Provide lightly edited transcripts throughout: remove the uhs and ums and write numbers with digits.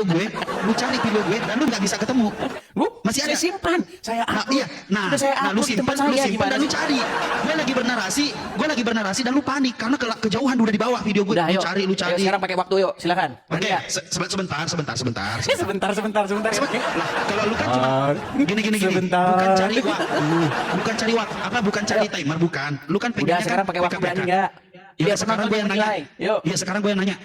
gue, lu cari video gue dan lu nggak bisa ketemu. Masih ada. Saya simpan. Saya upload. Iya. Nah, Udah saya lu upload di tempat simpan, saya. Gimana dan lu sih? cari. Gue lagi bernarasi dan lu panik karena kejauhan udah di bawah video gue. Udah, Lu ayo. cari. Ayo, sekarang pakai waktu yuk, silakan. Oke, Ya. sebentar. Sebentar. Oke. Lah, kalau lu kan cuma gini. Sebentar. Bukan cari waktu. Bukan cari timer, bukan. Lu kan pengennya Udah, sekarang pakai waktu berani enggak? Iya, Biar sekarang penonton gue yang nanya. menilai. Yuk. Iya, sekarang gue yang nanya.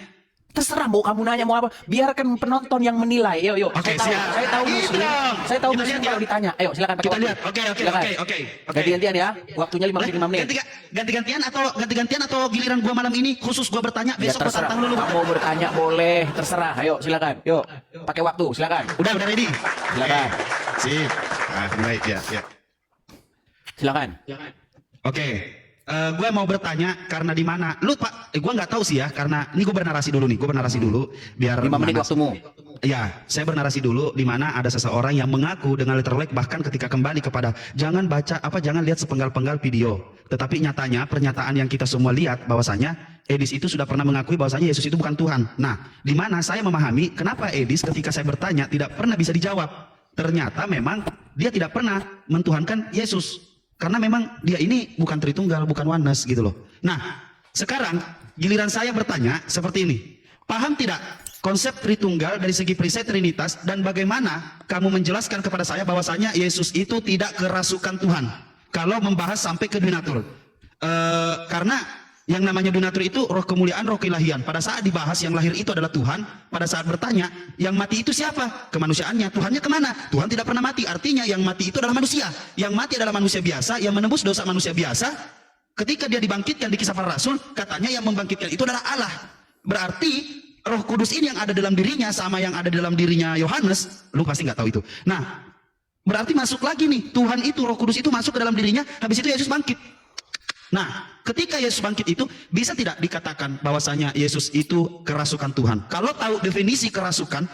Terserah mau kamu nanya mau apa. Biarkan penonton yang menilai. Yuk. Oke, Saya tahu siap. muslim. Gitu. Saya tahu Kita muslim lihat kalau ya. ditanya. Ayo, silakan pakai Kita waktu. lihat. Silakan. Oke. Ganti-gantian ya. Waktunya 5 menit. Ganti-gantian atau giliran gua malam ini khusus gua bertanya Ya besok gua terserah. tantang lu. Kamu mau bertanya boleh, terserah. Ayo, silakan. Yuk. Pakai waktu, silakan. Udah ready. Silakan. Sip. Mulai ya. Silakan. Oke. Gue mau bertanya karena di mana? Lu Pak, gue nggak tahu sih ya karena ini gue bernarasi dulu biar 5 menit mana- waktumu. Ya, saya bernarasi dulu di mana ada seseorang yang mengaku dengan literally bahkan ketika kembali kepada jangan lihat sepenggal-penggal video. Tetapi nyatanya pernyataan yang kita semua lihat bahwasanya Edis itu sudah pernah mengakui bahwasanya Yesus itu bukan Tuhan. Nah, di mana saya memahami kenapa Edis ketika saya bertanya tidak pernah bisa dijawab. Ternyata memang dia tidak pernah mentuhankan Yesus. Karena memang dia ini bukan Tritunggal, bukan oneness gitu loh. Nah, sekarang giliran saya bertanya seperti ini. Paham tidak konsep Tritunggal dari segi perisai Trinitas dan bagaimana kamu menjelaskan kepada saya bahwasanya Yesus itu tidak kerasukan Tuhan kalau membahas sampai ke donatur. Karena yang namanya donatur itu roh kemuliaan, roh keilahian. Pada saat dibahas yang lahir itu adalah Tuhan, pada saat bertanya yang mati itu siapa? Kemanusiaannya. Tuhannya kemana? Tuhan tidak pernah mati. Artinya yang mati itu adalah manusia. Yang mati adalah manusia biasa, yang menembus dosa manusia biasa. Ketika dia dibangkitkan di Kisah Para Rasul, katanya yang membangkitkan itu adalah Allah. Berarti Roh Kudus ini yang ada dalam dirinya sama yang ada dalam dirinya Yohanes, lu pasti nggak tahu itu. Nah, berarti masuk lagi nih, Tuhan itu, Roh Kudus itu masuk ke dalam dirinya, habis itu Yesus bangkit. Nah, ketika Yesus bangkit itu, bisa tidak dikatakan bahwasanya Yesus itu kerasukan Tuhan? Kalau tahu definisi kerasukan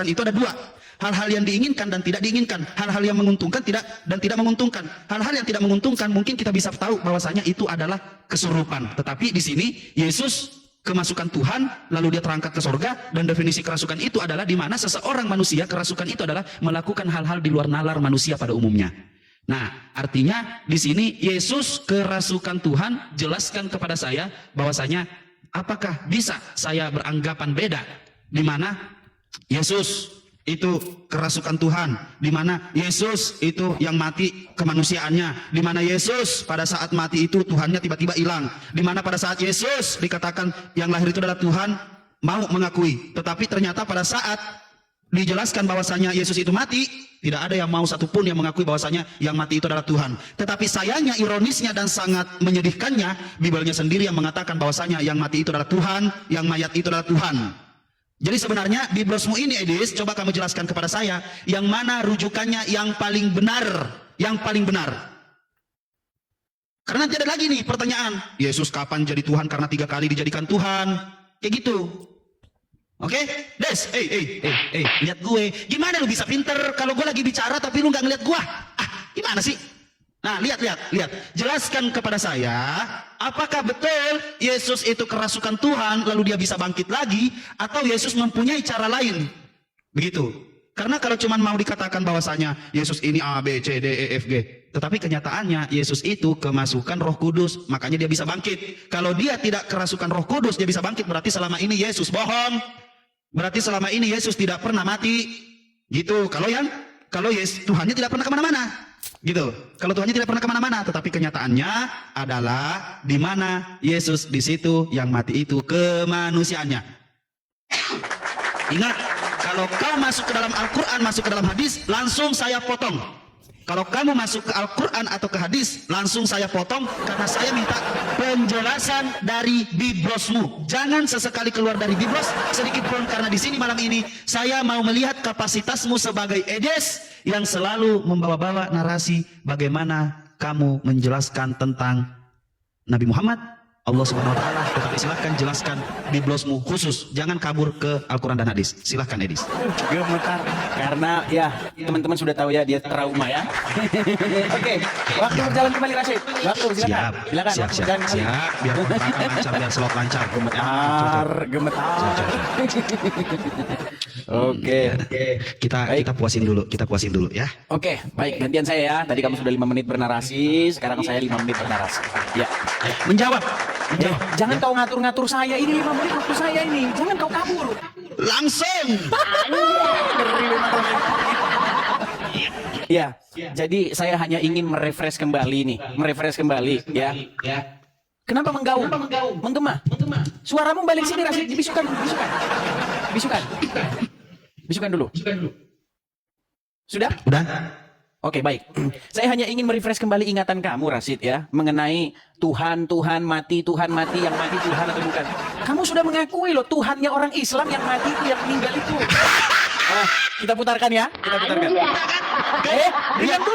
itu ada dua. Hal-hal yang diinginkan dan tidak diinginkan. Hal-hal yang menguntungkan dan tidak menguntungkan. Hal-hal yang tidak menguntungkan mungkin kita bisa tahu bahwasanya itu adalah kesurupan. Tetapi di sini Yesus kemasukan Tuhan, lalu dia terangkat ke sorga, dan definisi kerasukan itu adalah di mana seseorang manusia, kerasukan itu adalah melakukan hal-hal di luar nalar manusia pada umumnya. Nah, artinya di sini Yesus kerasukan Tuhan, jelaskan kepada saya bahwasanya apakah bisa saya beranggapan beda di mana Yesus itu kerasukan Tuhan, di mana Yesus itu yang mati kemanusiaannya, di mana Yesus pada saat mati itu Tuhannya tiba-tiba hilang, di mana pada saat Yesus dikatakan yang lahir itu adalah Tuhan, mau mengakui, tetapi ternyata pada saat dijelaskan bahwasanya Yesus itu mati, tidak ada yang mau satupun yang mengakui bahwasanya yang mati itu adalah Tuhan. Tetapi sayangnya, ironisnya dan sangat menyedihkannya, Bibelnya sendiri yang mengatakan bahwasanya yang mati itu adalah Tuhan, yang mayat itu adalah Tuhan. Jadi sebenarnya di brosmu ini Edis, coba kamu jelaskan kepada saya yang mana rujukannya yang paling benar, Karena nanti ada lagi nih pertanyaan, Yesus kapan jadi Tuhan karena 3 kali dijadikan Tuhan, kayak gitu. Oke, Des, lihat gue. Gimana lu bisa pinter kalau gue lagi bicara tapi lu nggak ngeliat gue? Gimana sih? Nah, lihat. Jelaskan kepada saya, apakah betul Yesus itu kerasukan Tuhan lalu dia bisa bangkit lagi, atau Yesus mempunyai cara lain? Begitu. Karena kalau cuma mau dikatakan bahwasanya Yesus ini A, B, C, D, E, F, G, tetapi kenyataannya Yesus itu kemasukan Roh Kudus, makanya dia bisa bangkit. Kalau dia tidak kerasukan Roh Kudus, dia bisa bangkit, berarti selama ini Yesus bohong. Berarti selama ini Yesus tidak pernah mati. Gitu. Kalau Yesus Tuhannya tidak pernah kemana-mana. Gitu. Kalau Tuhannya tidak pernah kemana-mana, tetapi kenyataannya adalah di mana Yesus di situ yang mati itu kemanusiaannya. Ingat, kalau kau masuk ke dalam Al-Quran, masuk ke dalam hadis, langsung saya potong. Kalau kamu masuk ke Al-Quran atau ke hadis, langsung saya potong karena saya minta penjelasan dari Biblosmu. Jangan sesekali keluar dari Biblos sedikit pun, karena di sini malam ini saya mau melihat kapasitasmu sebagai Edes yang selalu membawa-bawa narasi bagaimana kamu menjelaskan tentang Nabi Muhammad, Allah Subhanahu wa taala. Tetapi silahkan jelaskan Biblosmu khusus, jangan kabur ke Al-Quran dan hadis. Silahkan Edis. Gemetar karena ya teman-teman sudah tahu ya dia trauma ya. Oke, waktu berjalan kembali Rashid. Waktu, silakan. Siap, Silakan. siap, siap, Dan- siap. Biar kontrakan lancar, biar slot lancar. Gemetar. Oke. Kita puasin dulu ya. Oke, baik. Gantian saya ya. Tadi kamu sudah 5 menit bernarasi, sekarang saya 5 menit bernarasi. Ya. Menjawab. Jangan kau ngatur-ngatur saya. Ini 5 menit waktu saya ini. Jangan kau kabur. Langsung. Ya. Jadi saya hanya ingin merefresh kembali nih. Ya. Kenapa menggaung? Menggema. Suaramu balik sini, Rasid. Bisukan dulu. Sudah? Udah. Oke, baik. Saya hanya ingin merefresh kembali ingatan kamu, Rasid, ya, mengenai Tuhan mati, yang mati Tuhan atau bukan. Kamu sudah mengakui loh, Tuhannya orang Islam yang mati itu, yang meninggal itu. Kita putarkan ya, dengar dulu.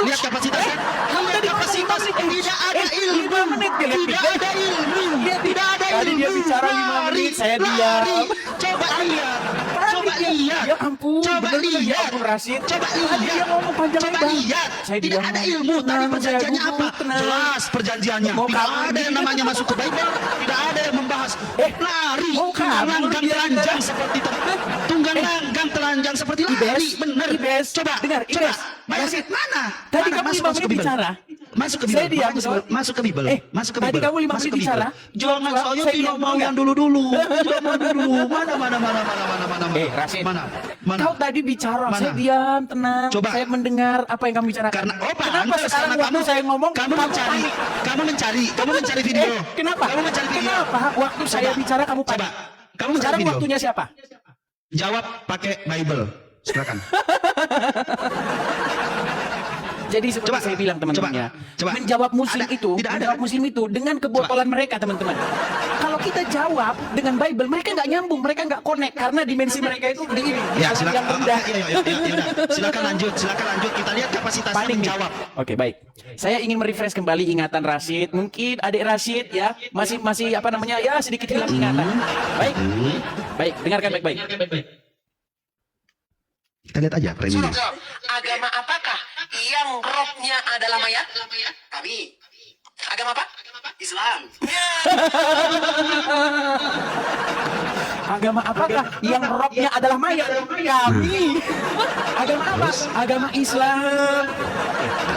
Lihat kapasitasnya. Kamu tadi Kapasitas tidak ada ilmu. 5 menit dia lihat. Tidak ada ilmu. Tidak ada ilmu. Tadi dia bicara 5 menit, saya Lari. diam. Coba lihat. Ya ampun, Coba bener ya lihat. ampun, Rasid. Coba Tadi lihat. dia ngomong panjang Coba lebar. lihat. Saya Tidak diam. ada ilmu. Tadi Tenang, perjanjiannya saya apa? gugup, tenang. Jelas perjanjiannya. Mau Tidak kabur. ada yang namanya masuk ke Bible. Tidak ada yang membahas. Lari. Mau Tunggang kabur langgang dia. telanjang seperti itu. Tunggang langgang telanjang seperti lari. Benar. Ibes. Coba. Dengar, Coba. Ibes. Rasid, mana? Tadi Mana? kamu Masuk 5 ke menit Bible. bicara. Masuk ke Saya Bible. diam. Masuk ke Bible. Masuk ke Tadi Bible. kamu 5 Masuk menit ke Bible. bicara. Jangan saya Saya tidak diam mau juga. yang dulu-dulu. Tidak mau dulu. Mana. Rasid. Mana? Kau tadi bicara, Mana? saya diam, tenang. Coba. Saya mendengar apa yang kamu bicarakan. Kenapa Kenapa sekarang karena waktu saya ngomong, kamu mencari video. Kenapa? Kamu mencari video. Kenapa waktu saya bicara kamu Coba. panik? Kamu mencari Sekarang video. waktunya siapa? Jawab pakai Bible. Silakan. Jadi seperti Coba. saya bilang teman-temannya, Coba. menjawab muslim Ada. itu, Tidak ada. menjawab muslim itu dengan kebotolan mereka, teman-teman. Kalau kita jawab dengan Bible, mereka nggak nyambung, mereka nggak connect karena dimensi mereka itu di ini, di Ya, alam silakan. yang rendah. Yaudah. Silakan lanjut. Kita lihat kapasitasnya Panik nih. menjawab. Oke, baik. Saya ingin merefresh kembali ingatan Rasid. Mungkin adik Rasid ya masih apa namanya ya sedikit hilang ingatan. Baik, baik. Dengarkan baik-baik. Kita lihat aja preminya. Agama apakah yang rohnya adalah mayat? Kami. Agama apa? Islam. Agama apakah yang rohnya adalah mayat? Kami. Agama apa? Agama Islam.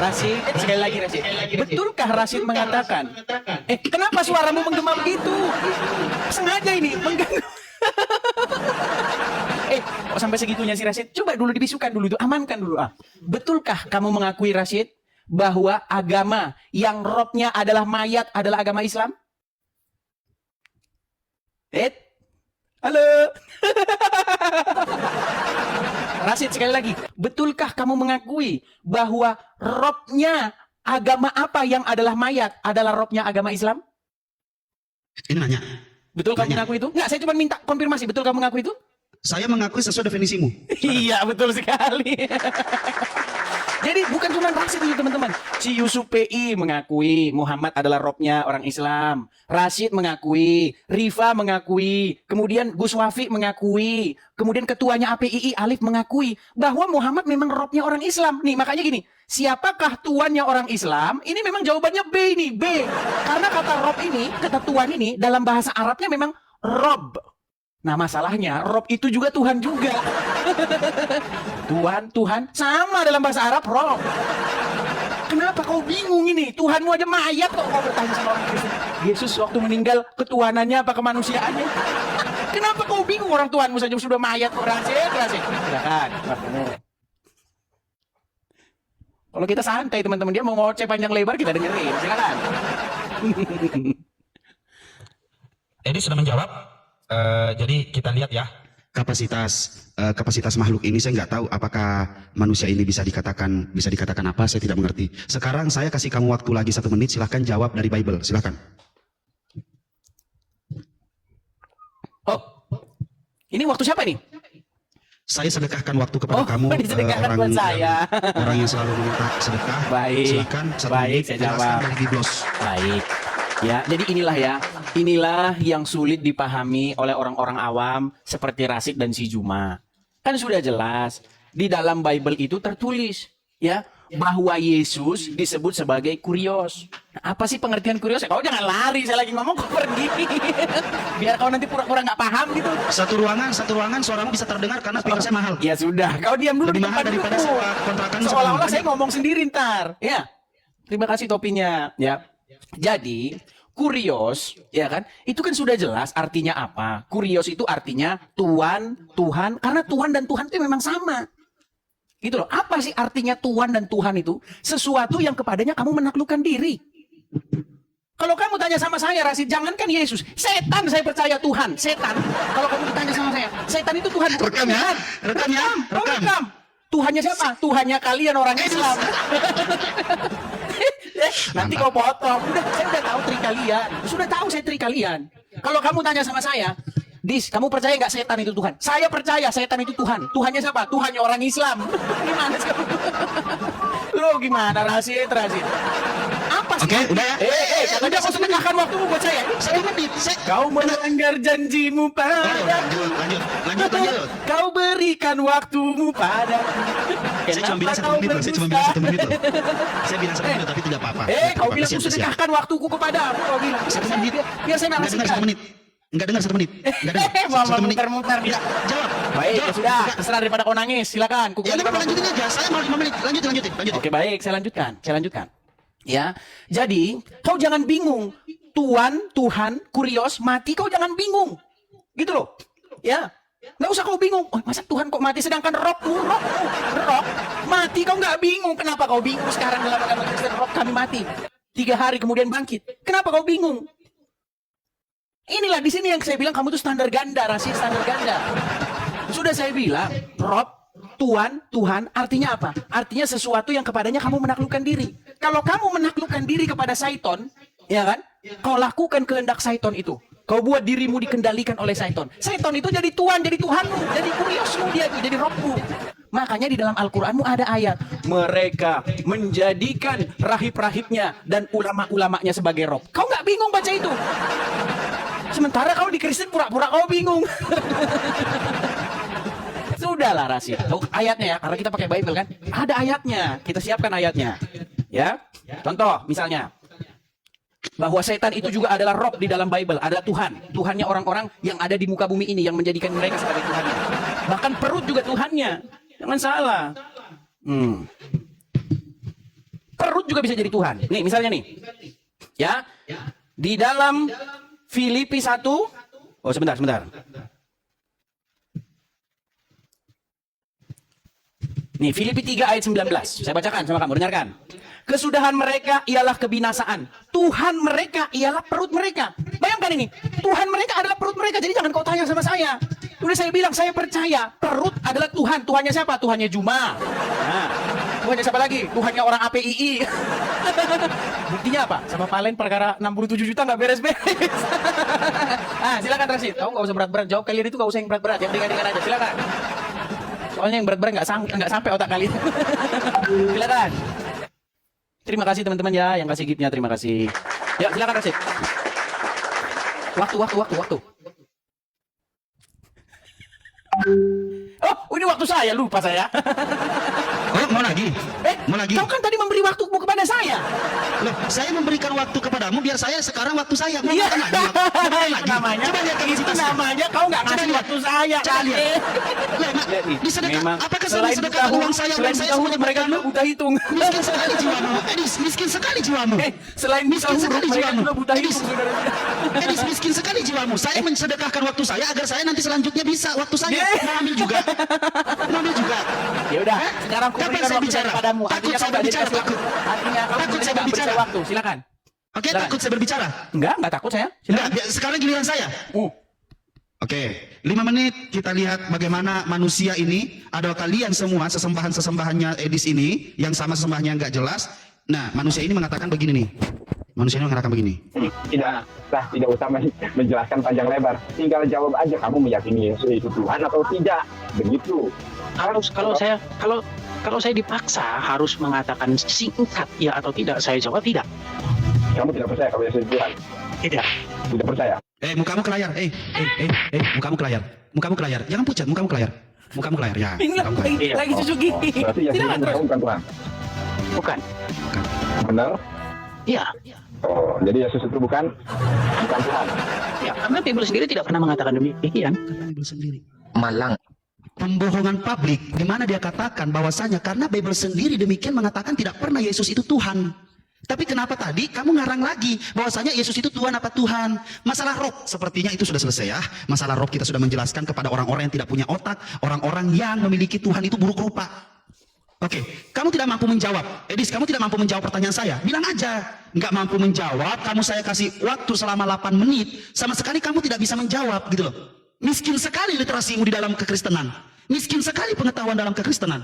Rasid, sekali lagi Rasid. Betulkah Rasid mengatakan? Kenapa suaramu menggema begitu? Sengaja ini mengganggu. Kok sampai segitunya sih Rasid? Coba dulu dibisukan dulu itu, amankan dulu. Betulkah kamu mengakui Rasid bahwa agama yang rohnya adalah mayat adalah agama Islam? Halo. Rasid sekali lagi, betulkah kamu mengakui bahwa rohnya agama apa yang adalah mayat adalah rohnya agama Islam? Ini nanya. Betul kamu Nanya. mengaku itu? Enggak, saya cuma minta konfirmasi. Betul kamu mengaku itu? Saya mengakui sesuai definisimu. Iya, betul sekali. Jadi bukan cuma Rasid itu teman-teman. Si Yusuf PI mengakui Muhammad adalah robnya orang Islam. Rasid mengakui, Rifa mengakui, kemudian Gus Wafi mengakui, kemudian ketuanya APII Alif mengakui bahwa Muhammad memang robnya orang Islam. Nih makanya gini, siapakah tuannya orang Islam? Ini memang jawabannya B ini, B. Karena kata rob ini, kata tuan ini dalam bahasa Arabnya memang rob. Nah masalahnya Rob itu juga Tuhan juga. Tuhan sama dalam bahasa Arab Rob. Kenapa kau bingung ini? Tuhanmu aja mayat kok kau bertanya sama orang Kristen. Yesus waktu meninggal ketuhanannya apa kemanusiaannya? Kenapa kau bingung orang Tuhanmu saja sudah mayat orang Rasid? Silakan. Kalau kita santai teman-teman, dia mau ngoceh panjang lebar kita dengerin. Silakan. Edi sudah menjawab. Jadi kita lihat ya kapasitas makhluk ini. Saya nggak tahu apakah manusia ini bisa dikatakan apa, saya tidak mengerti. Sekarang saya kasih kamu waktu lagi 1 menit, silahkan jawab dari Bible, silahkan. Oh, ini waktu siapa nih? Saya sedekahkan waktu kepada kamu, Disedekahkan buat saya. orang yang selalu meminta sedekah. Baik. Silakan 1 Baik, menit, saya jelaskan jawab. dari Biblos. Baik. Ya, jadi inilah yang sulit dipahami oleh orang-orang awam seperti Rasid dan si Juma. Kan sudah jelas di dalam Bible itu tertulis, ya, bahwa Yesus disebut sebagai kurios. Nah, apa sih pengertian kurios? Kau jangan lari, saya lagi ngomong kau pergi. Biar kau nanti pura-pura nggak paham gitu. Satu ruangan suaramu bisa terdengar karena speaker saya mahal. Ya sudah, kau diam dulu Lebih di mahal tempat daripada dulu. sewa kontrakan Seolah-olah sewa saya ngomong sendiri ntar. Ya, terima kasih topinya. Ya, jadi kurios, ya kan? Itu kan sudah jelas artinya apa. Kurios itu artinya Tuhan, Tuhan. Karena Tuhan dan Tuhan itu memang sama. Gitu loh. Apa sih artinya Tuhan dan Tuhan itu? Sesuatu yang kepadanya kamu menaklukkan diri. Kalau kamu tanya sama saya, Rasid, jangankan Yesus, setan saya percaya Tuhan, setan. Kalau kamu tanya sama saya, setan itu Tuhan. Rekam ya? Rekam ya? Kau Rekam. rekam. Tuhannya siapa? Tuhannya kalian orang Islam. Nanti kau potong. Saya udah tahu trik kalian. Sudah tahu saya trik kalian. Kalau kamu tanya sama saya, Dis, kamu percaya nggak setan itu Tuhan? Saya percaya setan itu Tuhan. Tuhannya siapa? Tuhannya orang Islam. Gimana sih kamu? Lo gimana? Rasid. Apa sih? Oke, udah ya. Udah kau sedekahkan waktumu buat saya. 1 menit. Kau melanggar janjimu padaku. Lanjut. Kau berikan waktumu padaku. Saya cuma bilang 1 menit loh. Saya bilang 1 menit tapi tidak apa-apa. Kau bilang Siap, ku siap. sedekahkan waktuku kepadamu. Kau bilang 1 menit. biar saya Enggak dengar 1 narasikan. menit. Enggak dengar 1 menit. Enggak dengar. Mama 1 menit. muter-muter. Ya, jawab. Baik, ya Jawab. sudah. Terserah daripada kau nangis. Silakan. Ya, enggak apa-apa, lanjutin aja. Saya mau 5 menit. Lanjutin. Oke, baik. Saya lanjutkan. Ya. Jadi, kau jangan bingung. Tuhan, kurios, mati, kau jangan bingung. Gitu loh. Ya. Nggak usah kau bingung. Oh, masa Tuhan kok mati sedangkan roh mati, kau nggak bingung. Kenapa kau bingung sekarang dalam agama Kristen? Roh kami mati 3 hari kemudian bangkit. Kenapa kau bingung? Inilah di sini yang saya bilang kamu tuh standar ganda, Rasid, standar ganda. Sudah saya bilang, roh, Tuhan artinya apa? Artinya sesuatu yang kepadanya kamu menaklukkan diri. Kalau kamu menaklukkan diri kepada Saiton, ya kan? Kau lakukan kehendak Saiton itu. Kau buat dirimu dikendalikan oleh Saiton. Saiton itu jadi Tuhan, jadi Tuhanmu, jadi kuriosmu dia itu, jadi rohmu. Makanya di dalam Al-Quranmu ada ayat. Mereka menjadikan rahib-rahibnya dan ulama-ulamanya sebagai roh. Kau nggak bingung baca itu? Sementara kau di Kristen pura-pura kau bingung. Sudahlah Rasid. Oh, ayatnya ya, karena kita pakai Bible kan. Ada ayatnya. Kita siapkan ayatnya. Ya. Contoh misalnya. Bahwa setan itu juga adalah roh di dalam Bible, adalah Tuhan. Tuhannya orang-orang yang ada di muka bumi ini yang menjadikan mereka sebagai Tuhannya. Bahkan perut juga Tuhannya. Jangan salah. Perut juga bisa jadi Tuhan. Nih, misalnya nih. Ya. Di dalam Filipi 1. Oh, sebentar. Nih, Filipi 3 ayat 19. Saya bacakan sama kamu, dengarkan. Kesudahan mereka ialah kebinasaan. Tuhan mereka ialah perut mereka. Bayangkan ini. Tuhan mereka adalah perut mereka. Jadi jangan kau tanya sama saya. Udah saya bilang, saya percaya. Perut adalah Tuhan. Tuhannya siapa? Tuhannya Juma. Nah, Tuhannya siapa lagi? Tuhannya orang APII. Buktinya apa? Sama Palen perkara 67 juta nggak beres-beres. Silakan Rasid. Kamu nggak usah berat-berat. Jawab kalian itu nggak usah yang berat-berat. Yang ringan-ringan aja. Silakan. Soalnya yang berat-berat nggak sampai otak kalian. Silakan. Terima kasih teman-teman ya yang kasih giftnya, terima kasih. Ya silakan Rasid. Waktu. Oh, ini waktu saya, lupa saya. Oh, mau lagi? Mau lagi? Kau kan tadi memberi waktumu kepada saya. Loh, saya memberikan waktu kepadamu biar saya sekarang waktu saya. Iya. Lagi. Namanya, Coba lihat itu kapasitasnya. namanya kau nggak ngasih lihat. waktu saya. Coba kan? lihat. Lah, Mak, disedekah. Memang, Apakah saya selain sedekahkan buta uang saya? selain Uang saya buta huruf semuanya mereka buat juga kamu? buta hitung. Miskin sekali jiwamu. Edis, miskin sekali jiwamu. Selain buta Miskin huruf sekali mereka jiwamu. juga buta Edis, hitung, saudara. Edis, miskin sekali jiwamu. Saya mensedekahkan waktu saya agar saya nanti selanjutnya bisa waktu saya. Mau ambil juga. Ya udah, sekarang aku Kapan berikan saya waktu bicara? saya padamu. Takut Artinya saya kau nggak berbicara, dikasih waktu. takut. Artinya kau Takut saya nggak berbicara. waktu. Silakan. Oke, Silakan. takut saya berbicara. Enggak takut saya. Enggak, sekarang giliran saya. Oke, 5 menit kita lihat bagaimana manusia ini, ada kalian semua sesembahan-sesembahannya Edis ini, yang sama sesembahannya nggak jelas. Nah, manusia ini mengatakan begini nih. Manusia ini mengatakan begini. Tidak usah menjelaskan panjang lebar. Tinggal jawab aja, kamu meyakini Yesus itu Tuhan atau tidak. Begitu. Kalau saya dipaksa harus mengatakan singkat ya atau tidak, saya jawab tidak. Kamu tidak percaya kalau Yesus itu Tuhan? Tidak. Tidak percaya. Mukamu ke layar. Mukamu ke layar. Mukamu ke layar. Jangan pucat, mukamu ke layar. Mukamu ke layar. Ya. Ini mukamu ke layar. lagi cucu gigi. Berarti Yesus Silakan itu terus. bukan Tuhan. Bukan. Benar? Iya. Oh, jadi Yesus itu bukan Tuhan. Ya, karena Bible sendiri tidak pernah mengatakan demikian. Karena Bible sendiri. Malang. Pembohongan publik di mana dia katakan bahwasanya karena Bible sendiri demikian mengatakan tidak pernah Yesus itu Tuhan. Tapi kenapa tadi kamu ngarang lagi bahwasanya Yesus itu Tuhan apa Tuhan? Masalah roh sepertinya itu sudah selesai ya. Masalah roh kita sudah menjelaskan kepada orang-orang yang tidak punya otak, orang-orang yang memiliki Tuhan itu buruk rupa. Oke, kamu tidak mampu menjawab. Edis, kamu tidak mampu menjawab pertanyaan saya. Bilang aja, nggak mampu menjawab. Kamu saya kasih waktu selama 8 menit. Sama sekali kamu tidak bisa menjawab gitu loh. Miskin sekali literasimu di dalam kekristenan. Miskin sekali pengetahuan dalam kekristenan.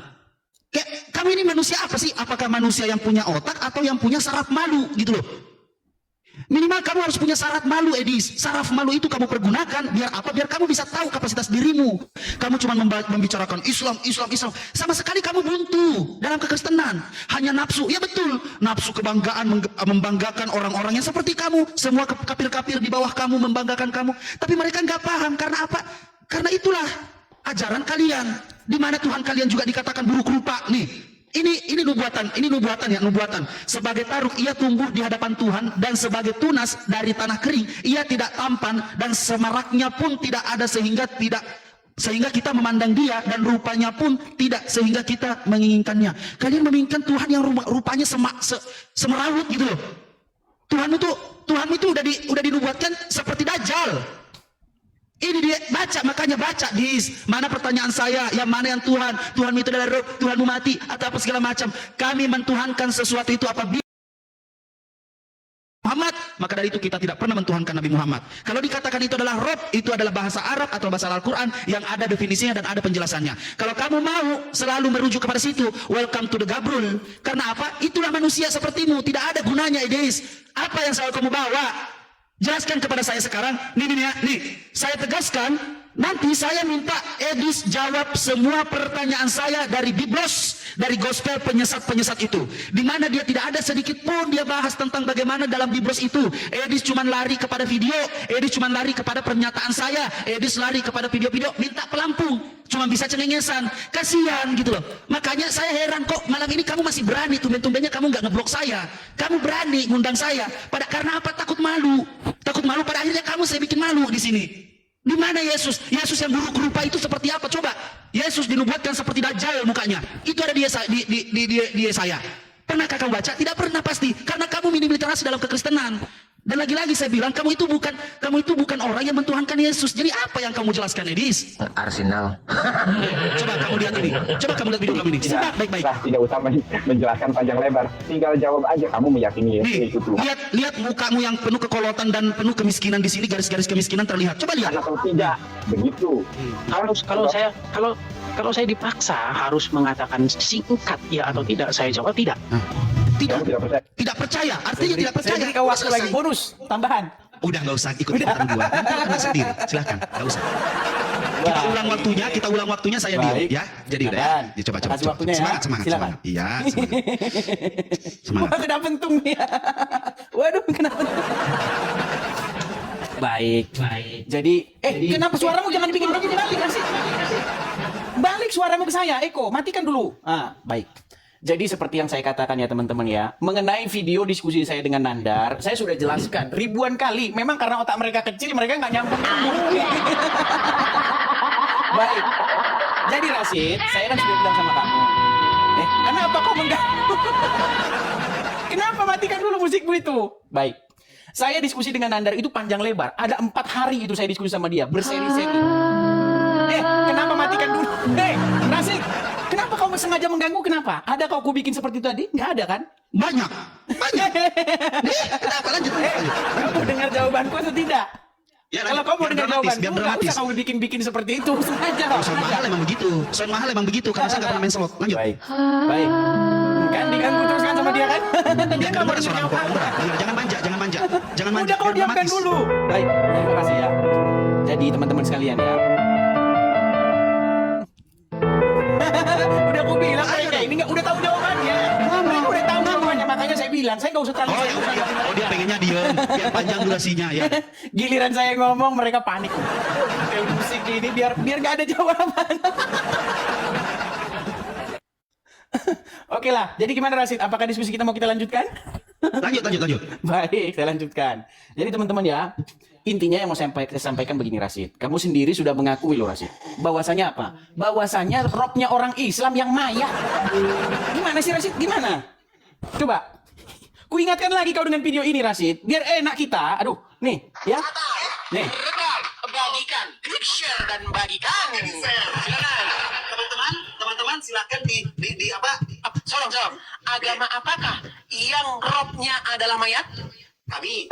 Kayak kamu ini manusia apa sih? Apakah manusia yang punya otak atau yang punya saraf malu gitu loh? Minimal kamu harus punya saraf malu, Edis. Saraf malu itu kamu pergunakan biar apa? Biar kamu bisa tahu kapasitas dirimu. Kamu cuma membicarakan Islam. Sama sekali kamu buntu dalam kekristenan. Hanya nafsu. Ya betul. Nafsu kebanggaan membanggakan orang-orang yang seperti kamu. Semua kapir-kapir di bawah kamu membanggakan kamu. Tapi mereka nggak paham karena apa? Karena itulah ajaran kalian. Di mana Tuhan kalian juga dikatakan buruk rupa. Nih. Ini nubuatan. Sebagai taruk ia tumbuh di hadapan Tuhan dan sebagai tunas dari tanah kering ia tidak tampan dan semaraknya pun tidak ada sehingga kita memandang dia dan rupanya pun tidak sehingga kita menginginkannya. Kalian menginginkan Tuhan yang rupanya semerawut gitu loh. Tuhanmu itu udah dinubuatkan seperti Dajjal. Ini dia makanya baca dis. Mana pertanyaan saya? Yang mana yang Tuhan? Tuhanmu itu adalah roh, Tuhanmu mati atau apa segala macam. Kami mentuhankan sesuatu itu apabila Muhammad, maka dari itu kita tidak pernah mentuhankan Nabi Muhammad. Kalau dikatakan itu adalah roh, itu adalah bahasa Arab atau bahasa Al-Quran yang ada definisinya dan ada penjelasannya. Kalau kamu mau selalu merujuk kepada situ, welcome to the Gabrul. Karena apa? Itulah manusia sepertimu, tidak ada gunanya Idris. Apa yang selalu kamu bawa? Jelaskan kepada saya sekarang. Nih, saya tegaskan. Nanti saya minta Edis jawab semua pertanyaan saya dari Biblos, dari gospel penyesat-penyesat itu. Di mana dia tidak ada sedikit pun dia bahas tentang bagaimana dalam Biblos itu. Edis cuma lari kepada video, Edis cuma lari kepada pernyataan saya, Edis lari kepada video-video, minta pelampung. Cuma bisa cengengesan, kasihan gitu loh. Makanya saya heran kok malam ini kamu masih berani, tumben-tumbennya kamu nggak ngeblok saya. Kamu berani ngundang saya. Karena apa? Takut malu. Pada akhirnya kamu saya bikin malu di sini. Di mana Yesus? Yesus yang buruk rupa itu seperti apa? Coba. Yesus dinubuatkan seperti Dajjal mukanya. Itu ada di Yesaya. Pernahkah kamu baca? Tidak pernah pasti. Karena kamu minim literasi dalam kekristenan. Dan lagi-lagi saya bilang kamu itu bukan orang yang mentuhankan Yesus. Jadi apa yang kamu jelaskan, Edis? Arsenal. Coba kamu lihat ini. Coba kamu lihat video kamu ini. Simak baik-baik. Nah, tidak usah menjelaskan panjang lebar. Tinggal jawab aja kamu meyakini Yesus Nih, itu Tuhan. lihat mukamu yang penuh kekolotan dan penuh kemiskinan di sini, garis-garis kemiskinan terlihat. Coba lihat. Atau tidak? Begitu. Kalau saya dipaksa harus mengatakan singkat ya atau tidak, saya jawab tidak. Kamu tidak percaya? Tidak percaya. Artinya tidak percaya. Saya beri kau waktu lagi bonus tambahan. Udah nggak usah ikut-ikutan gua. Nanti kena sendiri. Silahkan. Nggak usah. Kita ulang waktunya saya Baik. diam ya. Jadi udah ya. Silakan. Ya, coba. Kasih waktunya ya. Semangat. Silakan. Iya, semangat. Wah, kena pentung nih. Waduh, kena pentung. Baik. Jadi, kenapa suaramu jangan dibikin balik sih? Balik suaramu ke saya, Eko. Matikan dulu. Baik. Jadi seperti yang saya katakan ya teman-teman ya, mengenai video diskusi saya dengan Nandar, saya sudah jelaskan ribuan kali. Memang karena otak mereka kecil, mereka nggak nyambung. Baik. Jadi Rasid, saya kan sudah bilang sama kamu. Kenapa kau mengganggu? Kenapa matikan dulu musikmu itu? Baik. Saya diskusi dengan Nandar itu panjang lebar. Ada 4 hari itu saya diskusi sama dia, berseri-seri. Kenapa matikan dulu? Rasid, kenapa kau sengaja mengganggu? Kenapa? Ada kau bikin seperti itu tadi? Nggak ada kan? Banyak. Kenapa lanjut? Kamu mau dengar jawabanku atau tidak? Ya, Kalau kamu mau dengar jawabanku, biar nggak dramatis. usah kamu bikin seperti itu. Sengaja. Sound mahal emang begitu. Karena saya nggak pernah main slot. Lanjut. Baik. Kan diganggu terus kan sama dia kan? Dia nggak mau dengar jawabanku. Jangan manja. Udah kau diamkan dulu. Baik, terima kasih ya. Jadi teman-teman sekalian ya. Udah aku bilang mereka ini udah tahu jawabannya. Mereka udah tahu jawabannya, makanya saya bilang saya nggak usah terlalu. Dia pengennya diem, biar panjang durasinya ya. Giliran saya ngomong mereka panik. Kayak musik ini biar nggak ada jawaban. Oke lah, jadi gimana Rasid? Apakah diskusi kita mau kita lanjutkan? Lanjut. Baik, saya lanjutkan. Jadi teman-teman ya, intinya yang mau saya sampaikan begini Rasid. Kamu sendiri sudah mengakui loh Rasid. Bahwasanya apa? Bahwasanya robnya orang Islam yang mayat. Gimana sih Rasid? Gimana? Coba. Ku ingatkan lagi kau dengan video ini Rasid. Biar enak kita. Aduh, nih ya. Nih. Rekam, bagikan, klik share dan bagikan. Silakan, teman-teman silakan di apa? Sorong. Agama apakah yang robnya adalah mayat? Kami.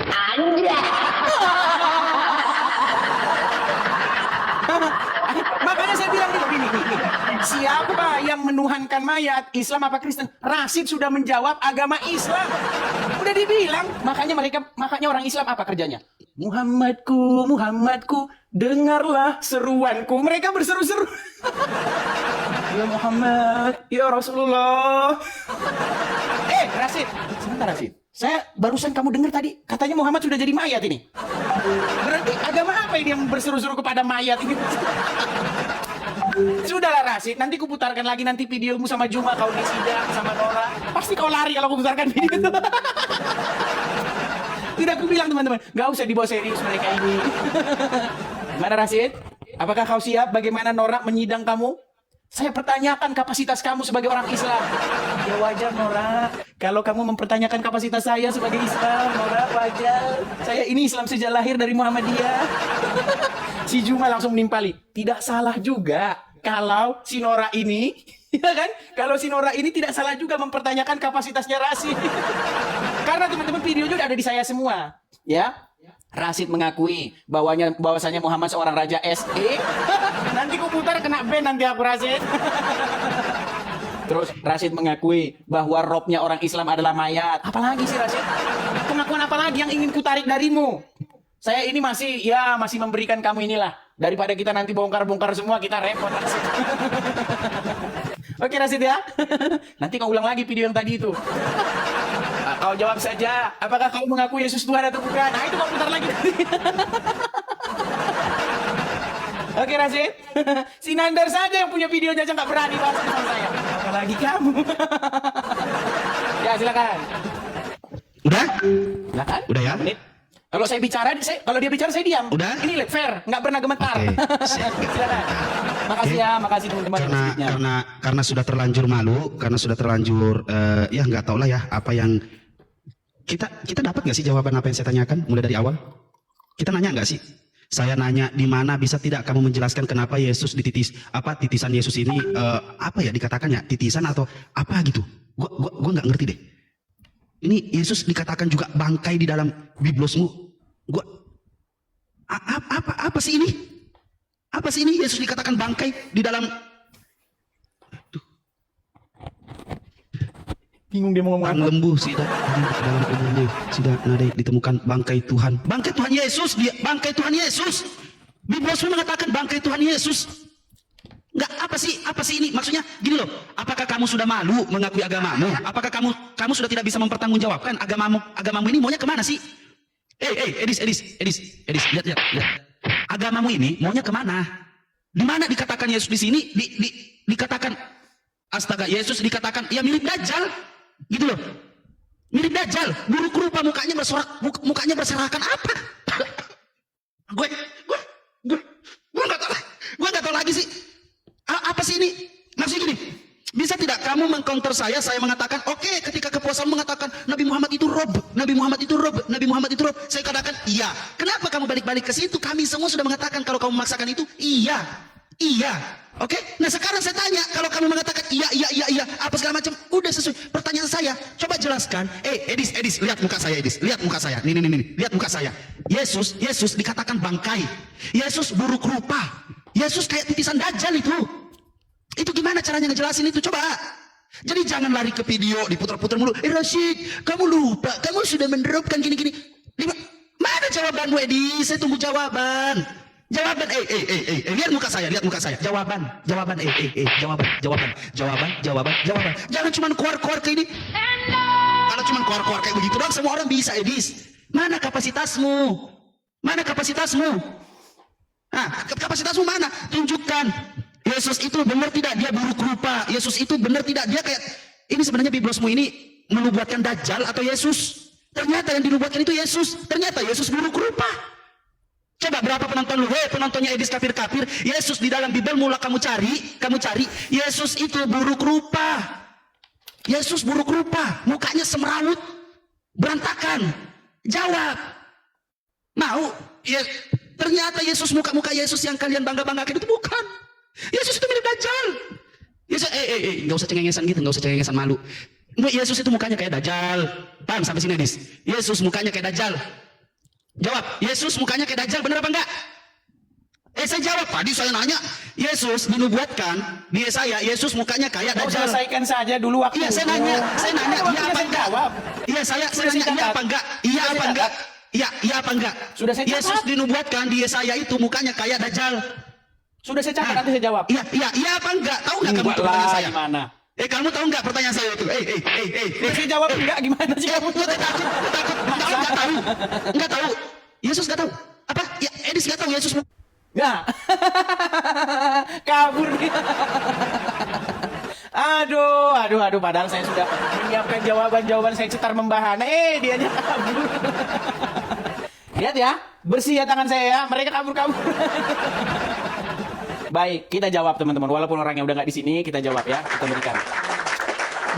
Makanya saya bilang begini. Siapa yang menuhankan mayat, Islam apa Kristen? Rasid sudah menjawab agama Islam. Udah dibilang, makanya orang Islam apa kerjanya? Muhammadku, dengarlah seruanku. Mereka berseru-seru. Ya Muhammad, ya Rasulullah. Rasid, sebentar Rasid. Saya barusan kamu dengar tadi, katanya Muhammad sudah jadi mayat ini. Berarti agama apa ini yang berseru-seru kepada mayat ini? Sudahlah Rasid, nanti kuputarkan lagi nanti videomu sama Juma kau di sidang sama Nora. Pasti kau lari kalau kuputarkan video itu. Tidak, aku bilang teman-teman, gak usah dibawa serius mereka ini. Gimana Rasid? Apakah kau siap bagaimana Nora menyidang kamu? Saya pertanyakan kapasitas kamu sebagai orang Islam. Ya wajar Nora, kalau kamu mempertanyakan kapasitas saya sebagai Islam, Nora wajar. Saya ini Islam sejak lahir dari Muhammadiyah. Si Juma langsung menimpali. Tidak salah juga kalau si Nora ini, ya kan? Kalau si Nora ini tidak salah juga mempertanyakan kapasitasnya Rasid. Karena teman-teman videonya udah ada di saya semua, ya. Rasid mengakui bahwasanya Muhammad seorang raja SE. Nanti ku putar kena ban nanti aku Rasid. Terus Rasid mengakui bahwa robnya orang Islam adalah mayat. Apalagi sih Rasid? Pengakuan apa lagi yang ingin ku tarik darimu? Saya ini masih memberikan kamu inilah. Daripada kita nanti bongkar-bongkar semua, kita repot Rasid. Oke Rasid ya. Nanti kau ulang lagi video yang tadi itu. Kau jawab saja, apakah kau mengaku Yesus Tuhan atau bukan? Nah itu kau putar lagi. Oke Rasid. Si Nandar saja yang punya videonya aja nggak berani bahas sama saya. Apalagi kamu. Ya silakan. Udah? Silakan. Udah ya? Menit. Kalau saya bicara, kalau dia bicara saya diam. Udah? Ini fair, nggak pernah gemetar. Oke. Silakan. Makasih ya, makasih teman-teman. Karena sudah terlanjur malu, karena sudah terlanjur ya nggak tahu lah ya apa yang kita dapat nggak sih jawaban apa yang saya tanyakan mulai dari awal? Kita nanya nggak sih? Saya nanya di mana bisa tidak kamu menjelaskan kenapa Yesus titisan Yesus ini apa ya dikatakannya titisan atau apa gitu? Gua nggak ngerti deh. Ini Yesus dikatakan juga bangkai di dalam biblosmu. Apa sih ini? Apa sih ini Yesus dikatakan bangkai di dalam? Bingung dia mau ngomong apa. Lembu sidak dalam tubuhnya sidak nadai ditemukan bangkai Tuhan. Bangkai Tuhan Yesus, bangkai Tuhan Yesus. Biblosmu mengatakan bangkai Tuhan Yesus. Enggak, apa sih ini? Maksudnya gini loh, apakah kamu sudah malu mengakui agamamu? Apakah kamu sudah tidak bisa mempertanggungjawabkan agamamu ini maunya kemana sih? Edis, lihat. Agamamu ini maunya kemana? Di mana dikatakan Yesus di sini? Dikatakan astaga, Yesus dikatakan ya mirip Dajjal, gitu loh. Mirip Dajjal, buruk rupa mukanya berserakan apa? Gue nggak tahu lagi sih. Apa sih ini? Maksudnya gini, bisa tidak kamu mengcounter saya mengatakan, oke, ketika kepuasan mengatakan Nabi Muhammad itu rob, saya katakan iya. Kenapa kamu balik-balik ke situ? Kami semua sudah mengatakan kalau kamu memaksakan itu, iya. Oke? Nah sekarang saya tanya, kalau kamu mengatakan iya, apa segala macam, udah sesuai. Pertanyaan saya, coba jelaskan. Edis, lihat muka saya, Edis. Lihat muka saya. Nih, lihat muka saya. Yesus dikatakan bangkai. Yesus buruk rupa. Yesus kayak titisan Dajjal itu. Itu gimana caranya ngejelasin itu? Coba. Jadi jangan lari ke video, diputar-putar mulu. Rasid, kamu lupa. Kamu sudah mendropkan gini-gini. Mana jawabanmu, Edis? Saya tunggu jawaban. Jawaban, lihat muka saya. Jawaban, jawaban. Jangan cuma keluar-keluar kayak ini. Kalau cuma keluar-keluar kayak begitu doang, semua orang bisa, Edis. Mana kapasitasmu? Nah, kapasitasmu mana? Tunjukkan. Yesus itu benar tidak dia buruk rupa? Yesus itu benar tidak dia kayak ini sebenarnya biblosmu ini menubuatkan Dajjal atau Yesus? Ternyata yang dinubuatkan itu Yesus. Ternyata Yesus buruk rupa. Coba berapa penonton lu? Hei, penontonnya Edis kafir-kafir. Yesus di dalam Bible mula kamu cari. Yesus itu buruk rupa. Yesus buruk rupa. Mukanya semrawut, berantakan. Jawab. Mau? Ya, ternyata Yesus muka Yesus yang kalian bangga-banggakan itu bukan. Yesus itu mirip Dajjal. Yesus, nggak usah cengengesan gitu, nggak usah cengengesan malu. Yesus itu mukanya kayak Dajjal. Paham sampai sini, Edis? Yesus mukanya kayak Dajjal. Jawab, Yesus mukanya kayak Dajjal, benar apa enggak? Saya jawab, tadi saya nanya, Yesus dinubuatkan di Yesaya, Yesus mukanya kayak Dajjal. Selesaikan saja dulu waktu. Iya, saya nanya, iya apa enggak? Jawab. Iya, saya nanya, iya apa enggak? Iya apa enggak? Iya apa enggak? Sudah saya catat. Yesus dinubuatkan di Yesaya itu mukanya kayak Dajjal. Sudah saya catat, nanti saya jawab. Iya apa enggak? Tahu enggak kamu pertanyaan saya? Gimana? Kamu tahu enggak pertanyaan saya itu? Saya jawab enggak, gimana sih kamu? Takut. Enggak tahu. Yesus enggak tahu. Apa? Ya, Edis enggak tahu Yesus. Enggak. Kabur dia. Aduh, padahal saya sudah menyiapkan jawaban saya cetar membahana. Dianya kabur. Lihat ya, bersih ya tangan saya ya. Mereka kabur. Baik, kita jawab teman-teman. Walaupun orangnya udah nggak di sini, kita jawab ya. Kita berikan.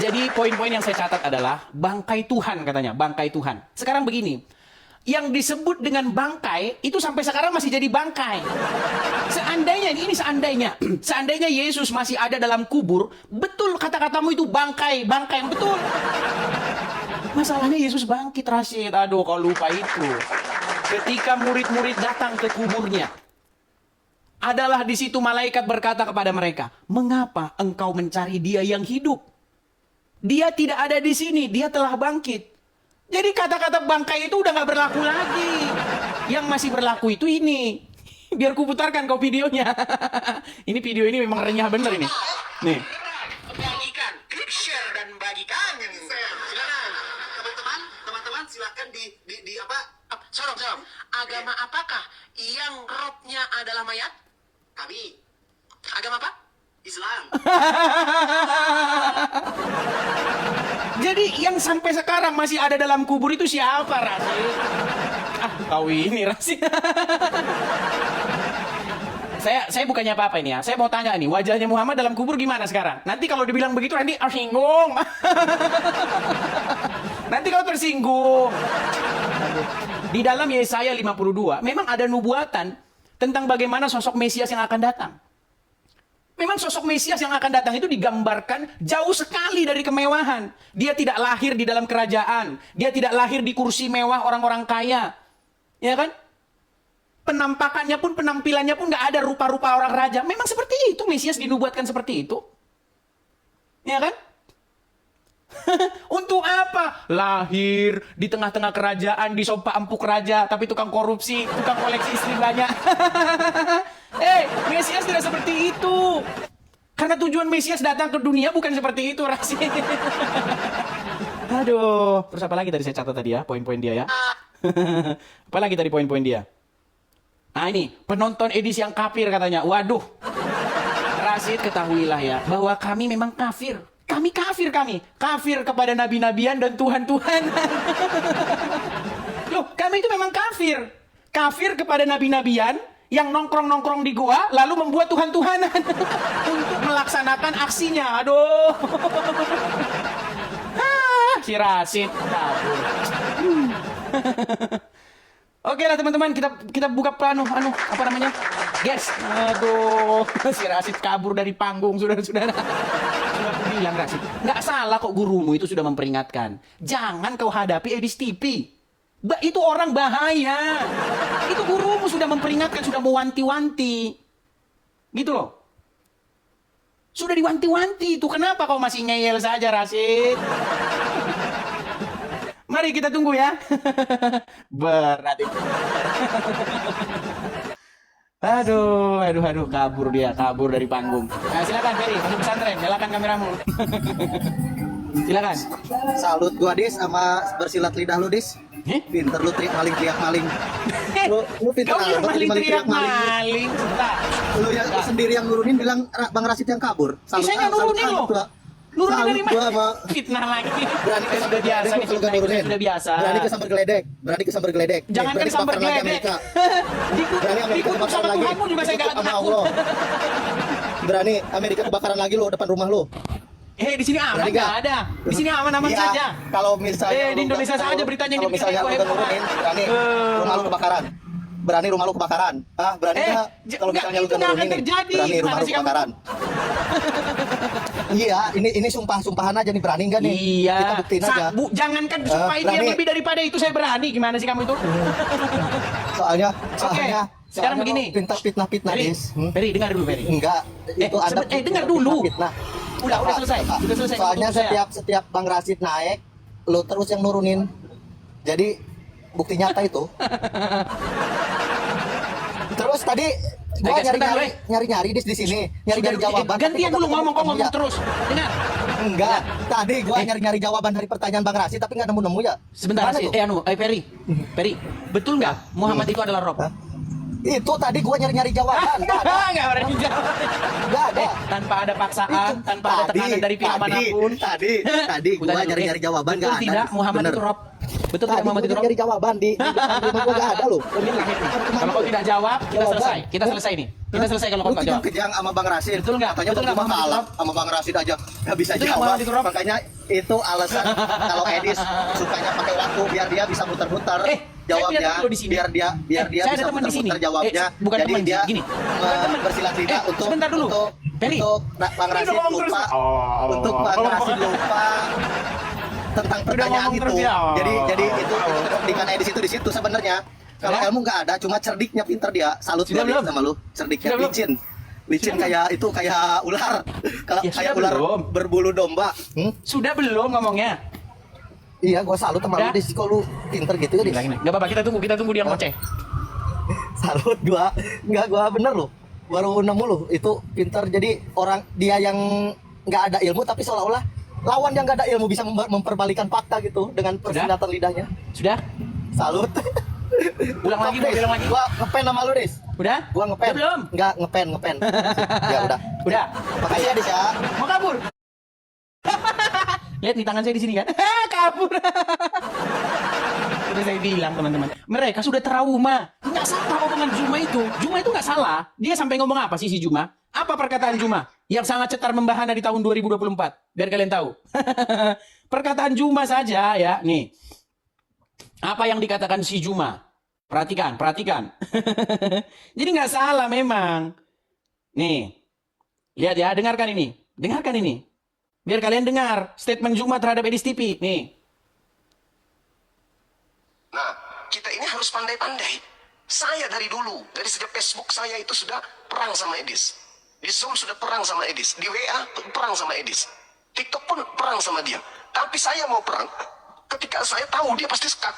Jadi poin-poin yang saya catat adalah bangkai Tuhan katanya, bangkai Tuhan. Sekarang begini, yang disebut dengan bangkai itu sampai sekarang masih jadi bangkai. Seandainya Yesus masih ada dalam kubur, betul kata-katamu itu bangkai yang betul. Masalahnya Yesus bangkit, Rashid. Aduh, kau lupa itu. Ketika murid-murid datang ke kuburnya, adalah di situ malaikat berkata kepada mereka, "Mengapa engkau mencari dia yang hidup? Dia tidak ada di sini, dia telah bangkit." Jadi kata-kata bangkai itu udah nggak berlaku lagi. Yang masih berlaku itu ini. Biar ku putarkan kau videonya. Ini video ini memang renyah bener ini. Nih. Bagikan, klik share dan bagikan. Silakan, teman-teman silakan di apa? Sorong. Agama apakah yang robnya adalah mayat? Kami. Agama apa? Islam. Jadi yang sampai sekarang masih ada dalam kubur itu siapa, Rasid? Kau ini Rasid. Saya bukannya apa-apa ini ya. Saya mau tanya nih, wajahnya Muhammad dalam kubur gimana sekarang? Nanti kalau dibilang begitu nanti tersinggung. Nanti kau tersinggung. Di dalam Yesaya 52 memang ada nubuatan tentang bagaimana sosok Mesias yang akan datang. Memang sosok Mesias yang akan datang itu digambarkan jauh sekali dari kemewahan. Dia tidak lahir di dalam kerajaan. Dia tidak lahir di kursi mewah orang-orang kaya. Ya kan? Penampakannya pun, penampilannya pun nggak ada rupa-rupa orang raja. Memang seperti itu, Mesias dinubuatkan seperti itu. Ya kan? Untuk apa? Lahir di tengah-tengah kerajaan, di sompa empuk raja, tapi tukang korupsi, tukang koleksi istri banyak. Mesias tidak seperti itu. Karena tujuan Mesias datang ke dunia bukan seperti itu, Rasid. Aduh, terus apa lagi tadi saya catat tadi ya, poin-poin dia ya. Apa lagi tadi poin-poin dia? Nah ini, penonton edisi yang kafir katanya. Waduh, Rasid ketahuilah ya, bahwa kami memang kafir. Kami kafir kepada nabi-nabian dan Tuhan-Tuhan. Loh, kami itu memang kafir kepada nabi-nabian yang nongkrong-nongkrong di gua lalu membuat Tuhan-Tuhanan untuk melaksanakan aksinya. Aduh. Si Rasid kabur. Oke lah teman-teman, kita buka apa namanya? Guys, aduh, si Rasid kabur dari panggung, saudara-saudara. Sudah aku bilang, Rasid, nggak salah kok gurumu itu sudah memperingatkan. Jangan kau hadapi Edis TV. Itu orang bahaya. Itu gurumu sudah memperingatkan, sudah mewanti-wanti. Gitu loh. Sudah diwanti-wanti itu. Kenapa kau masih ngeyel saja, Rasid? Mari kita tunggu ya. Berat itu. Aduh, kabur dari panggung. Nah, silakan Ferry, masuk pesantren, nyalakan kameramu. Silakan. Salut gua Dis sama bersilat lidah lu Dis. Pinter lu teriak maling. Lu pinter Kau yang amat maling teriak maling. maling. Sebentar. Lu yang sendiri yang nurunin bilang Bang Rasid yang kabur. Saya nggak nurunin lo. Nurunin Salut dari gua mana? sama Fitnah lagi. berani Sudah kesambar biasa geledek nih, lu fitnah itu nurunin. sudah biasa. Berani kesambar geledek, berani kesambar geledek. Nih, Jangan kan berani sambar kebakaran lagi geledek. Amerika. Berani Amerika Dikutuk kebakaran sama lagi. Tuhanmu juga saya Dikutuk gak sama takut. Allah. Berani Amerika kebakaran lagi lo depan rumah lo. Di sini aman Berani nggak nggak? ada. Di sini aman-aman Iya, saja. Kalau misalnya Di Indonesia kalau- saja beritanya yang kalau misalnya dibikin lu heboh. nurunin, berani rumah lu kebakaran. Berani rumah lu kebakaran. Ah, berani nggak? Kalau misalnya lu itu nggak akan nurunin nih, terjadi. berani rumah Gimana lu sih kamu? kebakaran. Iya, ini sumpahan aja nih, berani nggak nih? Iya. Kita buktiin aja. Jangankan supaya itu yang berani. lebih daripada itu saya berani. Gimana sih kamu itu? Soalnya sekarang lu begini. pintar fitnah Ferry, Dis. Ferry dengar dulu Ferry. Enggak, itu Anda dengar dulu. fitnah. Udah selesai. Udah selesai. Soalnya Untuk saya. setiap Bang Rasid naik, lu terus yang nurunin. Jadi bukti nyata itu. Terus tadi gua Guys, sebentar, nyari-nyari di sini, nyari-nyari Sudah, jawaban. gantian tapi dulu gua ngomong ketemu ya. terus. Dengar. Enggak, tadi gua nyari-nyari jawaban dari pertanyaan Bang Rasid tapi nggak nemu-nemu ya. Sebentar, Mana tuh? Ferry, betul nggak Muhammad itu adalah Rob? Hah? Itu tadi gua nyari-nyari jawaban. Nggak ada. Nggak berani jawab. Nggak ada. Tanpa ada paksaan, Itu tanpa ada tekanan dari pihak manapun. Tadi gua Udah, nyari-nyari jawaban betul nggak ada. tidak Muhammad Bener. itu Rob? Betul Tadi tidak Muhammad gua itu Rob? nyari jawaban di rumah gua nggak ada loh. Kalau kau tidak jawab, kita selesai. Kita selesai nih. Kita selesai kalau kau Lu nggak jawab. kejang sama Bang Rasid. Betul nggak? Katanya Betul Bang nggak, Juma Muhammad kalah Rob? sama Bang Rasid aja nggak bisa Betul nggak, jawab. Muhammad Rob? Makanya itu alasan kalau Edis sukanya pakai waktu biar dia bisa muter-muter Saya jawabnya, punya teman di sini. biar dia Saya bisa ada teman di sini. muter-muter jawabnya. Bukan Jadi teman, dia gini. Bukan teman. bersilat lidah untuk sebentar dulu. Ferry. Bang Ini Rasid udah ngomong terus. lupa Oh. untuk Bang Rasid lupa tentang pertanyaan ngomong itu. terus ya. Jadi itu kepentingan Edis itu di situ sebenarnya. Kalau Ya. ilmu nggak ada, cuma cerdiknya pinter dia. Salut Sudah gua belum? sama lu. Cerdiknya Sudah belum? licin. Licin kayak itu kayak ular. Kalau Ya, kayak sudah ular belum? berbulu domba. Sudah belum ngomongnya? Iya, gua salut sama lu Udah. Dis. Kok lu pinter gitu ya, Dis? Nggak apa-apa, kita tunggu dia ngoceh. Salut gua. Enggak, gua bener loh. Baru nemu loh, itu pinter. Jadi orang dia yang nggak ada ilmu tapi seolah-olah lawan yang nggak ada ilmu bisa memperbalikan fakta gitu dengan persilatan lidahnya. Sudah? Salut. Ulang lagi, Dis. ulang lagi. Gua ngepen sama lu, Dis. Udah? Gua ngepen. Udah belum? Enggak, ngepen. Ya udah. Udah. Makasih ya, Dis ya. Mau kabur? Lihat nih tangan saya di sini kan? Kabur. Sudah saya bilang teman-teman, mereka sudah trauma. Nggak salah omongan Juma itu. Juma itu nggak salah. Dia sampai ngomong apa sih si Juma? Apa perkataan Juma yang sangat cetar membahana di tahun 2024? Biar kalian tahu. Perkataan Juma saja ya. Nih. Apa yang dikatakan si Juma? Perhatikan. Jadi nggak salah memang. Nih. Lihat ya, dengarkan ini. Biar kalian dengar statement Juma terhadap Edis TV. Nih. Nah, kita ini harus pandai-pandai. Saya dari dulu, dari sejak Facebook saya itu sudah perang sama Edis. Di Zoom sudah perang sama Edis. Di WA perang sama Edis. TikTok pun perang sama dia. Tapi saya mau perang ketika saya tahu dia pasti sekat.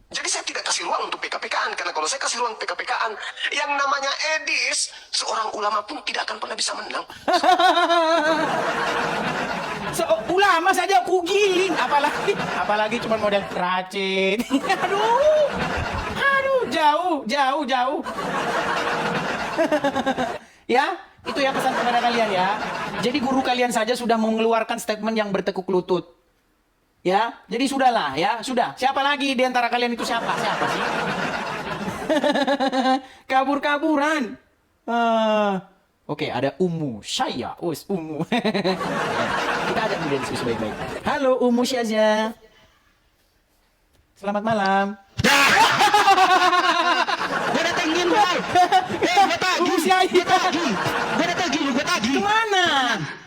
Jadi saya tidak kasih ruang untuk PKPK-an. Karena kalau saya kasih ruang PKPK-an, yang namanya Edis, seorang ulama pun tidak akan pernah bisa menang. Ulama saja aku giling, apalagi cuma model racin. aduh, jauh. Ya, itu ya pesan kepada kalian ya. Jadi guru kalian saja sudah mengeluarkan statement yang bertekuk lutut. Ya, jadi sudahlah ya, sudah. Siapa lagi di antara kalian itu siapa sih? Kabur-kaburan. Oke, ada Umu Syaya. Umu. Kita ada kemudian diskusi baik-baik. Halo Umu Syazia. Selamat malam. Gue datengin gue. Gue tagih. Umu Syaya. Gue tagih. Kemana?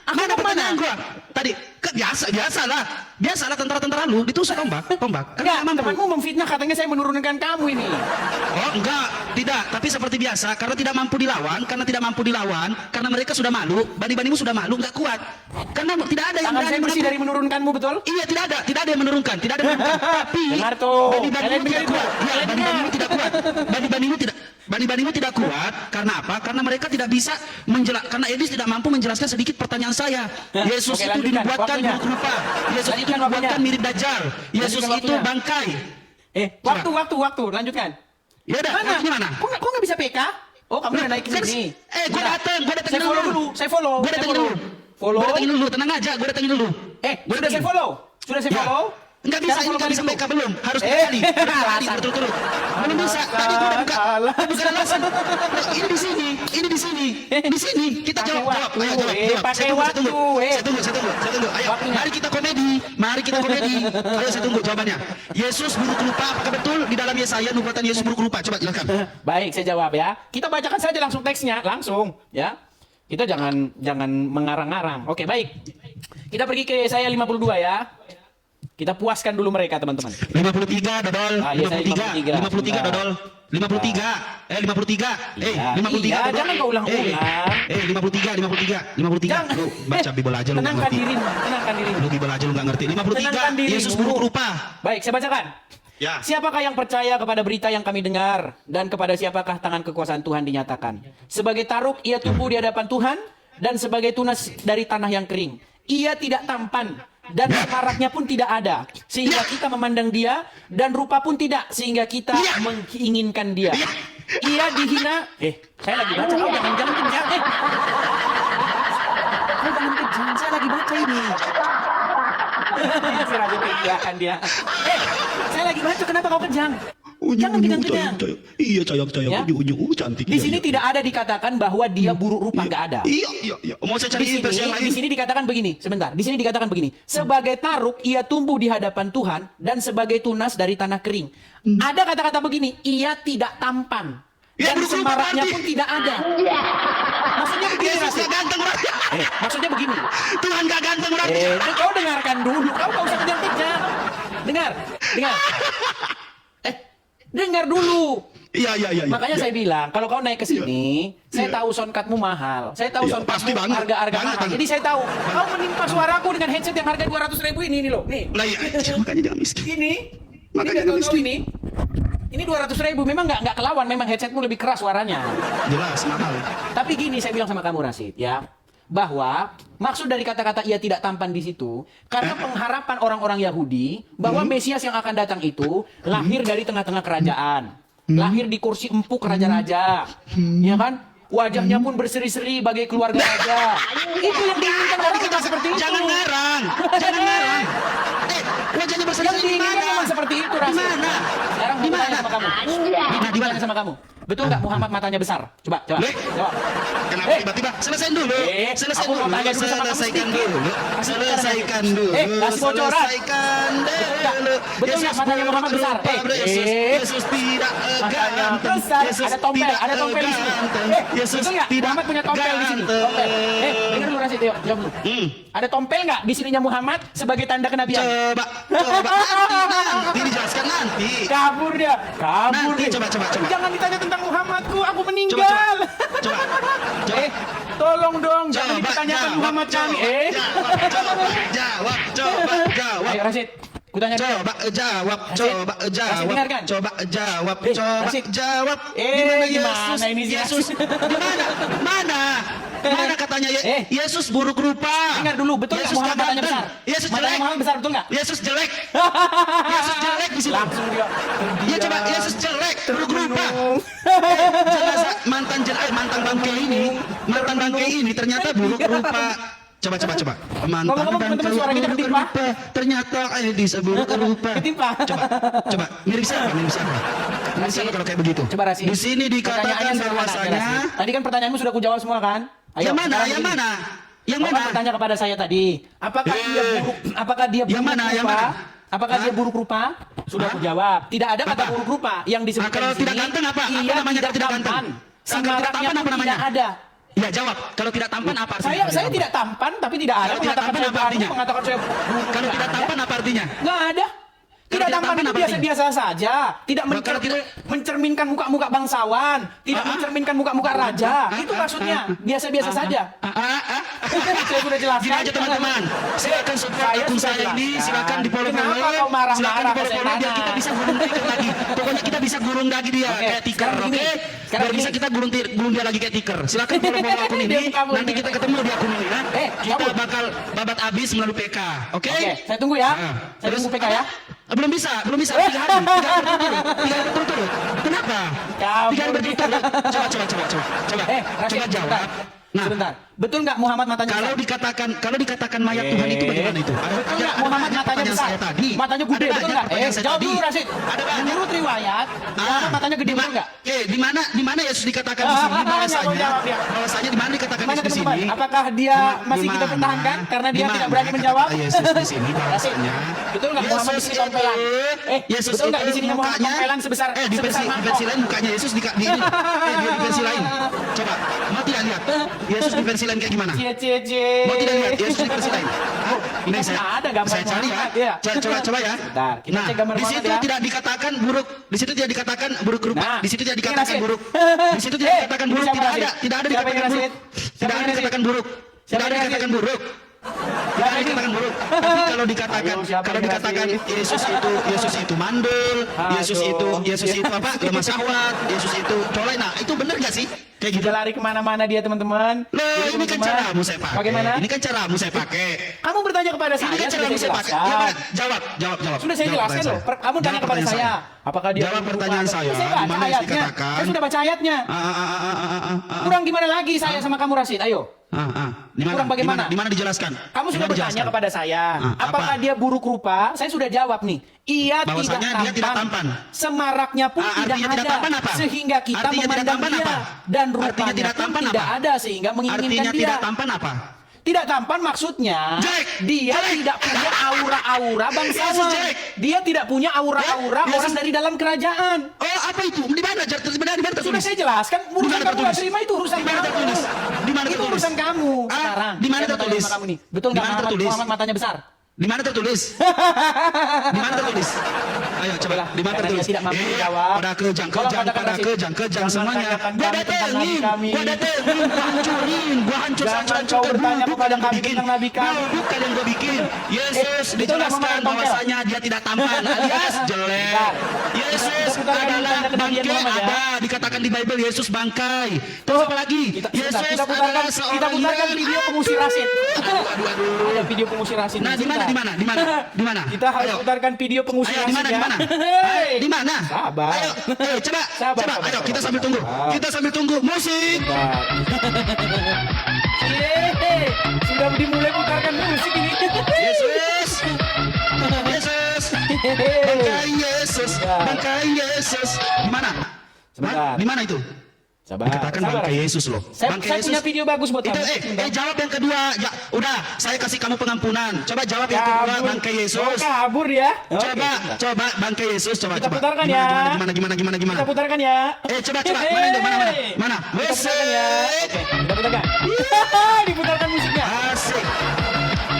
Aku Mana kemana? pertanyaan gue? Tadi biasalah tentara-tentara lu ditusuk tombak. Enggak, temanmu memfitnah katanya saya menurunkan kamu ini. Oh enggak, tidak. Tapi seperti biasa, karena tidak mampu dilawan, karena mereka sudah malu, bani-banimu sudah malu, nggak kuat. Karena tidak ada yang Tangan berani saya bersih dari menurunkanmu, betul? Iya, tidak ada yang menurunkan. Tapi Dengar tuh. bani-banimu tidak kuat. Iya, bani-banimu tidak kuat. Bani-banimu tidak kuat. Karena apa? Karena mereka tidak bisa menjelaskan. Karena Edis tidak mampu menjelaskan sedikit pertanyaan saya. Yesus Oke, itu lanjutkan. dinubuatkan Waktunya. buruk rupa. Yesus itu Lanjutkan dinubuatkan waktunya. mirip Dajjal. Yesus Lanjutkan itu waktunya. bangkai. Waktu, lanjutkan. Ya udah, Mana? waktunya mana? Kok nggak bisa PK? Oh, kamu udah naik ke Kan, sini. gue datang Saya follow dulu. Gue datang dulu. Follow. Gue datengin dulu, tenang aja, gue datengin dulu. Sudah saya follow. Sudah saya Ya. follow. Enggak bisa, Sekarang ini follow kali balik sampai dulu. belum. Harus Eh, 3 kali. Harus 3 kali, alasan. betul-betul. Belum bisa. Tadi gue udah buka. Alasan. Bukan alasan. Nah, ini di sini. Ini di sini. Di sini. Kita Pakai jawab. waktu, Ayo jawab. Jawab. pakai Saya tunggu. waktu, Saya tunggu. Ayo. Waktunya. Mari kita komedi. Mari kita komedi. Ayo saya tunggu jawabannya. Yesus buruk rupa. Apakah betul di dalam Yesaya nubuatan Yesus buruk rupa? Coba jelaskan. Baik, saya jawab ya. Kita bacakan saja langsung teksnya, langsung ya. Kita jangan mengarang-arang. Oke, baik. Kita pergi ke Yesaya 52 ya. Kita puaskan dulu mereka, teman-teman. 53 dodol. Ah, Yesaya 53 Bentar. dodol. 53. 53. Iya, 53 iya, dodol. jangan kau ulang-ulang. 53. Jangan. Lu baca Bible aja lu nggak Tenangkan ngerti. dirimu, tenangkan dirimu. Lu Bible aja lu nggak ngerti. 53. Tenangkan dirimu. Yesus buruk rupa. Baik, saya bacakan. Ya. Siapakah yang percaya kepada berita yang kami dengar, dan kepada siapakah tangan kekuasaan Tuhan dinyatakan? Sebagai taruk ia tumbuh di hadapan Tuhan, dan sebagai tunas dari tanah yang kering. Ia tidak tampan, dan semaraknya pun tidak ada, sehingga kita memandang dia, dan rupa pun tidak, sehingga kita menginginkan dia. Ia dihina. Saya lagi baca, kau jangan kejang. Kau jangan kejang, saya lagi baca ini. Si Raja teriakan dia. Saya lagi baca, kenapa kau kejang? Jangan kejang-kejang. Iya, sayang. Ya. Unyu, cantik. Di sini tidak ada dikatakan bahwa dia buruk rupa, nggak ada. Iya. Mau saya cari versi yang Di lain? sini dikatakan begini, sebentar. Di sini dikatakan begini. Sebagai taruk ia tumbuh di hadapan Tuhan, dan sebagai tunas dari tanah kering. Ada kata-kata begini, ia tidak tampan, Ya, dan buruk rupa semaraknya berarti. pun tidak ada. Maksudnya begini, Yesus Rasid. gak ganteng berarti. Maksudnya begini. Tuhan gak ganteng berarti. Kau dengarkan dulu. Kau gak usah kejar-kejar. Dengar. Dengar dulu. Iya. Makanya saya bilang, kalau kau naik ke sini, saya tahu soundcardmu mahal. Saya tahu Iya, soundcardmu pasti banget. harga-harga Banget, mahal. banget. Jadi saya tahu, kau menimpa suaraku dengan headset yang harga 200.000 ini loh. Nih. Lah iya, makanya dia miskin. Ini Makanya nggak tahu miskin. ini. Ini 200.000 memang nggak kelawan, memang headsetmu lebih keras suaranya. Jelas mahal. Tapi gini saya bilang sama kamu Rasid ya, bahwa maksud dari kata-kata ia tidak tampan di situ karena pengharapan orang-orang Yahudi bahwa Mesias yang akan datang itu lahir dari tengah-tengah kerajaan, lahir di kursi empuk raja-raja, ya kan? Wajahnya pun berseri-seri bagai keluarga raja. Itu yang diinginkan orang memang seperti itu. Jangan ngarang. Wajahnya berseri Yang diinginkan memang seperti itu Rasid. Di mana? Sekarang Di mau mana? tanya sama kamu. Di mana? Tanya sama kamu. Betul nggak Muhammad matanya besar? Coba. Leh? Jawab. Kenapa Eh. tiba-tiba? Selesaikan dulu. Selesaikan aku mau dulu. tanya dulu sama kamu Selesaikan sedikit. dulu. Kasih Selesaikan bocoran. dulu. Kasih bocoran. Selesaikan dulu. Betul nggak matanya Muhammad besar? Yesus tidak Matanya ganteng. besar. Yesus Ada tompel, tidak ada tompel di sini. ganteng. Yesus Betul nggak? tidak Muhammad punya tompel di sini. Tompel. ganteng. Dengar dulu Rasid, yuk, jawab dulu. Ada tompel nggak di sininya Muhammad sebagai tanda kenabian? Coba. Nanti dijelaskan nanti. Kabur dia. Kabur Nanti, dia. coba. Jangan ditanya tentang Muhammadku, aku Coba. meninggal. Coba. Tolong dong, jangan Coba, ditanyakan jawab, Muhammad kami. Jawab. Ayo Rasid, kutanya dulu. Coba jawab. Rasid, dengarkan. Coba jawab. Rasid. Jawab. Gimana ini sih, Yesus? Rasid? Di mana? Mana katanya Yesus buruk rupa? Dengar dulu, betul nggak Yesus Muhammad gak matanya ganteng. besar? Yesus Matanya jelek. Muhammad besar, betul nggak? Yesus jelek. Yesus jelek di situ. Langsung dia. Ya coba Yesus jelek, buruk rupa. Jelas mantan bangke ini ternyata buruk rupa. Coba. Mantan Ngomong-ngomong, teman-teman, suara kita buruk ketimpa. rupa. Ternyata bisa buruk rupa. Ketimpa. Coba. Mirip siapa kalau kayak begitu? Coba Rasid. Di sini dikatakan Pertanyaannya sederhana aja, bahwasanya Rasid. Tadi kan pertanyaanmu sudah kujawab semua kan? Ayo, yang mana? sekarang Yang begini. mana? Yang Kau kan mana? bertanya kepada saya tadi, apakah dia buruk? Apakah dia buruk Yang mana? rupa? Yang mana? Apakah dia buruk rupa? Sudah aku jawab. Tidak ada kata Apa? buruk rupa yang disebutkan Kalau di sini. tidak ganteng apa? Apa Ia namanya tidak kalau tidak ganteng? tampan. Kalau tidak Semaraknya tampan pun apa namanya? tidak ada. Ya jawab. Kalau tidak tampan apa artinya? Saya tidak tampan, tapi tidak ada. Kalau tidak Mengatakan tampan saya apa bagus, artinya? mengatakan saya buruk. Kalau tidak tampan apa artinya? Nggak ada. Tidak tidak tampan tampan itu apa artinya? biasa-biasa saja. Tidak Kalau tidak- mencerminkan muka-muka bangsawan. Tidak mencerminkan muka-muka raja. Itu maksudnya. Biasa-biasa saja. Saya sudah jelaskan. Gini aja teman-teman, silakan support Saya akun sudah saya ini, jelaskan. silakan di follow Kenapa kau silakan marah-marah di ke follow saya biar kita bisa gulung tiker lagi. Pokoknya kita bisa gulung lagi dia Oke, kayak tiker, sekarang oke? begini. Sekarang Biar bisa begini. kita gulung dia lagi kayak tiker. Silakan follow akun ini, Dia kabur. nanti kita ketemu di akun ini ya. Kita kabur. bakal babat abis melalui PK, oke? Oke, saya tunggu ya. Nah, Saya terus tunggu PK ya. Belum bisa 3 hari berturut-turut. Kenapa? Kabur 3 hari berturut-turut. Coba. Rasid, Coba jawab. Sebentar. Betul nggak Muhammad matanya Kalau besar? dikatakan mayat Tuhan itu bagaimana itu? Betul nggak Muhammad matanya pertanyaan besar? saya tadi. Matanya gede, Ada betul banyak nggak? pertanyaan saya Jawab tadi. dulu Rasid. Ada banyak. Menurut riwayat, Muhammad matanya gede betul nggak? Oke, di mana Yesus dikatakan di sini bahwasanya di mana dikatakan Mana Yesus di teman-teman? sini? Apakah dia masih Di kita mana? pertahankan karena dia Di tidak mana berani menjawab? kata Yesus di sini Rasid, bahwasanya betul nggak Muhammad di sini tompelan? Yesus betul nggak itu di sini Muhammad mukanya- tompelan sebesar di versi mangkok? lain mukanya Yesus di versi lain. Coba, mau tidak lihat Yesus di versi lain kayak gimana? Cie cie cie. Mau tidak lihat Yesus di versi lain? Hah? Ini Kita ada gambar saya cari ya. Muhammad, ya. Coba ya. Bentar, kita Nah, cek gambar di Muhammad situ ya. tidak dikatakan buruk. Di situ tidak dikatakan buruk rupa. Nah, Di situ tidak ini dikatakan Rasid. buruk. Di situ tidak dikatakan ini buruk. siapa, Tidak Rasid? ada. Tidak ada Siapa dikatakan ini, buruk. Rasid? Tidak Siapa ada ini, Rasid? dikatakan buruk. Tidak Siapa ada ini, dikatakan Rasid? buruk. Tidak ada dikatakan buruk. Tapi kalau dikatakan Ayo, siapa ini, Rasid? Yesus itu mandul, Aduh. Yesus itu apa? Lemah syahwat, Yesus itu colek. Nah, itu benar gak sih? Kayak gitu. Kita lari kemana-mana dia teman-teman. Loh, Jadi, ini kan teman-teman, caramu saya pakai. Bagaimana? Ini kan caramu saya pakai. Kamu bertanya kepada saya, Ini kan sudah caramu saya saya pakai. jelaskan. Ya, Pak. Jawab. Sudah saya Jawab jelaskan pertanyaan loh. saya. Kamu tanya Jawab kepada pertanyaan saya, apakah dia Jawab berupa pertanyaan atau- saya. Saya Di baca mana ayatnya. dikatakan? Saya sudah baca ayatnya. Kurang gimana lagi saya sama kamu Rasid? Ayo. Di mana? Kurang bagaimana? Di mana dijelaskan? Kamu Di sudah mana bertanya dijelaskan? kepada saya, apakah apa? dia buruk rupa? Saya sudah jawab nih. Ia Bahwasanya dia tidak tampan. Semaraknya pun tidak Artinya ada. tidak tampan apa? Sehingga kita Artinya tidak memandang tampan dia. apa? Dan Artinya rupanya tidak pun tampan tidak apa? ada sehingga menginginkan Artinya dia. tidak tampan apa? Tidak tampan maksudnya Jelek. dia Jelek. tidak punya aura-aura bangsawan. Yesus jelek. Dia tidak punya aura-aura Yesus- orang dari dalam kerajaan. Oh, apa itu? Di mana? Di mana Sudah tertulis? saya jelaskan, urusan mana kamu nggak tertulis? terima itu urusan Di mana kamu. tertulis? Di mana Itu tertulis? urusan kamu Ah, sekarang. di mana Saya mau tanya tertulis? sama kamu nih. Betul Di nggak mana Muhammad, tertulis? Muhammad matanya besar? Di mana tertulis? Di mana tertulis? Ayo coba. Itulah, Di mana karena tertulis? dia tidak mampu menjawab. Pada kejang, Tolong katakan pada Rasid. kejang Jangan semuanya. tanyakan Gua kami tentang nabi kami. gua datengin, gua hancurin, gua hancur. Jangan kau bertanya kepada kami tentang nabi kami. Bukan yang gua bikin. Yesus betul nggak dijelaskan Muhammad Tongkel? bahwasanya dia tidak tampan alias jelek. Bentar. Yesus Kita putarkan adalah tanda kenabian bangkai. Muhammad, ya. Ada dikatakan di Bible Yesus bangkai. Terus apa lagi? Yesus Kita adalah putarkan seorang video pengusir Rasid. Aduh. Ada video pengusir Rasid. Nah, di mana? Sebentar. Di mana? Kita harus Ayo. putarkan video pengusir Ayo, Rasid. di mana? Di ya. mana? Hei. Di mana? Sabar. Ayo, coba. Sabar, Coba. sabar, Ayo, sabar, kita sabar. sambil tunggu. Sabar. Kita sambil tunggu musik. Yeay, sudah dimulai putarkan musik ini. Yesus. Yesus. Bangkai Yesus. Bangkai Yesus. Di mana? Sebentar. Hah? Di mana itu? Sabar. Dikatakan sabar. bangkai Yesus loh. Saya Bangkai punya video bagus buat Itu, kamu. jawab yang kedua. Ya, udah, saya kasih kamu pengampunan. Coba jawab yang kedua, bangkai Yesus. Kabur ya. Coba bangkai Yesus, coba. Kita coba. putarkan ya. Gimana? Kita putarkan ya. Coba. Mana itu? Mana? Kita putarkan ya. Oke, kita putarkan. Diputarkan musiknya. Asik.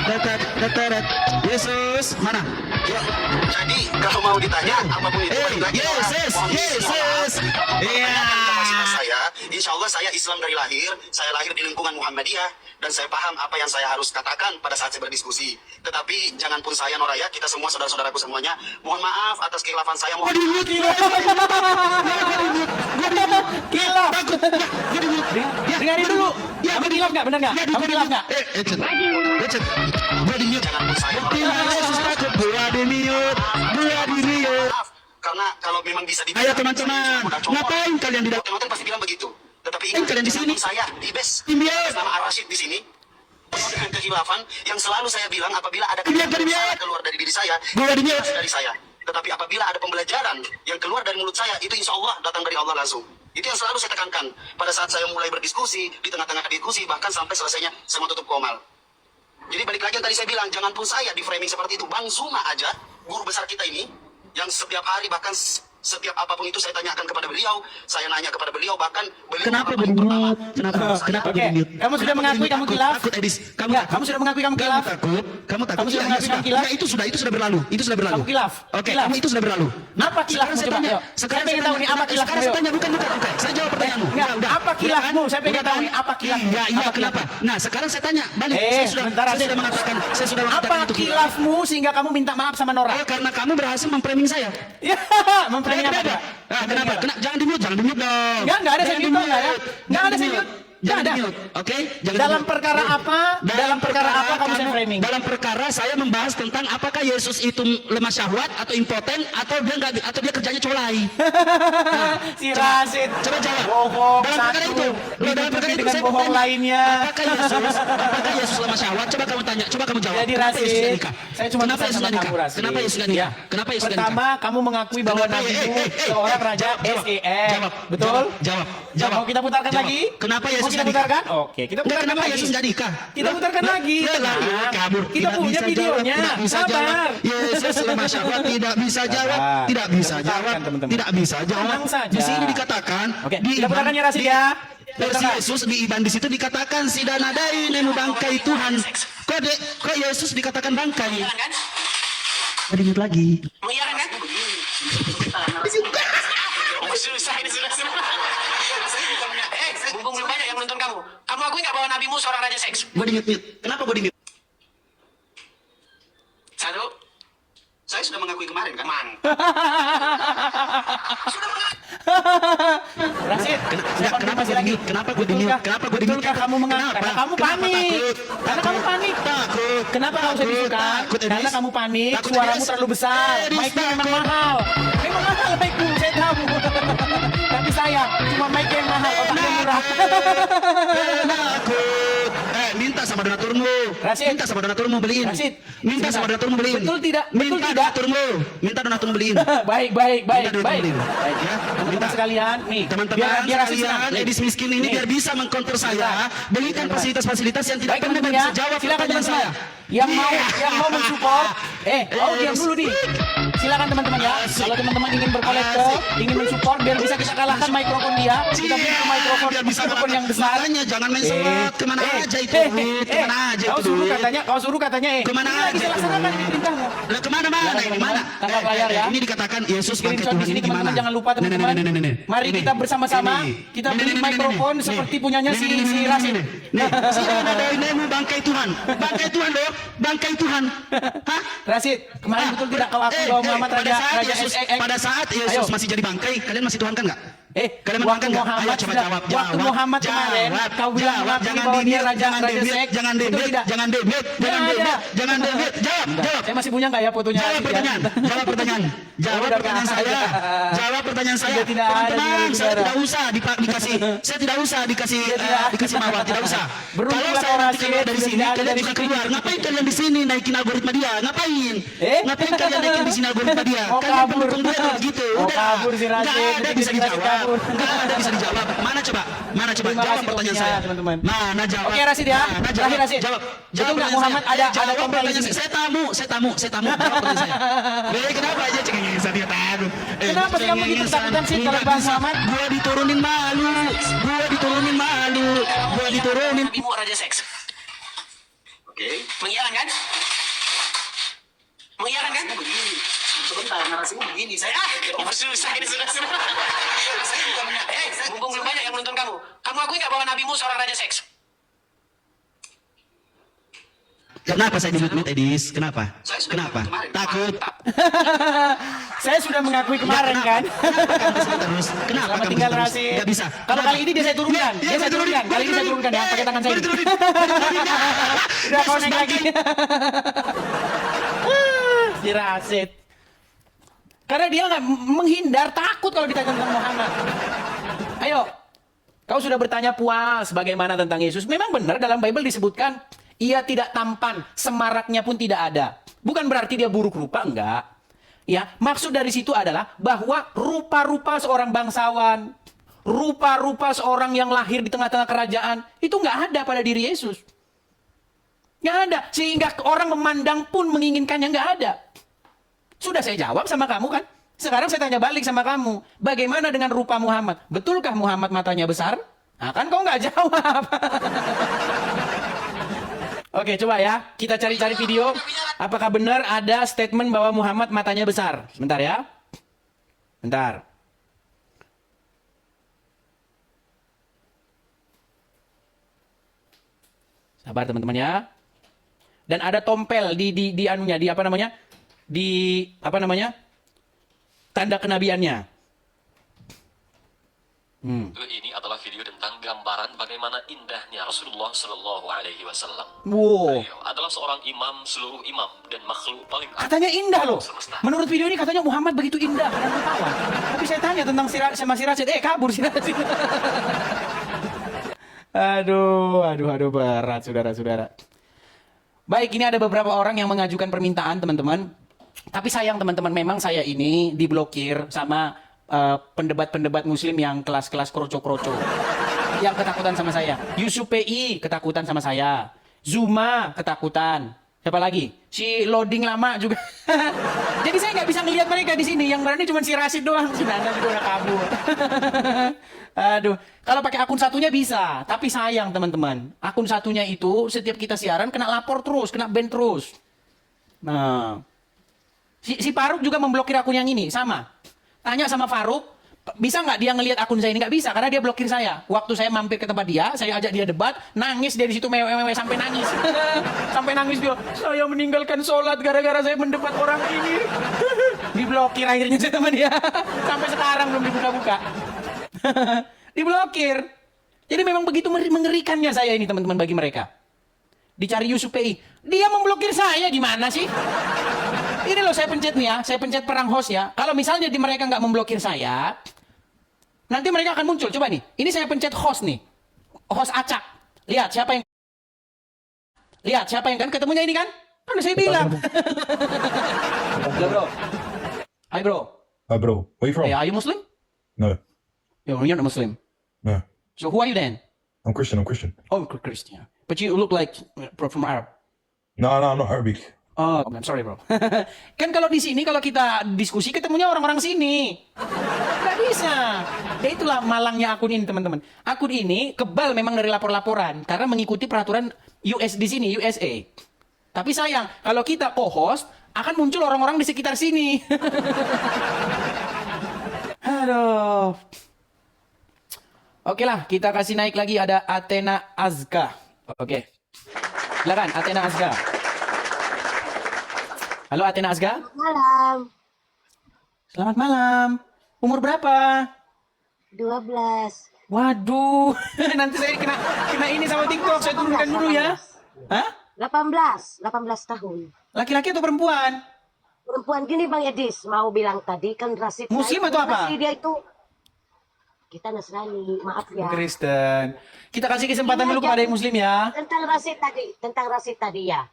Datat. Yesus, mana? Jadi kalau mau ditanya apapun itu balik lagi orang. Yesus. Mohon Yesus. Iya. Kapasitas saya, insya Allah saya Islam dari lahir. Saya lahir di lingkungan Muhammadiyah dan saya paham apa yang saya harus katakan pada saat saya berdiskusi. Tetapi jangan pun saya Noraya, kita semua saudara-saudaraku semuanya. Mohon maaf atas kekhilafan saya. Mohon Gila. Dengarin dulu. Kamu kilaf nggak? Benar nggak? Kamu kilaf nggak? Gua di mute. jangan pun saya Yesus takut. Gua di mute. maaf. Karena kalau memang bisa Ayo teman-teman, ngapain kalian di dalam? Teman-teman pasti bilang begitu. Tetapi Ngapain kalian di sini? saya di bes Timbias. nama Ar-Rasyid di sini dengan kekhilafan yang selalu saya bilang apabila ada Timbias, kata Timbias. salah keluar dari diri saya, Gua di mute. jelas dari saya. Tetapi apabila ada pembelajaran yang keluar dari mulut saya, itu insya Allah datang dari Allah langsung. Itu yang selalu saya tekankan pada saat saya mulai berdiskusi, di tengah-tengah diskusi, bahkan sampai selesainya saya mau tutup komal. Jadi balik lagi yang tadi saya bilang, jangan pun saya di framing seperti itu. Bang Zuma aja, guru besar kita ini, yang setiap hari bahkan setiap apapun itu saya tanyakan kepada beliau, saya nanya kepada beliau, bahkan beliau Kenapa orang gue di paling pertama. mute? Kenapa Oke, gue di mute? kamu sudah mengakui kamu kilaf? Takut, Edis. Enggak, kamu sudah mengakui kamu kilaf? takut. Kamu Kamu sudah Iya, mengakui sudah. kamu kilaf? Ya, itu sudah berlalu. Itu sudah berlalu. Kamu kilaf? Oke, Kilaf. kamu itu sudah berlalu. Apa kilafmu? Sekarang saya Coba, tanya. ayo. Saya pengen tahu nih, apa kilafmu? Sekarang saya Ayo. tanya, bukan. Saya jawab pertanyaanmu. Enggak, Udah. apa kilafmu? Saya pengen Udah tahu kan? nih, apa kilafmu? Iya, Apa kenapa? kilafmu? Nah, sekarang saya tanya, balik. Sebentar, Saya Rasid. sudah mengatakan Apa itu kilafmu sehingga kamu minta maaf sama Nora? Oh, karena kamu berhasil memframing saya. Ya, memframing apa? Kenapa? Coba? Kenapa? Jangan di mute dong. Enggak ada saya mute, enggak ada. Enggak ada saya mute. Jangan Enggak di ada. mute, oke? Jangan Dalam di mute. perkara apa? Dalam perkara apa kamu kami framing. dalam perkara saya membahas tentang apakah Yesus itu lemah syahwat atau impoten atau dia kerjanya colai. Si Rasid. Coba jawab. Bohong Dalam perkara satu. itu, dalam perkara Ditutupi itu dengan saya bohong bertanya, lainnya. apakah Yesus lemah syahwat? Coba kamu tanya, coba kamu jawab. Jadi Kenapa Yesus Rasid, tidak nikah? saya cuma Kenapa pesan Yesus sama tidak nikah? kamu, Rasid. Kenapa Yesus tidak nikah? Ya. Kenapa Yesus tidak nikah? Pertama, kamu mengakui bahwa Kenapa? nabimu seorang raja SEM. Jawab. Betul? Jawab. Mau kita putarkan Jawab. lagi? Kenapa Mau Yesus kita tidak nikah? putarkan? Oke, kita Enggak, putarkan kenapa lagi. Yesus tidak nikah? Kita putarkan lagi. Kabur. Kita Tidak punya bisa videonya. jawab, tidak bisa Sabar. jawab. Yesus lemah syahwat tidak bisa jawab, Sabar. tidak bisa Kita jawab, putarkan, teman-teman. tidak bisa jawab. Tenang saja. Di sini dikatakan Oke, di kita putarkan ya, Rasid, ya. Kita Versi putarkan. Yesus di Iban di situ dikatakan si danadai nemu bangkai Tuhan. Kok Yesus dikatakan bangkai? Mengiyakan kan? Sedikit lagi. Mengiyakan kan? Oh, susah ini sudah. Mumpung belum banyak yang menonton kamu. Kamu akui nggak bahwa nabimu seorang raja seks? Gue di mute. Kenapa gue di mute? Satu. Saya sudah mengakui kemarin kan? Rasid, saya Kenapa konfirmasi gue lagi. di mute? Kenapa gue di mute? Kenapa gue di mute? Betulkah kamu mengaku? Kenapa? Karena kamu Kenapa panik. takut? Karena kamu panik. Takut. Kenapa kamu usah disuka? Takut, Edis. Karena kamu panik. Takut, Suaramu Edis. terlalu besar. Edis, Mic-nya memang takut. mahal. Memang mahal mic-mu, saya tahu. Tapi saya cuma mic-nya yang mahal, otaknya murah. Takut. Minta sama donaturmu. Rasid. Minta sama donaturmu beliin. Rasid. Minta Sebentar. sama donaturmu beliin. Betul tidak? Betul Minta tidak? donaturmu. Minta donaturmu beliin. Baik. Minta donaturmu Baik. beliin. Baik. Ya, Teman-teman minta. sekalian, nih. Teman-teman biar Rasid senang. sekalian, Nih. Edis miskin ini Nih. biar bisa mengkonter saya, belikan fasilitas-fasilitas yang tidak Baik pernah teman-teman ya, bisa jawab silakan pertanyaan teman-teman. saya. Yang mau mensupport, diam dulu di. Silakan teman-teman ya. Kalau teman-teman ingin berkolektor, ingin mensupport biar bisa kita kalahkan mikrofon dia, kita beli mikrofon biar bisa mikrofon yang besar. Makanya jangan main serat, kemana aja itu duit, kemana aja Kau itu suruh duit. katanya, Kemana ini lagi aja saya itu laksanakan duit. ini perintahmu. Lah kemana-mana Silakan, ini mana? teman-teman, tangkap layar ya. Ini dikatakan Yesus bangkai Screenshot di Tuhan sini ini gimana? teman-teman, jangan lupa teman-teman. Nih. Mari Ini. kita bersama-sama Ini. kita Ini, beli ini, mikrofon ini. seperti Nih. punyanya si Rasid. Nih, sidang ada nemu bangkai Tuhan. Bangkai Tuhan loh, bangkai Tuhan. Hah? Rasid, kemarin betul tidak kau akui bahwa Muhammad Pada saat Yesus Ayo. masih jadi bangkai, kalian masih Tuhan kan nggak? Kalian waktu menuhankan nggak? Muhammad Ayo coba sudah- jawab. waktu Muhammad kemarin kau bilang mengakui bahwa dia raja seks, jangan betul demit, tidak? jangan demit, Nggak ada. jangan demit. Jawab. Saya masih punya nggak ya fotonya? Jawab Rasid, ya? pertanyaan. Jawab pertanyaan. Jawab udah pertanyaan nggak saya. ada. Jawab pertanyaan saya. Sudah tidak ada di Teman-teman, saya udara. tidak usah dikasih. Saya tidak usah dikasih dikasih mawar, tidak usah. Berhenti Kalau lah saya kau, nanti Rasid, keluar dari sudah sini, tidak ada kalian dari juga situ. keluar. Ngapain kalian di sini naikin algoritma dia? Ngapain? Ngapain kalian naikin di sini algoritma dia? Mau Kalian kabur. pendukung dia begitu. Mau Udah. kabur si Rasid, Nggak ada nanti bisa kita Rasid dijawab. kabur. Nggak ada bisa dijawab. Mana coba? Mana coba? Terima Jawab kasih pertanyaan waktunya, saya. teman-teman. Mana jawab? Oke, Rasid ya. Mana jawab? Terakhir, Rasid. Jawab. Betul Jawab nggak pertanyaan Muhammad saya. ada Jawab tompel di pertanyaan sini? saya. Saya tamu. Jawab pertanyaan saya. Kenapa aja cengeng dia takut? Kenapa sih kamu gitu ketakutan sih kalau bahas Muhammad? Gua diturunin malu. Gua diturunin. Nabimu raja seks. Oke. Mengiyakan kan? Mengiyakan kan? Begini. Sebentar, narasimu begini. Susah ini sudah. Mumpung belum banyak yang menonton kamu. Kamu akui nggak bahwa nabimu seorang raja seks? Kenapa saya di-mute, Edis? Kenapa? Saya sudah Kenapa? kemarin. Takut. Saya sudah mengakui kemarin kan. Kenapa kamu kesini terus? Kenapa Selamat kamu tinggal terus? Rasid. Nggak bisa. Kalau kali ini dia saya turunkan. Iya, Dia saya turunkan. Kali ini saya turunkan ya. Pakai tangan saya. Diturunin. Udah kau naik lagi. Si Rasid. Karena dia nggak menghindar, takut kalau ditanya tentang Muhammad. Ayo, kau sudah bertanya puas bagaimana tentang Yesus. Memang benar dalam Bible disebutkan ia tidak tampan, semaraknya pun tidak ada. Bukan berarti dia buruk rupa, enggak. Ya, maksud dari situ adalah bahwa rupa-rupa seorang bangsawan, rupa-rupa seorang yang lahir di tengah-tengah kerajaan, itu enggak ada pada diri Yesus. Enggak ada. Sehingga orang memandang pun menginginkannya enggak ada. Sudah saya jawab sama kamu kan? Sekarang saya tanya balik sama kamu. Bagaimana dengan rupa Muhammad? Betulkah Muhammad matanya besar? Nah, kan kau nggak jawab. Oke, coba ya. Kita cari-cari video. Apakah benar ada statement bahwa Muhammad matanya besar? Sebentar ya. Bentar. Sabar teman-teman ya. Dan ada tompel di anunya, di apa namanya? Di apa namanya? Tanda kenabiannya. Ini adalah video tentang gambaran bagaimana indahnya Rasulullah Shallallahu Alaihi Wasallam. Wow. Beliau adalah seorang imam, seluruh imam dan makhluk paling Katanya indah loh. semesta. Menurut video ini katanya Muhammad begitu indah dan ketawa. Tapi saya tanya tentang sama si Rashid, kabur si Rashid. Aduh, berat saudara-saudara. Baik, ini ada beberapa orang yang mengajukan permintaan teman-teman. Tapi sayang teman-teman, memang saya ini diblokir sama pendebat-pendebat muslim yang kelas-kelas kroco-kroco. Yang ketakutan sama saya. Yusuf PI ketakutan sama saya. Zuma ketakutan. Siapa lagi? Si loading lama juga. Jadi saya nggak bisa ngelihat mereka di sini. Yang berani cuma si Rashid doang. Si Nana juga udah kabur. Aduh, kalau pakai akun satunya bisa. Tapi sayang teman-teman. Akun satunya itu setiap kita siaran kena lapor terus, kena ban terus. Nah, si Faruk juga memblokir akun yang ini, sama. Tanya sama Faruk, bisa nggak dia ngelihat akun saya ini? Nggak bisa, karena dia blokir saya. Waktu saya mampir ke tempat dia, saya ajak dia debat, nangis dia di situ mewe sampai nangis. Sampai nangis dia, saya meninggalkan sholat gara-gara saya mendebat orang ini. Diblokir akhirnya saya teman dia. Sampai sekarang belum dibuka-buka. Diblokir. Jadi memang begitu mengerikannya saya ini teman-teman bagi mereka. Dicari Yusuf PI, dia memblokir saya, gimana sih? Ini loh saya pencet nih ya, saya pencet perang host ya. Kalau misalnya mereka nggak memblokir saya, nanti mereka akan muncul. Coba nih, ini saya pencet host nih, host acak. Lihat siapa yang kan ketemunya ini kan? Kan saya bilang. Halo bro, hai bro. Hi, bro. Where you from? Hey, are you Muslim? No. You're not Muslim. No. So who are you then? I'm Christian. I'm Christian. Oh, Christian. But you look like from Arab. No, I'm not Arabic. Oh, I'm sorry bro. Kan kalau di sini kalau kita diskusi ketemunya orang-orang sini. Nggak bisa. Ya itulah malangnya akun ini teman-teman. Akun ini kebal memang dari lapor-laporan karena mengikuti peraturan US di sini, USA. Tapi sayang, kalau kita co-host akan muncul orang-orang di sekitar sini. Aduh. Oke lah, kita kasih naik lagi ada Athena Azka. Oke. Silakan Athena Azka. Halo Athena Azga. Malam. Selamat malam. Umur berapa? 12. Waduh, nanti saya kena ini sama TikTok. Saya turunkan dulu ya. Hah? 18 tahun. Laki-laki atau perempuan? Perempuan gini Bang Edis, mau bilang tadi kan Rashid. Muslim atau apa? Dia itu kita Nasrani, maaf ya. Kristen. Kita kasih kesempatan dulu kepada yang Muslim ya. Tentang Rashid tadi ya.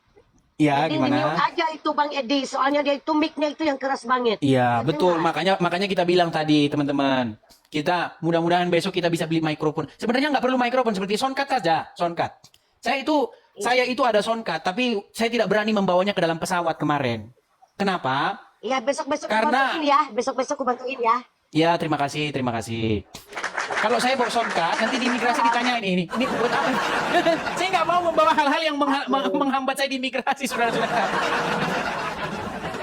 Iya, Jadi gimana? mute aja itu Bang Edis, soalnya dia itu mic-nya itu yang keras banget. Iya, Betul betul. nggak? Makanya kita bilang tadi, teman-teman. Kita mudah-mudahan besok kita bisa beli mikrofon. Sebenarnya nggak perlu mikrofon, seperti soundcard saja, soundcard. Saya itu ada soundcard, tapi saya tidak berani membawanya ke dalam pesawat kemarin. Kenapa? Iya, besok-besok Karena- bantuin ya. Besok-besok bantuin ya. Ya, terima kasih. Kalau saya bawa soundcard, nanti di imigrasi ditanyain ini buat apa? Saya nggak mau membawa hal-hal yang menghambat saya di imigrasi, saudara-saudara.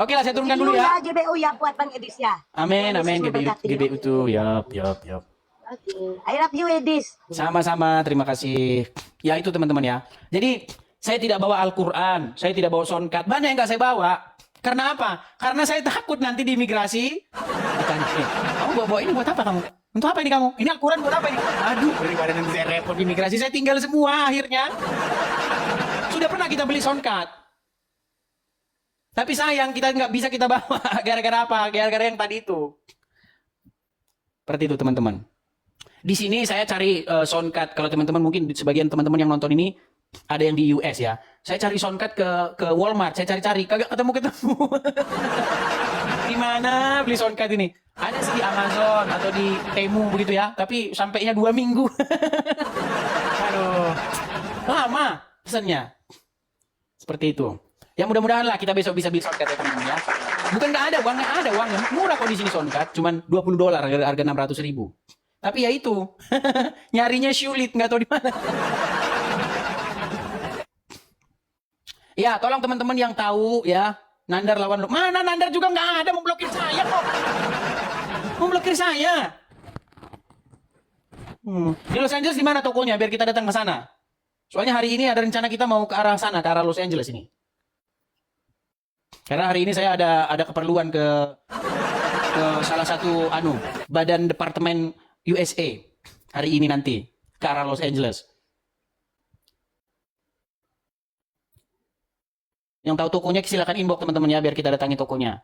Oke lah, saya turunkan dulu ya. GBU ya buat Bang Edis ya. Amin, GBU itu, yap. Oke, I love you Edis. Sama-sama, terima kasih. Ya itu teman-teman ya. Jadi, saya tidak bawa Al-Quran, saya tidak bawa soundcard, banyak yang nggak saya bawa. Karena apa? Karena saya takut nanti di imigrasi ditanya, kamu bawa ini buat apa kamu? Untuk apa ini kamu? Ini Al-Quran buat apa ini? Aduh, daripada nanti saya repot di imigrasi, saya tinggal semua akhirnya. Sudah pernah kita beli soundcard. Tapi sayang, kita nggak bisa kita bawa. Gara-gara apa? Gara-gara yang tadi itu. Seperti itu teman-teman. Di sini saya cari soundcard. Kalau teman-teman mungkin sebagian teman-teman yang nonton ini ada yang di US ya. Saya cari soundcard ke Walmart. Saya cari-cari, kagak ketemu. Di mana beli soundcard ini? Ada sih di Amazon atau di Temu begitu ya. Tapi sampainya 2 minggu. Aduh, lama pesannya. Seperti itu. Ya mudah-mudahan lah kita besok bisa beli soundcard ya teman-teman ya. Bukan nggak ada uangnya. Murah kok di sini soundcard. Cuman $20 harga 600.000. Tapi ya itu. Nyarinya sulit, nggak tahu di mana. Ya, tolong teman-teman yang tahu ya, Nandar lawan lu. Mana Nandar juga nggak ada, memblokir saya kok. Memblokir saya. Di Los Angeles di mana tokonya biar kita datang ke sana? Soalnya hari ini ada rencana kita mau ke arah sana, ke arah Los Angeles ini. Karena hari ini saya ada keperluan ke salah satu badan departemen USA. hari ini nanti ke arah Los Angeles. Yang tahu tokonya silakan inbox teman-teman ya, biar kita datangi tokonya.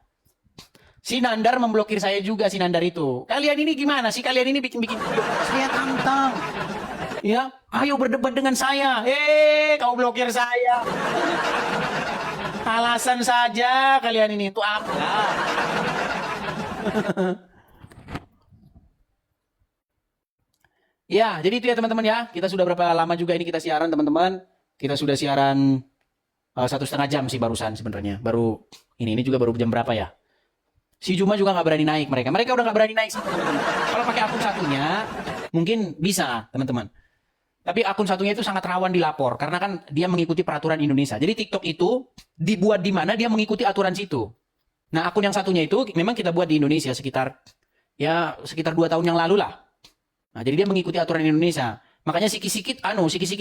Si Nandar memblokir saya juga, si Nandar itu. Kalian ini gimana sih? Kalian ini bikin-bikin video. Saya tantang. Ya, ayo berdebat dengan saya. Kau blokir saya. Alasan saja kalian ini. Itu apa? Ya, jadi itu ya teman-teman ya. Kita sudah berapa lama juga ini kita siaran teman-teman. Kita sudah siaran 1,5 jam sih barusan sebenarnya. Baru ini juga baru jam berapa ya? Si Juma juga nggak berani naik mereka. Mereka udah nggak berani naik sih teman-teman. Kalau pakai akun satunya mungkin bisa teman-teman. Tapi akun satunya itu sangat rawan dilapor karena kan dia mengikuti peraturan Indonesia. Jadi TikTok itu dibuat di mana dia mengikuti aturan situ. Nah akun yang satunya itu memang kita buat di Indonesia sekitar 2 tahun yang lalu lah. Nah jadi dia mengikuti aturan Indonesia. Makanya sikit-sikit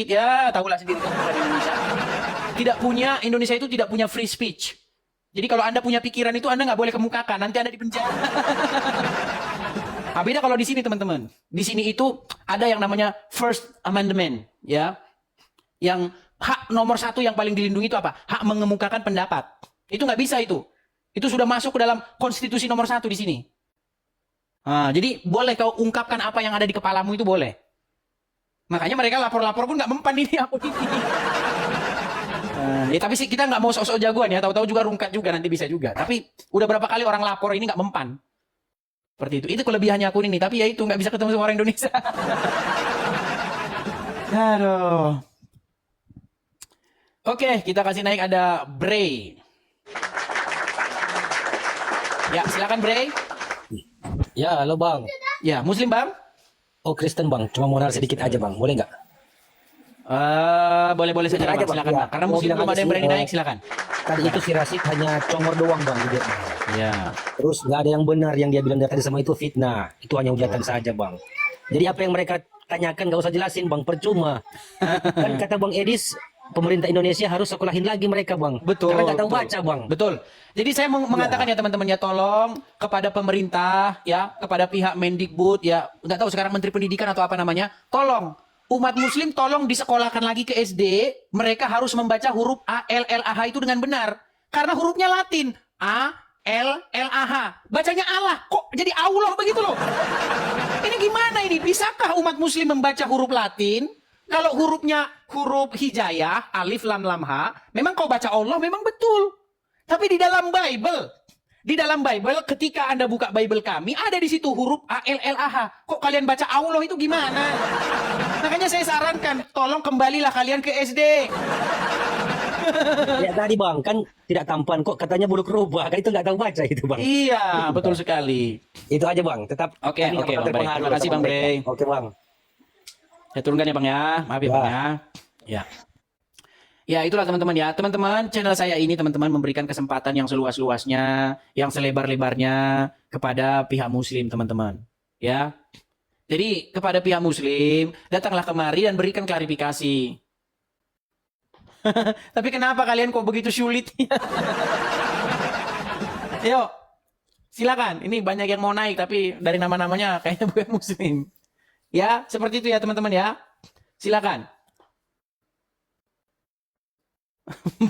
ya tahulah sendiri aturan Indonesia. Indonesia itu tidak punya free speech. Jadi kalau Anda punya pikiran itu Anda nggak boleh kemukakan, nanti Anda dipenjara. Nah, beda kalau di sini teman-teman. Di sini itu ada yang namanya First Amendment, ya. Yang hak nomor 1 yang paling dilindungi itu apa? Hak mengemukakan pendapat. Itu nggak bisa itu. Itu sudah masuk ke dalam konstitusi nomor 1 di sini. Nah, jadi boleh kau ungkapkan apa yang ada di kepalamu itu boleh. Makanya mereka lapor-lapor pun nggak mempan ini akun ini. Ya tapi sih kita nggak mau sok-sok jagoan ya, tahu-tahu juga rungkat juga nanti bisa juga. Tapi udah berapa kali orang lapor ini nggak mempan. Seperti itu. Itu kelebihannya akun ini. Tapi ya itu nggak bisa ketemu sama orang Indonesia. Aduh. Oke, kita kasih naik ada Bray. Ya silakan Bray. Ya, halo Bang. Ya Muslim Bang. Oh Kristen Bang, cuma modal sedikit aja Bang, boleh nggak? Boleh saja Bang, silakan Bang. Karena Muslim belum ada yang berani naik, silakan. Tadi itu si Rasid hanya congor doang Bang. Ya. Terus nggak ada yang benar yang dia bilang tadi sama itu fitnah. Itu hanya hujatan saja Bang. Jadi apa yang mereka tanyakan nggak usah jelasin Bang, percuma. Kan kata Bang Edis, pemerintah Indonesia harus sekolahin lagi mereka Bang. Betul. Karena nggak tahu baca Bang. Betul. Jadi saya mengatakan ya teman-teman ya, tolong kepada pemerintah ya, kepada pihak Mendikbud ya, nggak tahu sekarang Menteri Pendidikan atau apa namanya, tolong umat Muslim tolong disekolahkan lagi ke SD. Mereka harus membaca huruf A L L A H itu dengan benar. Karena hurufnya Latin. A L L A H. Bacanya Allah. Kok jadi Allah begitu loh? Ini gimana ini? Bisakah umat Muslim membaca huruf Latin? Kalau hurufnya huruf hijayah, alif lam lam ha, memang kau baca Allah memang betul. Tapi di dalam Bible ketika Anda buka Bible kami ada di situ huruf A L L A H. Kok kalian baca Allah itu gimana? Makanya saya sarankan, tolong kembalilah kalian ke SD. Ya tadi Bang, kan tidak tampan kok katanya buruk rubah, kan itu nggak tahu baca itu Bang. Iya, betul sekali. Itu aja Bang, tetap. Oke, Bang Bray. Terima kasih Bang Bray. Oke Bang. Saya turunkan ya Bang ya. Maaf ya Bang ya. Ya. Ya itulah teman-teman ya. Teman-teman, channel saya ini teman-teman memberikan kesempatan yang seluas-luasnya, yang selebar-lebarnya kepada pihak Muslim teman-teman. Ya. Jadi kepada pihak Muslim, datanglah kemari dan berikan klarifikasi. Tapi kenapa kalian kok begitu sulit? Yuk, silakan. Ini banyak yang mau naik, tapi dari nama-namanya kayaknya bukan Muslim. Ya, seperti itu ya teman-teman ya. Silakan.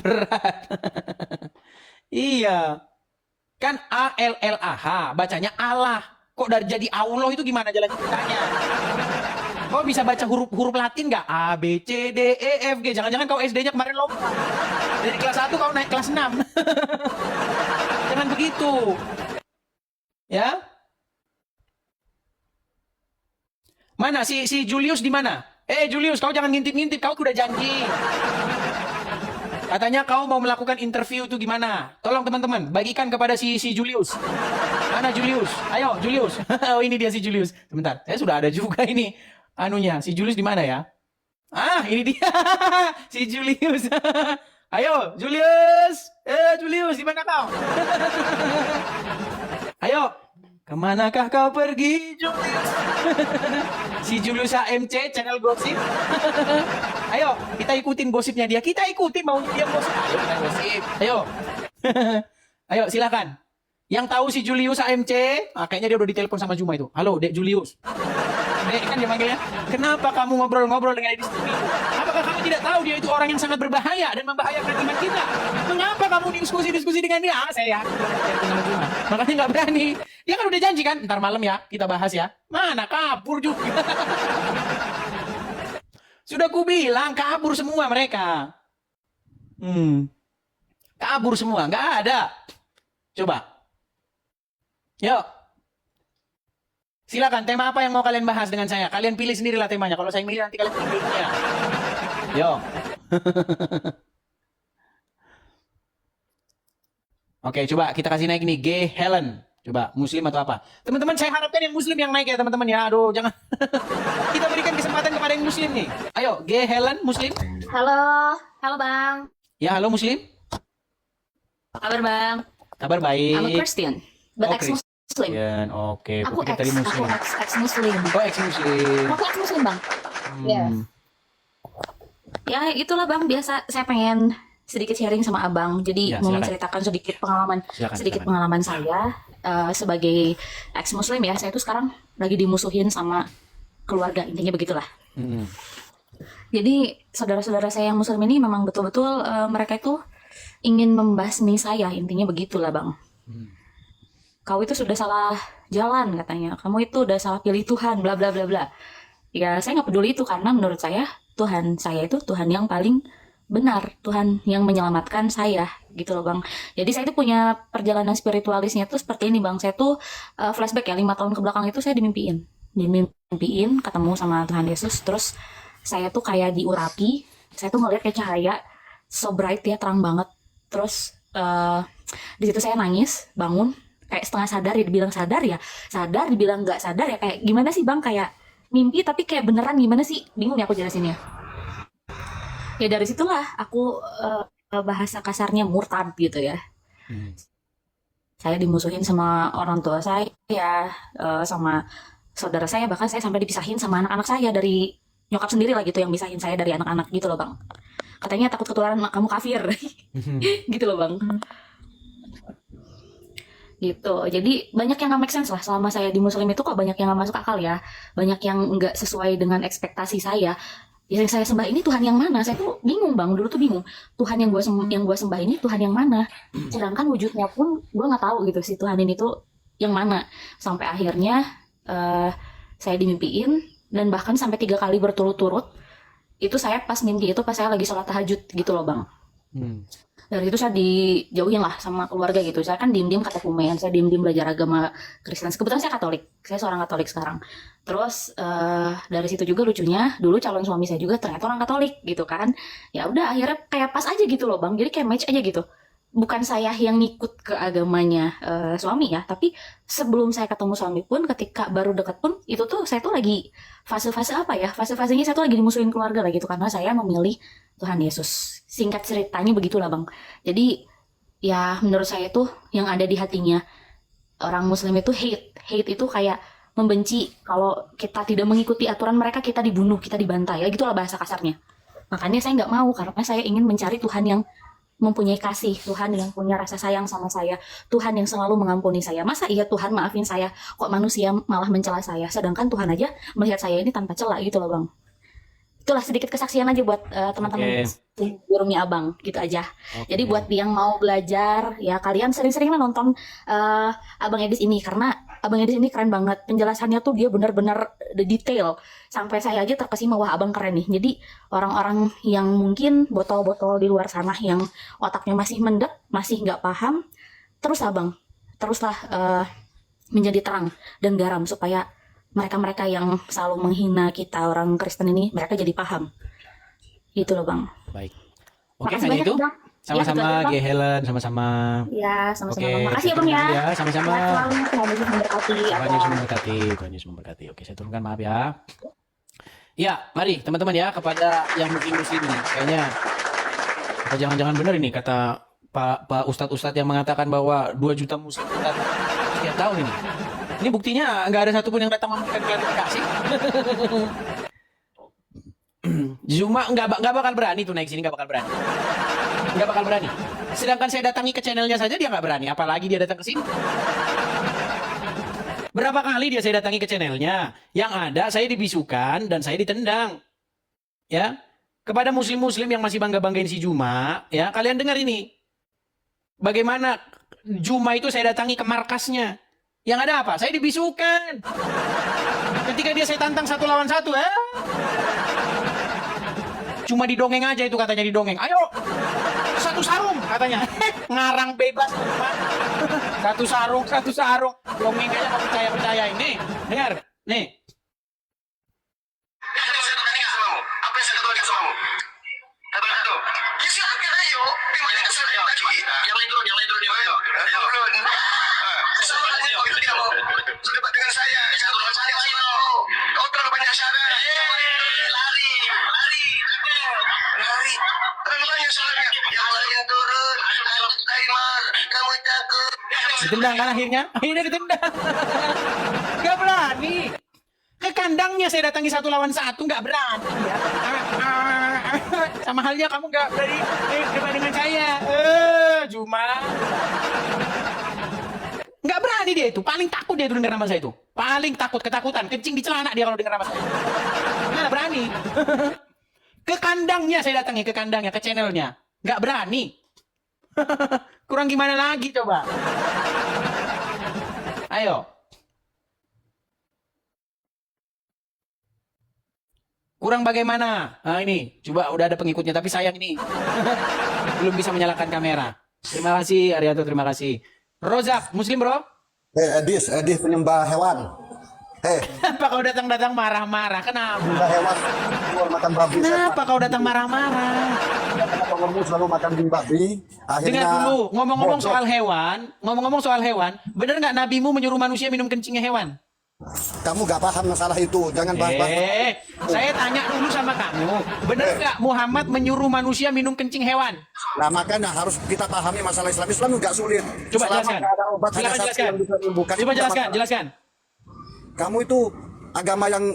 Berat. Iya. Kan A L L A H, bacanya Allah. Kok dari jadi Allah itu gimana jalan ceritanya? Kau bisa baca huruf Latin nggak? A B C D E F G. Jangan-jangan kau SD-nya kemarin lompat. Dari kelas 1 kau naik kelas 6. Jangan begitu. Ya. Mana si Julius di mana? Julius, kau jangan ngintip-ngintip, kau udah janji. Katanya kau mau melakukan interview itu gimana? Tolong teman-teman, bagikan kepada si Julius. Mana Julius? Ayo Julius. Oh ini dia si Julius. Sebentar, saya sudah ada juga ini anunya. Si Julius di mana ya? Ah, ini dia. Si Julius. Ayo Julius. Julius, di mana kau? Ayo. Kemanakah kau pergi, Julius? Si Julius AMC, channel gosip. Ayo, kita ikutin gosipnya dia. Kita ikutin mau dia gosip. Ayo, kita gosip. Ayo. Ayo, silakan. Yang tahu si Julius AMC, kayaknya dia udah ditelepon sama Juma itu. Halo, Dek Julius. Dek kan dia manggilnya. Kenapa kamu ngobrol-ngobrol dengan Edis TV? Apakah kamu tidak tahu dia itu orang yang sangat berbahaya dan membahayakan iman kita? Mengapa kamu diskusi-diskusi dengan dia? Saya makanya nggak berani. Dia kan udah janji kan, ntar malam ya kita bahas ya. Mana kabur juga. Sudah kubilang kabur semua mereka. Kabur semua, nggak ada. Coba. Yuk. Silakan, tema apa yang mau kalian bahas dengan saya? Kalian pilih sendirilah temanya. Kalau saya milih nanti kalian pilihnya. Yuk. Oke, coba kita kasih naik nih. G. Helen. Coba, muslim atau apa? Teman-teman, saya harapkan yang muslim yang naik ya teman-teman ya. Aduh, jangan. Kita berikan kesempatan kepada yang muslim nih. Ayo, G. Helen, muslim. Halo, halo Bang. Ya, halo muslim. Apa kabar Bang? Kabar baik. I'm a Christian, but Oh, ex-Muslim. Oke, Aku kita tadi muslim. ex-Muslim. Oh, ex-muslim. Aku ex-Muslim Bang. Ya. Ya itulah Bang, biasa saya pengen sedikit sharing sama Abang. Jadi Ya, mau silakan. menceritakan sedikit pengalaman Silakan. pengalaman saya sebagai ex-Muslim ya. Saya tuh sekarang lagi dimusuhin sama keluarga, intinya begitulah. Jadi saudara-saudara saya yang muslim ini memang betul-betul mereka itu ingin membasmi saya, intinya begitulah Bang. Kau itu sudah salah jalan katanya, kamu itu udah salah pilih Tuhan, bla bla bla bla. Ya saya nggak peduli itu karena menurut saya Tuhan saya itu Tuhan yang paling benar, Tuhan yang menyelamatkan saya gitu loh Bang. Jadi saya itu punya perjalanan spiritualisnya tuh seperti ini Bang. Saya tuh flashback ya 5 tahun ke belakang itu saya dimimpiin ketemu sama Tuhan Yesus. Terus saya tuh kayak diurapi, saya tuh ngeliat kayak cahaya so bright ya, terang banget. Terus di situ saya nangis, bangun kayak setengah sadar ya, dibilang sadar ya, sadar dibilang nggak sadar ya, kayak gimana sih Bang, kayak mimpi tapi kayak beneran gimana sih, bingung ya aku jelasinnya. Ya dari situlah aku bahasa kasarnya murtad gitu ya. Saya dimusuhin sama orang tua saya, sama saudara saya, bahkan saya sampai dipisahin sama anak-anak saya dari nyokap sendiri lah gitu, yang misahin saya dari anak-anak gitu loh Bang. Katanya takut ketularan kamu kafir. Gitu loh Bang. Gitu. Jadi banyak yang gak make sense lah selama saya di muslim itu, kok banyak yang gak masuk akal ya. Banyak yang gak sesuai dengan ekspektasi saya. Yang saya sembah ini Tuhan yang mana? Saya tuh bingung Bang, dulu tuh bingung. Tuhan yang gue sembah ini Tuhan yang mana? Sedangkan wujudnya pun gue gak tahu gitu si Tuhan ini tuh yang mana. Sampai akhirnya saya dimimpiin, dan bahkan sampai 3 kali berturut-turut. Itu saya pas mimpi itu pas saya lagi sholat tahajud gitu loh Bang. Dari itu saya dijauhin lah sama keluarga gitu. Saya kan diem-diem katekumen, saya diem-diem belajar agama Kristen. Kebetulan saya Katolik, saya seorang Katolik sekarang. Terus dari situ juga lucunya, dulu calon suami saya juga ternyata orang Katolik gitu kan. Ya udah akhirnya kayak pas aja gitu loh Bang. Jadi kayak match aja gitu. Bukan saya yang ngikut ke agamanya suami ya, tapi sebelum saya ketemu suami pun, ketika baru dekat pun, itu tuh saya tuh lagi fase-fase apa ya, fase-fasenya saya tuh lagi dimusuhin keluarga lah gitu, karena saya memilih Tuhan Yesus. Singkat ceritanya begitulah Bang. Jadi ya menurut saya tuh yang ada di hatinya orang muslim itu hate itu kayak membenci. Kalau kita tidak mengikuti aturan mereka, kita dibunuh, kita dibantai, ya gitulah bahasa kasarnya. Makanya saya nggak mau, karena saya ingin mencari Tuhan yang mempunyai kasih, Tuhan yang punya rasa sayang sama saya, Tuhan yang selalu mengampuni saya. Masa iya Tuhan maafin saya, kok manusia malah mencela saya, sedangkan Tuhan aja melihat saya ini tanpa celah gitu loh Bang. Itulah sedikit kesaksian aja buat teman-teman di rumah Abang gitu aja. Jadi buat yang mau belajar ya, kalian sering-seringlah nonton Abang Edis ini, karena Abang Edis ini keren banget penjelasannya tuh, dia benar-benar detail sampai saya aja terkesima, wah Abang keren nih. Jadi orang-orang yang mungkin botol-botol di luar sana yang otaknya masih mendek, masih nggak paham, terus Abang teruslah menjadi terang dan garam supaya mereka-mereka yang selalu menghina kita orang Kristen ini, mereka jadi paham. Gitu loh Bang. Baik. Oke, Makasih hanya banyak, itu. Bang. Sama-sama Ya, G. Helen, sama-sama. Ya, sama-sama. Oke, Makasih ya Bang ya. sama-sama. Sehat selalu, Tuhan Yesus memberkati. Tuhan Yesus memberkati, Tuhan Yesus memberkati. Oke, saya turunkan, maaf ya. Ya, mari teman-teman ya, kepada yang muslim ini, kayaknya apa jangan-jangan benar ini kata Pak Ustadz yang mengatakan bahwa 2 juta muslim setiap tahun ini. Ini buktinya nggak ada satupun yang datang memberikan klarifikasi. Zuma nggak bakal berani tuh naik sini, nggak bakal berani. Sedangkan saya datangi ke channelnya saja dia nggak berani, apalagi dia datang ke sini. Berapa kali dia saya datangi ke channelnya. Yang ada saya dibisukan dan saya ditendang. Ya. Kepada muslim-muslim yang masih bangga-banggain si Juma, ya, kalian dengar ini. Bagaimana Juma itu saya datangi ke markasnya. Yang ada apa? Saya dibisukan. Ketika dia saya tantang 1 lawan 1, cuma didongeng aja itu katanya didongeng. Ayo, 1 sarung katanya. Ngarang bebas. Satu sarung. Dongeng aja mau percaya ini. Dengar, nih. Apa yang saya katakan sama kamu? Katakan itu. Ya silakan ayo. Dimana kesalahan tadi? Yang lain turun. Ayo. Sama aja begitu dia mau berdebat dengan saya. Jangan turun saya sini. Kau terlalu banyak syarat. Lari. Terlalu banyak syaratnya. Yang lain turun. Taimar. Kamu takut. Ditendang kan akhirnya ditendang. Gak berani. Ke kandangnya saya datangi 1 lawan 1, gak berani ya. Sama halnya kamu gak berani debat dengan saya. Juma. Gak berani dia itu. Paling takut dia itu dengar nama saya itu. Paling takut, ketakutan. Kencing di celana dia kalau dengar nama saya. Mana berani. Ke kandangnya saya datangi, ke kandangnya, ke channelnya. Gak berani. Kurang gimana lagi coba. Ayo. Kurang bagaimana? Nah ini, coba udah ada pengikutnya, tapi sayang ini. Belum bisa menyalakan kamera. Terima kasih, Arianto, terima kasih. Rozak, muslim bro? Edis penyembah hewan. Kenapa kau datang-datang marah-marah? Kenapa? Penyembah hewan, keluar makan babi. Kenapa kau datang marah-marah? Kamu selalu makan babi. Dengar dulu, ngomong-ngomong soal hewan, benar nggak nabimu menyuruh manusia minum kencingnya hewan? Kamu gak paham masalah itu, jangan bahas. Saya tanya dulu sama kamu, benar nggak Muhammad menyuruh manusia minum kencing hewan? Nah makanya harus kita pahami masalah Islam. Islam nggak sulit. Coba Selama jelaskan. nggak ada obat, hanya Silakan satu jelaskan. yang bisa menyembuhkan. Coba Itu jelaskan. Kamu itu agama yang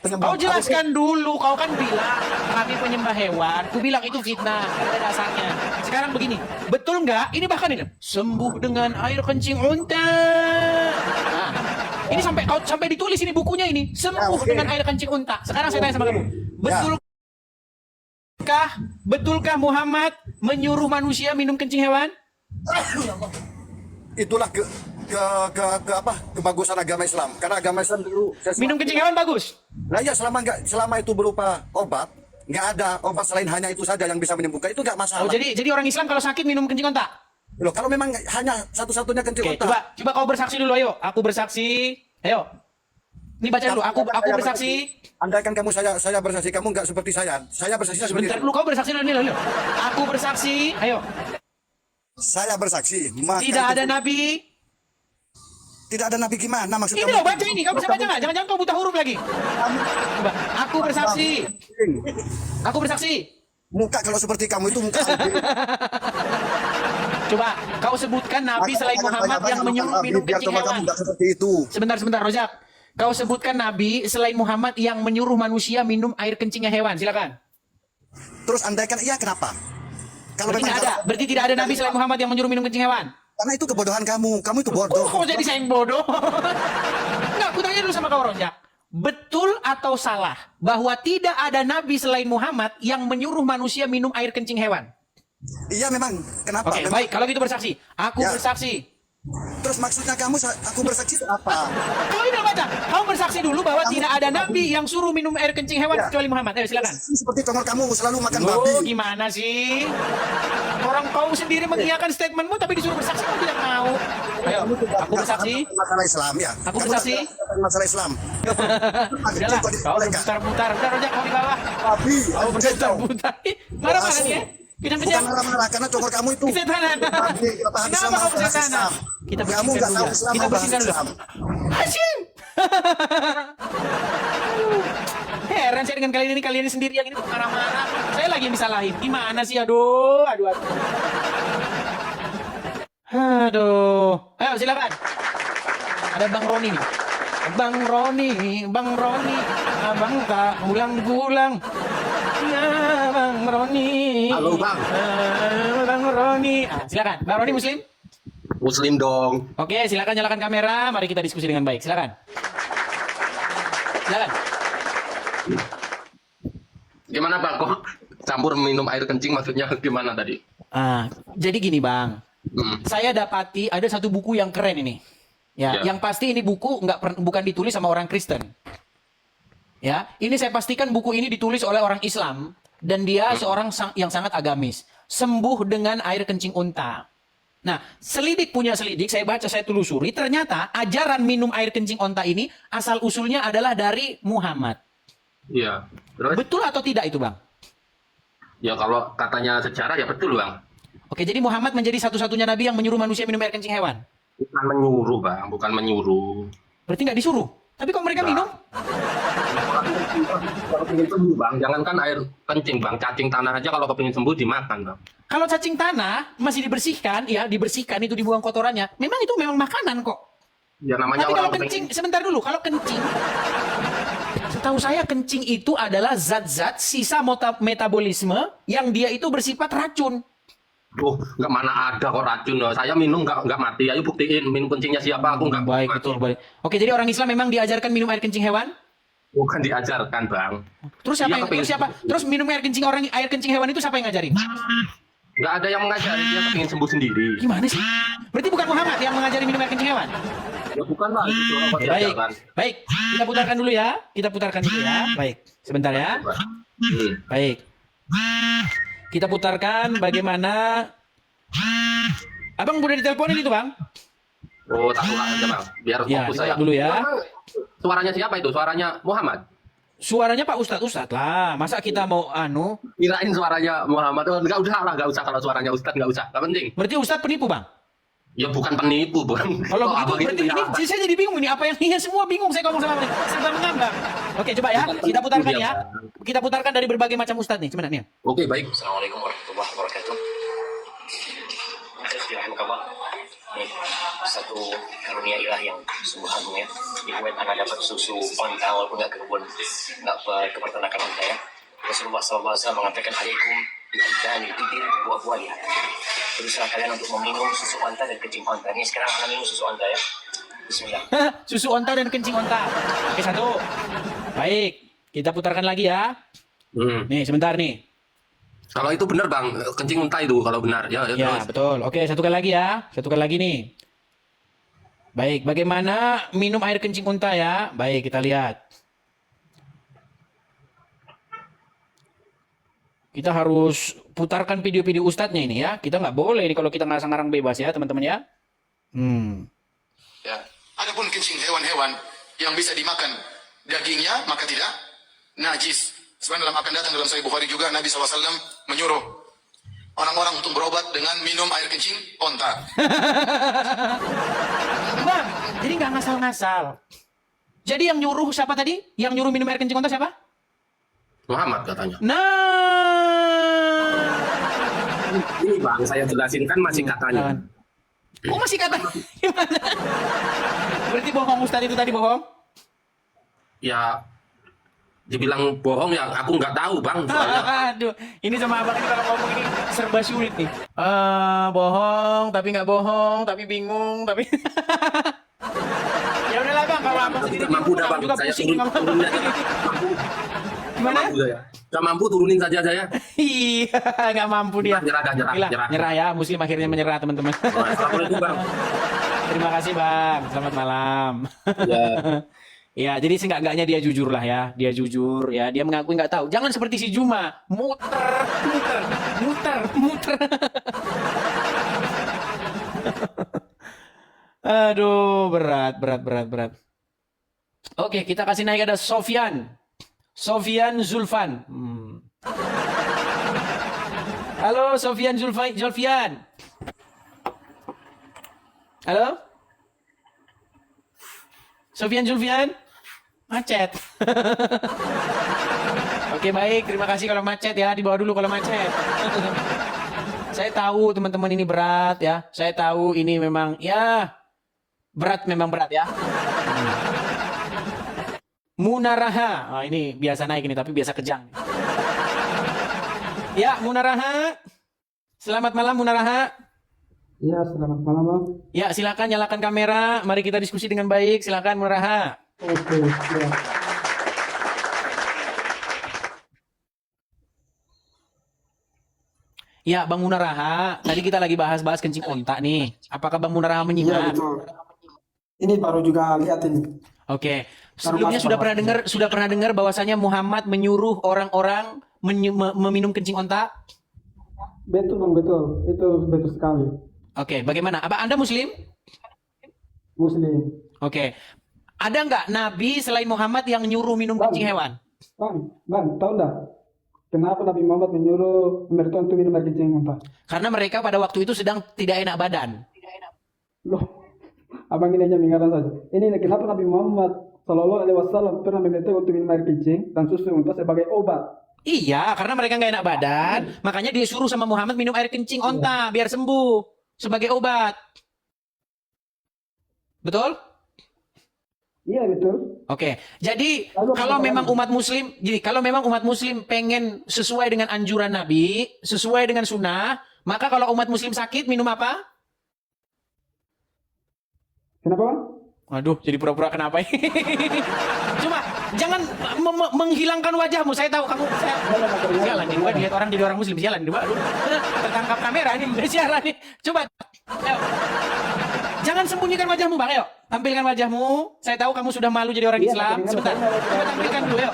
penyembah. Kau jelaskan dulu, kau kan bilang kami penyembah hewan. Ku bilang itu fitnah, ada dasarnya. Sekarang begini, betul nggak? Ini bahkan ini sembuh dengan air kencing unta. Nah, ini sampai ditulis ini bukunya ini, sembuh dengan air kencing unta. Sekarang saya tanya sama kamu, betulkah Muhammad menyuruh manusia minum kencing hewan? Itulah kebagusan agama Islam. Karena agama Islam dulu Minum kencing hewan bagus. Nah ya selama itu berupa obat, nggak ada obat selain hanya itu saja yang bisa menyembuhkan, itu nggak masalah. Oh, jadi orang Islam kalau sakit minum kencing unta? Loh, kalau memang hanya satu-satunya kencing Oke, unta. coba kau bersaksi dulu, ayo. Aku bersaksi. Ayo. Ini baca dulu. Aku bersaksi. Andaikan kamu saya bersaksi, kamu nggak seperti saya. Saya bersaksi seperti Sebentar itu. dulu, kau bersaksi dulu. Aku bersaksi. Ayo. Saya bersaksi. Maka Tidak itu- ada nabi. Tidak ada nabi gimana maksudnya? Ini loh, baca ini. Kau bisa baca nggak? Jangan-jangan kau buta huruf lagi. Coba. Aku bersaksi. Aku bersaksi. Muka kalau seperti kamu itu muka. Coba. Kau sebutkan nabi selain Muhammad yang menyuruh minum kencing hewan. Nggak seperti itu. Sebentar, Rozak. Kau sebutkan nabi selain Muhammad yang menyuruh manusia minum air kencingnya hewan. Silakan. Terus andaikan iya, kenapa? Kalau Berarti tidak ada nabi selain Muhammad yang menyuruh minum kencing hewan. Karena itu kebodohan kamu. Kamu itu bodoh. Kok jadi saya yang bodoh? Enggak, aku tanya dulu sama kau, Rozak. Betul atau salah bahwa tidak ada nabi selain Muhammad yang menyuruh manusia minum air kencing hewan? Iya memang. Kenapa? Oke, Memang- baik. Kalau gitu bersaksi. Aku Ya. bersaksi. Terus maksudnya aku bersaksi itu apa? Kau ini baca. Kau bersaksi dulu bahwa tidak ada nabi yang suruh minum air kencing hewan Ya. kecuali Muhammad. Ayo silakan. Seperti congor kamu selalu makan Loh, babi. gimana sih? Orang kau sendiri mengiyakan statementmu tapi disuruh bersaksi kau tidak mau. Ayo, aku bersaksi. Masalah Islam ya. Aku Kamu bersaksi. nggak tahu masalah Islam. Udahlah, kau berputar-putar. Udah, Rojak, kau di bawah. Babi. Kau berputar-putar. Marah-marah nih ya? Bukan Kejam-kejam. marah-marah karena congor kamu itu. Kesetanan. Babi. Kenapa habis Kenapa kau bahas kesetanan? Islam? Kita Kamu bersihkan nggak dulu tahu ya. Islam. Kita bahas bersihkan dulu. Islam. Hashim. Heran saya dengan kalian ini sendiri yang ini marah-marah. Saya lagi yang disalahin. Gimana sih? Aduh. Ayo silakan. Ada Bang Roni nih. Bang Roni. Abang tak pulang. Ya Bang Roni. Halo, Bang. Bang Roni. Silakan. Bang Roni muslim? Muslim dong. Oke, silakan nyalakan kamera. Mari kita diskusi dengan baik. Silakan. Silakan. Gimana Bang? Kok campur minum air kencing maksudnya gimana tadi? Jadi gini Bang. Hmm. Saya dapati ada satu buku yang keren ini. Ya, Ya. yang pasti ini buku bukan ditulis sama orang Kristen. Ya, ini saya pastikan buku ini ditulis oleh orang Islam dan dia seorang yang sangat agamis. Sembuh dengan air kencing unta. Nah, selidik punya selidik, saya baca, saya telusuri, ternyata ajaran minum air kencing unta ini asal usulnya adalah dari Muhammad. Iya. Terus? Betul atau tidak itu, Bang? Ya kalau katanya sejarah ya betul Bang. Oke, jadi Muhammad menjadi satu-satunya nabi yang menyuruh manusia minum air kencing hewan. Bukan menyuruh Bang, bukan menyuruh. Berarti nggak disuruh. Tapi kok mereka minum? Kalau pengen sembuh Bang, jangankan air kencing Bang, cacing tanah aja kalau kepingin sembuh dimakan Bang. Kalau cacing tanah masih dibersihkan, ya dibersihkan itu dibuang kotorannya. Memang itu memang makanan kok. Ya namanya Tapi kalau orang kencing, sebentar dulu, kalau kencing, setahu saya kencing itu adalah zat-zat sisa metabolisme yang dia itu bersifat racun. nggak mana ada kok racun. Saya minum nggak mati. Ayo buktiin minum kencingnya siapa, aku nggak Baik, mati. betul, baik. Oke, jadi orang Islam memang diajarkan minum air kencing hewan? Bukan diajarkan Bang. Terus Iya, siapa? Terus minum air kencing hewan itu siapa yang ngajarin? Nggak ada yang mengajari, dia kepingin sembuh sendiri. Gimana sih? Berarti bukan Muhammad yang mengajari minum air kencing hewan? Ya bukan Bang, itu orang kok Baik, diajarkan. baik. Kita putarkan dulu ya. Baik, sebentar ya. Baik. Kita putarkan bagaimana. Abang udah diteleponin itu, Bang? Oh, tak buka aja Bang, biar Ya, fokus kita saya. dulu ya. Emang suaranya siapa itu? Suaranya Muhammad? Suaranya Pak Ustadz lah. Masa kita mau Kirain suaranya Muhammad. Oh, nggak usah lah, nggak usah kalau suaranya Ustadz, nggak usah. Nggak penting. Berarti Ustadz penipu, Bang? Ya bukan penipu, Bang. Kalau Kok begitu abang berarti itu ini saya jadi bingung ini apa yang semua bingung saya ngomong sama mereka. Serba mengambang. Oke, coba ya. Kita putarkan ya. Kita putarkan dari berbagai macam Ustadz nih sebenarnya. Oke, baik. Assalamualaikum warahmatullahi wabarakatuh. Bismillahirrahmanirrahim. Ini satu karunia ilahi yang sungguh agung ya. Di Kuwait anak dapat susu onta walaupun nggak ke kebun, nggak ke peternakan onta ya. Rasulullah SAW mengatakan alaikum bi'adani bibir buah-buah ya. Berusaha kalian untuk meminum susu onta dan kencing onta. Ini sekarang akan minum susu onta ya. Bismillah. Susu onta dan kencing onta. Oke, satu. Baik, kita putarkan lagi ya. Nih, sebentar nih. Kalau itu benar Bang, kencing unta itu kalau benar. Ya, Ya, terus. betul. Oke, satu kali lagi ya. Satu kali lagi nih. Baik, bagaimana minum air kencing unta ya? Baik, kita lihat. Kita harus putarkan video-video ustadznya ini ya. Kita nggak boleh ini kalau kita ngarang-ngarang bebas ya, teman-teman ya. Ya. Adapun kencing hewan-hewan yang bisa dimakan dagingnya, maka tidak najis. Sebenarnya akan datang dalam Sahih Bukhari juga Nabi SAW menyuruh orang-orang untuk berobat dengan minum air kencing onta. Bang, jadi nggak ngasal-ngasal. Jadi yang nyuruh siapa tadi? Yang nyuruh minum air kencing onta siapa? Muhammad katanya. Nah. Ini Bang, saya jelasin kan masih katanya. Oh, masih kata gimana? Berarti bohong Ustadz itu tadi bohong? Ya, dibilang bohong ya aku nggak tahu Bang. Soalnya Aduh, ini sama abang ini kalau ngomong ini serba sulit nih. Bohong, tapi nggak bohong, tapi bingung, tapi. Ya udahlah Bang, kalau abang sendiri nggak mampu dah Bang, juga saya pusing turunin aja. Gimana? Nggak mampu saya. Nggak mampu turunin saja saya. Iya, nggak mampu dia. Nyerah ya, Muslim akhirnya menyerah teman-teman. Assalamualaikum Bang. Terima kasih Bang, selamat malam. Ya. Ya, jadi seenggak-enggaknya dia jujur lah ya. Dia jujur ya. Dia mengakui nggak tahu. Jangan seperti si Juma. Muter. Aduh, berat. Oke, kita kasih naik ada Sofyan Zulfan. Halo, Sofyan Zulfian. Halo? Sofyan Zulfian? Macet. Oke, baik. Terima kasih kalau macet ya. Di bawah dulu kalau macet. Saya tahu teman-teman ini berat ya. Saya tahu ini memang ya memang berat ya. Munaraha. Oh, ini biasa naik ini tapi biasa kejang. Ya, Munaraha. Selamat malam Munaraha. Ya, selamat malam, Bang. Ya, silakan nyalakan kamera. Mari kita diskusi dengan baik. Silakan Munaraha. Oke, ya. Ya, Bang Munaraha. Tadi kita lagi bahas-bahas kencing onta nih. Apakah Bang Munaraha Iya, menyimak? betul. Ini baru juga lihat ini. Oke. Sebelumnya sudah pernah dengar bahwasanya Muhammad menyuruh orang-orang meminum kencing onta? Betul, Bang, betul. Itu betul sekali. Oke, bagaimana? Apa Anda Muslim? Muslim. Oke. Ada nggak Nabi selain Muhammad yang nyuruh minum kencing hewan? Bang, tahu enggak? Kenapa Nabi Muhammad menyuruh mereka untuk minum air kencing onta? Karena mereka pada waktu itu sedang tidak enak badan. Loh, abang ini hanya mengingatkan saja. Ini kenapa Nabi Muhammad Sallallahu Alaihi Wasallam pernah meminta untuk minum air kencing dan susu unta sebagai obat? Iya, karena mereka nggak enak badan, makanya dia suruh sama Muhammad minum air kencing onta biar sembuh sebagai obat. Betul? Iya, betul. Oke, jadi kalau memang umat Muslim pengen sesuai dengan anjuran Nabi, sesuai dengan sunnah, maka kalau umat Muslim sakit minum apa? Kenapa, Bang? Waduh, jadi pura-pura kenapa ini? Cuma jangan menghilangkan wajahmu. Saya tahu kamu. Sialan nih, gua dilihat orang jadi orang Muslim. Sialan nih, aduh. Tertangkap kamera nih, sialan nih. Coba, ayo. Jangan sembunyikan wajahmu, Bang. Ayo, tampilkan wajahmu. Saya tahu kamu sudah malu jadi orang Islam. Sebentar, coba tampilkan dulu, ayo.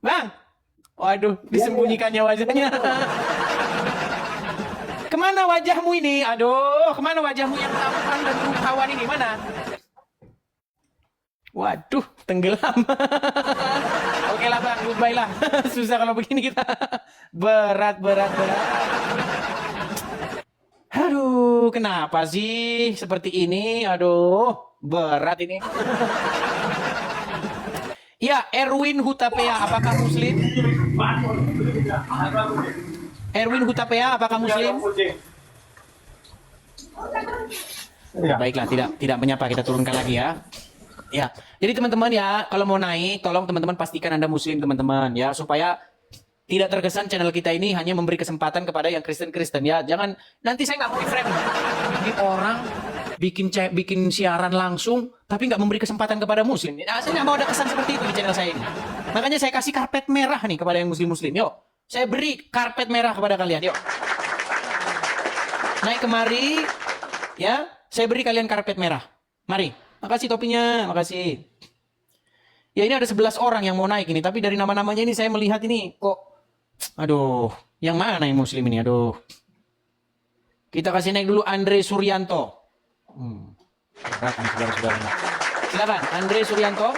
Bang, waduh, disembunyikannya wajahnya. Kemana wajahmu ini? Aduh, kemana wajahmu yang tampan dan rupawan ini? Mana? Waduh, tenggelam. Oke lah Bang, goodbye lah. Susah kalau begini kita. Berat. Aduh, kenapa sih seperti ini? Aduh, berat ini. Ya, Erwin Hutapea, apakah Muslim? Erwin Hutapea, apakah Muslim? Ya, baiklah, tidak menyapa, kita turunkan lagi ya. Ya, jadi teman-teman ya, kalau mau naik, tolong teman-teman pastikan Anda Muslim teman-teman ya, supaya tidak terkesan channel kita ini hanya memberi kesempatan kepada yang Kristen-Kristen ya. Jangan nanti saya nggak mau di-frame. Ini orang bikin siaran langsung, tapi nggak memberi kesempatan kepada Muslim. Nah, saya nggak mau ada kesan seperti itu di channel saya ini. Makanya saya kasih karpet merah nih kepada yang Muslim-Muslim. Yuk. Saya beri karpet merah kepada kalian, yuk. Naik kemari, ya. Saya beri kalian karpet merah. Mari. Makasih topinya, makasih. Ya ini ada 11 orang yang mau naik ini, tapi dari nama-namanya ini saya melihat ini kok, aduh, yang mana yang Muslim ini, aduh. Kita kasih naik dulu Andre Suryanto. Silakan, Andre Suryanto.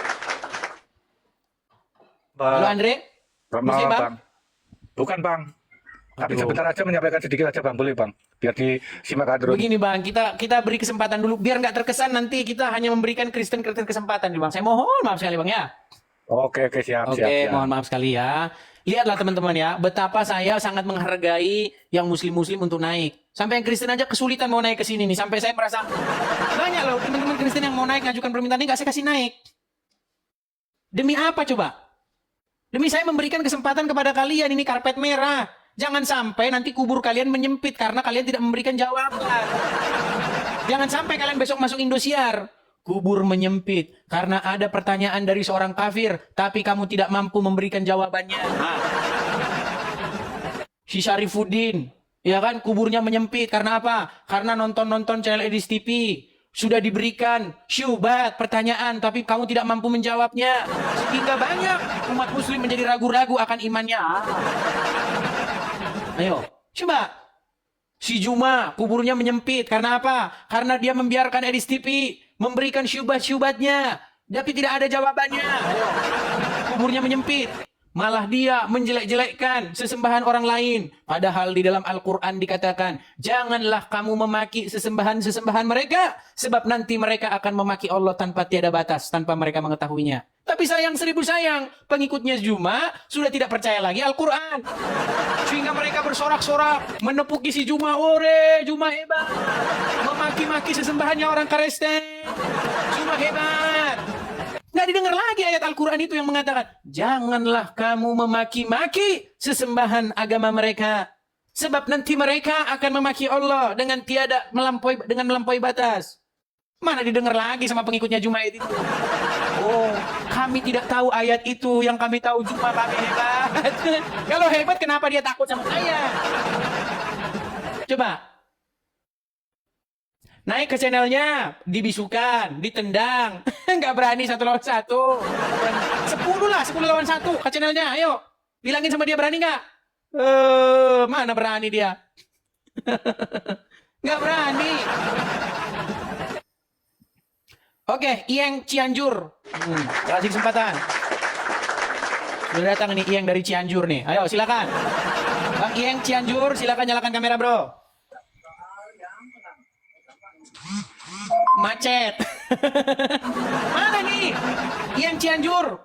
Halo Andre. Muslim, Bang? Bukan Bang, tapi sebentar aja menyampaikan sedikit aja Bang, boleh Bang, biar disimak hadroh. Begini Bang, kita beri kesempatan dulu, biar nggak terkesan nanti kita hanya memberikan Kristen kesempatan nih Bang. Saya mohon maaf sekali Bang ya. Oke, siap. Mohon maaf sekali ya. Lihatlah teman-teman ya, betapa saya sangat menghargai yang Muslim-Muslim untuk naik. Sampai yang Kristen aja kesulitan mau naik ke sini nih, sampai saya merasa banyak loh teman-teman Kristen yang mau naik ngajukan permintaan ini nggak saya kasih naik. Demi apa coba? Demi saya memberikan kesempatan kepada kalian, ini karpet merah. Jangan sampai nanti kubur kalian menyempit karena kalian tidak memberikan jawaban. Jangan sampai kalian besok masuk Indosiar. Kubur menyempit karena ada pertanyaan dari seorang kafir, tapi kamu tidak mampu memberikan jawabannya. Si Syarifuddin, ya kan, kuburnya menyempit karena apa? Karena nonton channel Edis TV. Sudah diberikan syubhat pertanyaan, tapi kamu tidak mampu menjawabnya. Sehingga banyak umat Muslim menjadi ragu-ragu akan imannya. Ayo, coba. Si Juma, kuburnya menyempit. Karena apa? Karena dia membiarkan Edis TV memberikan syubhat-syubhatnya, tapi tidak ada jawabannya. Ayo. Kuburnya menyempit. Malah dia menjelek-jelekkan sesembahan orang lain. Padahal di dalam Al-Quran dikatakan, janganlah kamu memaki sesembahan-sesembahan mereka, sebab nanti mereka akan memaki Allah tanpa tiada batas, tanpa mereka mengetahuinya. Tapi sayang seribu sayang, pengikutnya Juma sudah tidak percaya lagi Al-Quran. Sehingga mereka bersorak-sorak, menepuki si Juma, ore, Juma hebat. Memaki-maki sesembahannya orang Kristen. Juma hebat. Nggak didengar lagi ayat Al-Quran itu yang mengatakan, janganlah kamu memaki-maki sesembahan agama mereka, Sebab nanti mereka akan memaki Allah dengan melampaui batas. Mana didengar lagi sama pengikutnya Jumaid itu. Oh, kami tidak tahu ayat itu, yang kami tahu cuma kami hebat. Kalau hebat kenapa dia takut sama saya? Coba. Naik ke channelnya, dibisukan, ditendang. Nggak berani 1 lawan 1. 10 lah, 10 lawan 1 ke channelnya. Ayo, bilangin sama dia berani nggak? Mana berani dia? Nggak berani. Oke, Iyeng Cianjur. Kasih kesempatan. Sudah datang nih Iyeng dari Cianjur nih. Ayo silakan. Bang Iyeng Cianjur, silakan nyalakan kamera, Bro. Macet. Mana nih? Iyeng Cianjur.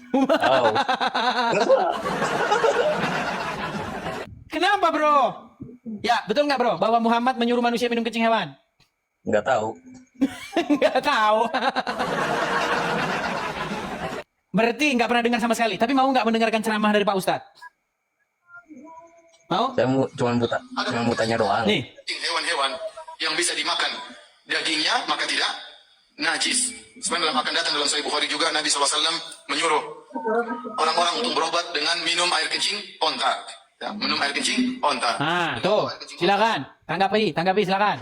Wow. Kenapa, Bro? Ya, betul nggak, Bro? Bahwa Muhammad menyuruh manusia minum kencing hewan? Nggak tahu. Nggak tahu. Berarti nggak pernah dengar sama sekali. Tapi mau nggak mendengarkan ceramah dari Pak Ustadz? Mau? Saya cuma mau tanya doang. Nih. Hewan-hewan yang bisa dimakan dagingnya maka tidak najis. Sebenarnya akan datang dalam Sahih Bukhari juga Nabi SAW menyuruh orang-orang untuk berobat dengan minum air kencing onta. Ya, minum air kencing onta. Nah, tuh. Silakan. Tanggapi silakan.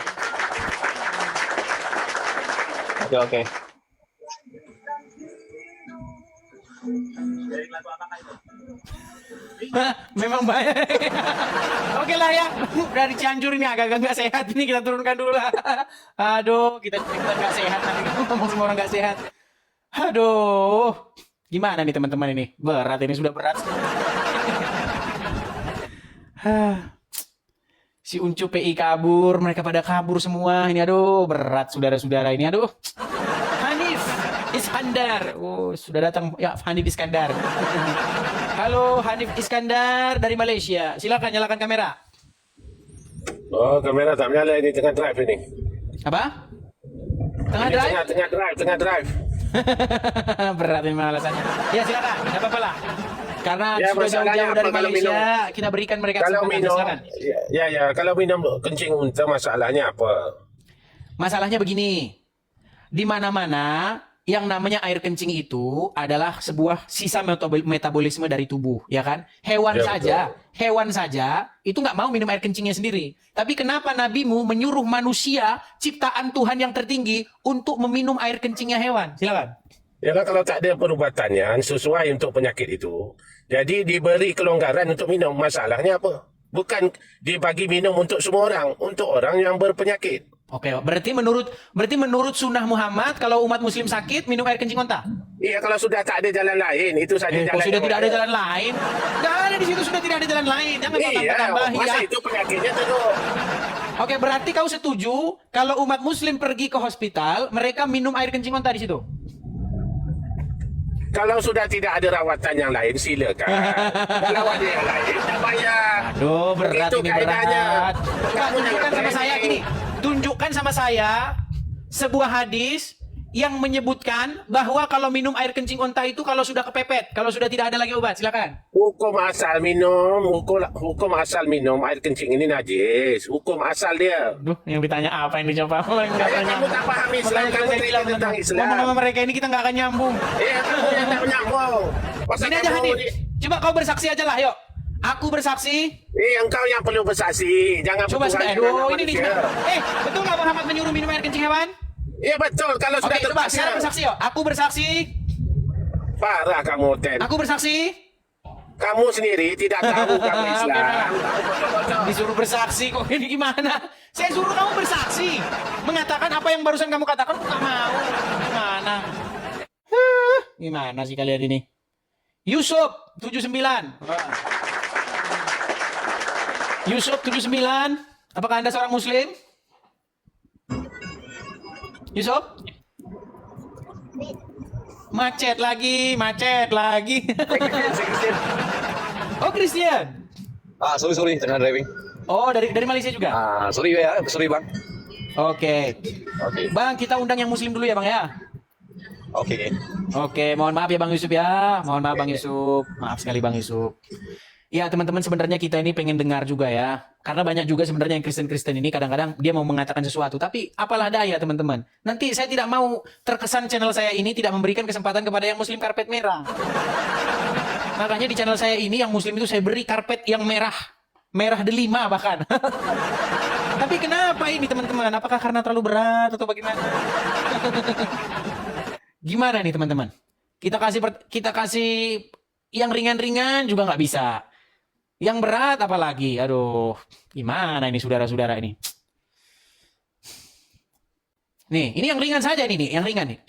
Oke. Memang baik. Oke lah ya. Dari Cianjur ini agak-agak nggak sehat. Ini kita turunkan dulu lah. Aduh, kita nggak sehat nanti. Ngomong semua orang nggak sehat. Aduh. Gimana nih teman-teman ini? Berat ini, sudah berat. Si Uncu PI kabur, mereka pada kabur semua. Ini aduh, berat saudara-saudara ini. Aduh. Hanif Iskandar. Oh, sudah datang ya Hanif Iskandar. Halo Hanif Iskandar dari Malaysia. Silakan nyalakan kamera. Oh, kamera tak menyala ini, tengah drive ini. Apa? Tengah Ini drive? Tengah drive. Berat memang alasannya. Ya silakan, tidak apa-apa lah. Karena Ya, sudah masalahnya jauh-jauh dari apa kalau Malaysia, minum? kita berikan mereka Kalau kesempatan. minum, Silakan. kalau minum kencing unta masalahnya apa? Masalahnya begini, di mana-mana yang namanya air kencing itu adalah sebuah sisa metabolisme dari tubuh, ya kan? Hewan saja itu nggak mau minum air kencingnya sendiri. Tapi kenapa nabimu menyuruh manusia ciptaan Tuhan yang tertinggi untuk meminum air kencingnya hewan? Silakan. Ya kan, kalau tak ada perubatannya sesuai untuk penyakit itu, jadi diberi kelonggaran untuk minum. Masalahnya apa? Bukan dibagi minum untuk semua orang, untuk orang yang berpenyakit. Oke, berarti menurut sunnah Muhammad kalau umat muslim sakit minum air kencing onta? Iya, kalau sudah tak ada jalan lain, itu saja jalan. Sudah tidak ada jalan lain? Nggak ada di situ, sudah tidak ada jalan lain. Jangan kau tambah-tambah ya. Masa itu penyakitnya terus. Oke, berarti kau setuju kalau umat muslim pergi ke hospital, mereka minum air kencing onta di situ? Kalau sudah tidak ada rawatan yang lain, silakan. Kalau ada yang lain, tak bayar. Aduh, berat Itu ini kaedahnya. berat. Coba tunjukkan sama saya gini. Tunjukkan sama saya sebuah hadis yang menyebutkan bahwa kalau minum air kencing onta itu kalau sudah kepepet, kalau sudah tidak ada lagi obat. Silakan. Hukum asal minum air kencing ini najis. Hukum asal dia. Duh, yang ditanya apa yang dijawab? Yang nggak Kamu nyambung. tak paham Islam, Makanya kamu saya tidak bilang tentang Islam. ngomong sama mereka ini kita nggak akan nyambung. Iya, kamu yang tak menyambung. Pasal Ini aja kamu Hanif. ni- Coba kau bersaksi aja lah, yuk. Aku bersaksi. engkau yang perlu bersaksi. Jangan Coba bertuhan sudah. dengan Aduh, ini nih. manusia. Betul nggak Muhammad menyuruh minum air kencing hewan? Iya betul, kalau sudah Oke, coba terpaksa. sekarang bersaksi yuk. Aku bersaksi. Parah kamu, Ten. Aku bersaksi. Kamu sendiri tidak tahu kamu Oke, Islam. Pak. Disuruh bersaksi kok ini gimana? Saya suruh kamu bersaksi. Mengatakan apa yang barusan kamu katakan, aku nggak mau. Gimana? Gimana sih kalian ini? Yusuf 79. Yusuf 79. Apakah Anda seorang muslim? Yusuf? Macet lagi. Oh, Christian. Sorry, tengah driving. Oh, dari Malaysia juga? Sorry bang. Oke. Bang, kita undang yang muslim dulu ya, Bang ya. Oke, mohon maaf ya Bang Yusuf ya. Mohon maaf Bang Yusuf. Maaf sekali Bang Yusuf. Ya teman-teman, sebenarnya kita ini pengen dengar juga ya. Karena banyak juga sebenarnya yang Kristen-Kristen ini kadang-kadang dia mau mengatakan sesuatu. Tapi apalah daya teman-teman. Nanti saya tidak mau terkesan channel saya ini tidak memberikan kesempatan kepada yang muslim karpet merah. Makanya di channel saya ini yang muslim itu saya beri karpet yang merah. Merah delima bahkan. Tapi kenapa ini teman-teman? Apakah karena terlalu berat atau bagaimana? Gimana nih teman-teman? Kita kasih yang ringan-ringan juga nggak bisa. Yang berat apalagi? Aduh, gimana ini saudara-saudara ini? Nih, ini yang ringan saja nih, yang ringan nih.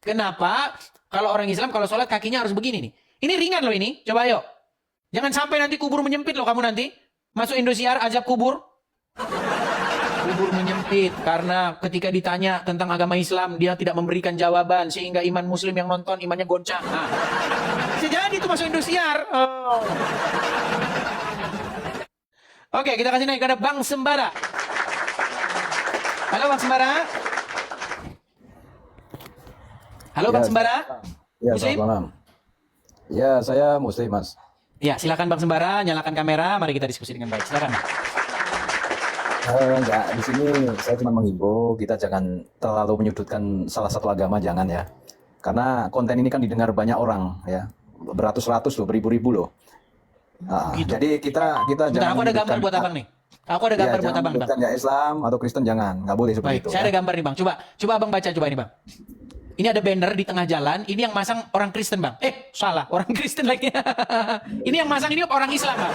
Kenapa kalau orang Islam kalau sholat kakinya harus begini nih? Ini ringan loh ini. Coba ayo. Jangan sampai nanti kubur menyempit loh kamu nanti. Masuk Indosiar azab kubur. Kubur menyempit karena ketika ditanya tentang agama Islam dia tidak memberikan jawaban sehingga iman muslim yang nonton imannya goncang. Nah, bisa jadi itu masuk Indosiar. Oh. Oke, kita kasih naik ke Bang Sembara. Halo Bang Sembara. Halo Bang Sembara. Ya, Muslim? selamat malam. Ya, saya Muslim, Mas. Ya, silakan Bang Sembara, nyalakan kamera, mari kita diskusi dengan baik. Silakan. Enggak, di sini saya cuma menghimbau kita jangan terlalu menyudutkan salah satu agama, jangan ya. Karena konten ini kan didengar banyak orang ya, beratus-ratus loh, beribu-ribu loh. Gitu. Jadi kita jangan. Aku ada gambar buat abang nih. Aku ada gambar buat abang, Bang. Ya Islam atau Kristen jangan, nggak boleh seperti Baik, itu. saya ada gambar nih Bang. Coba abang baca coba ini Bang. Ini ada banner di tengah jalan. Ini yang masang orang Kristen Bang. Salah, orang Kristen lagi. Ini yang masang ini orang Islam Bang.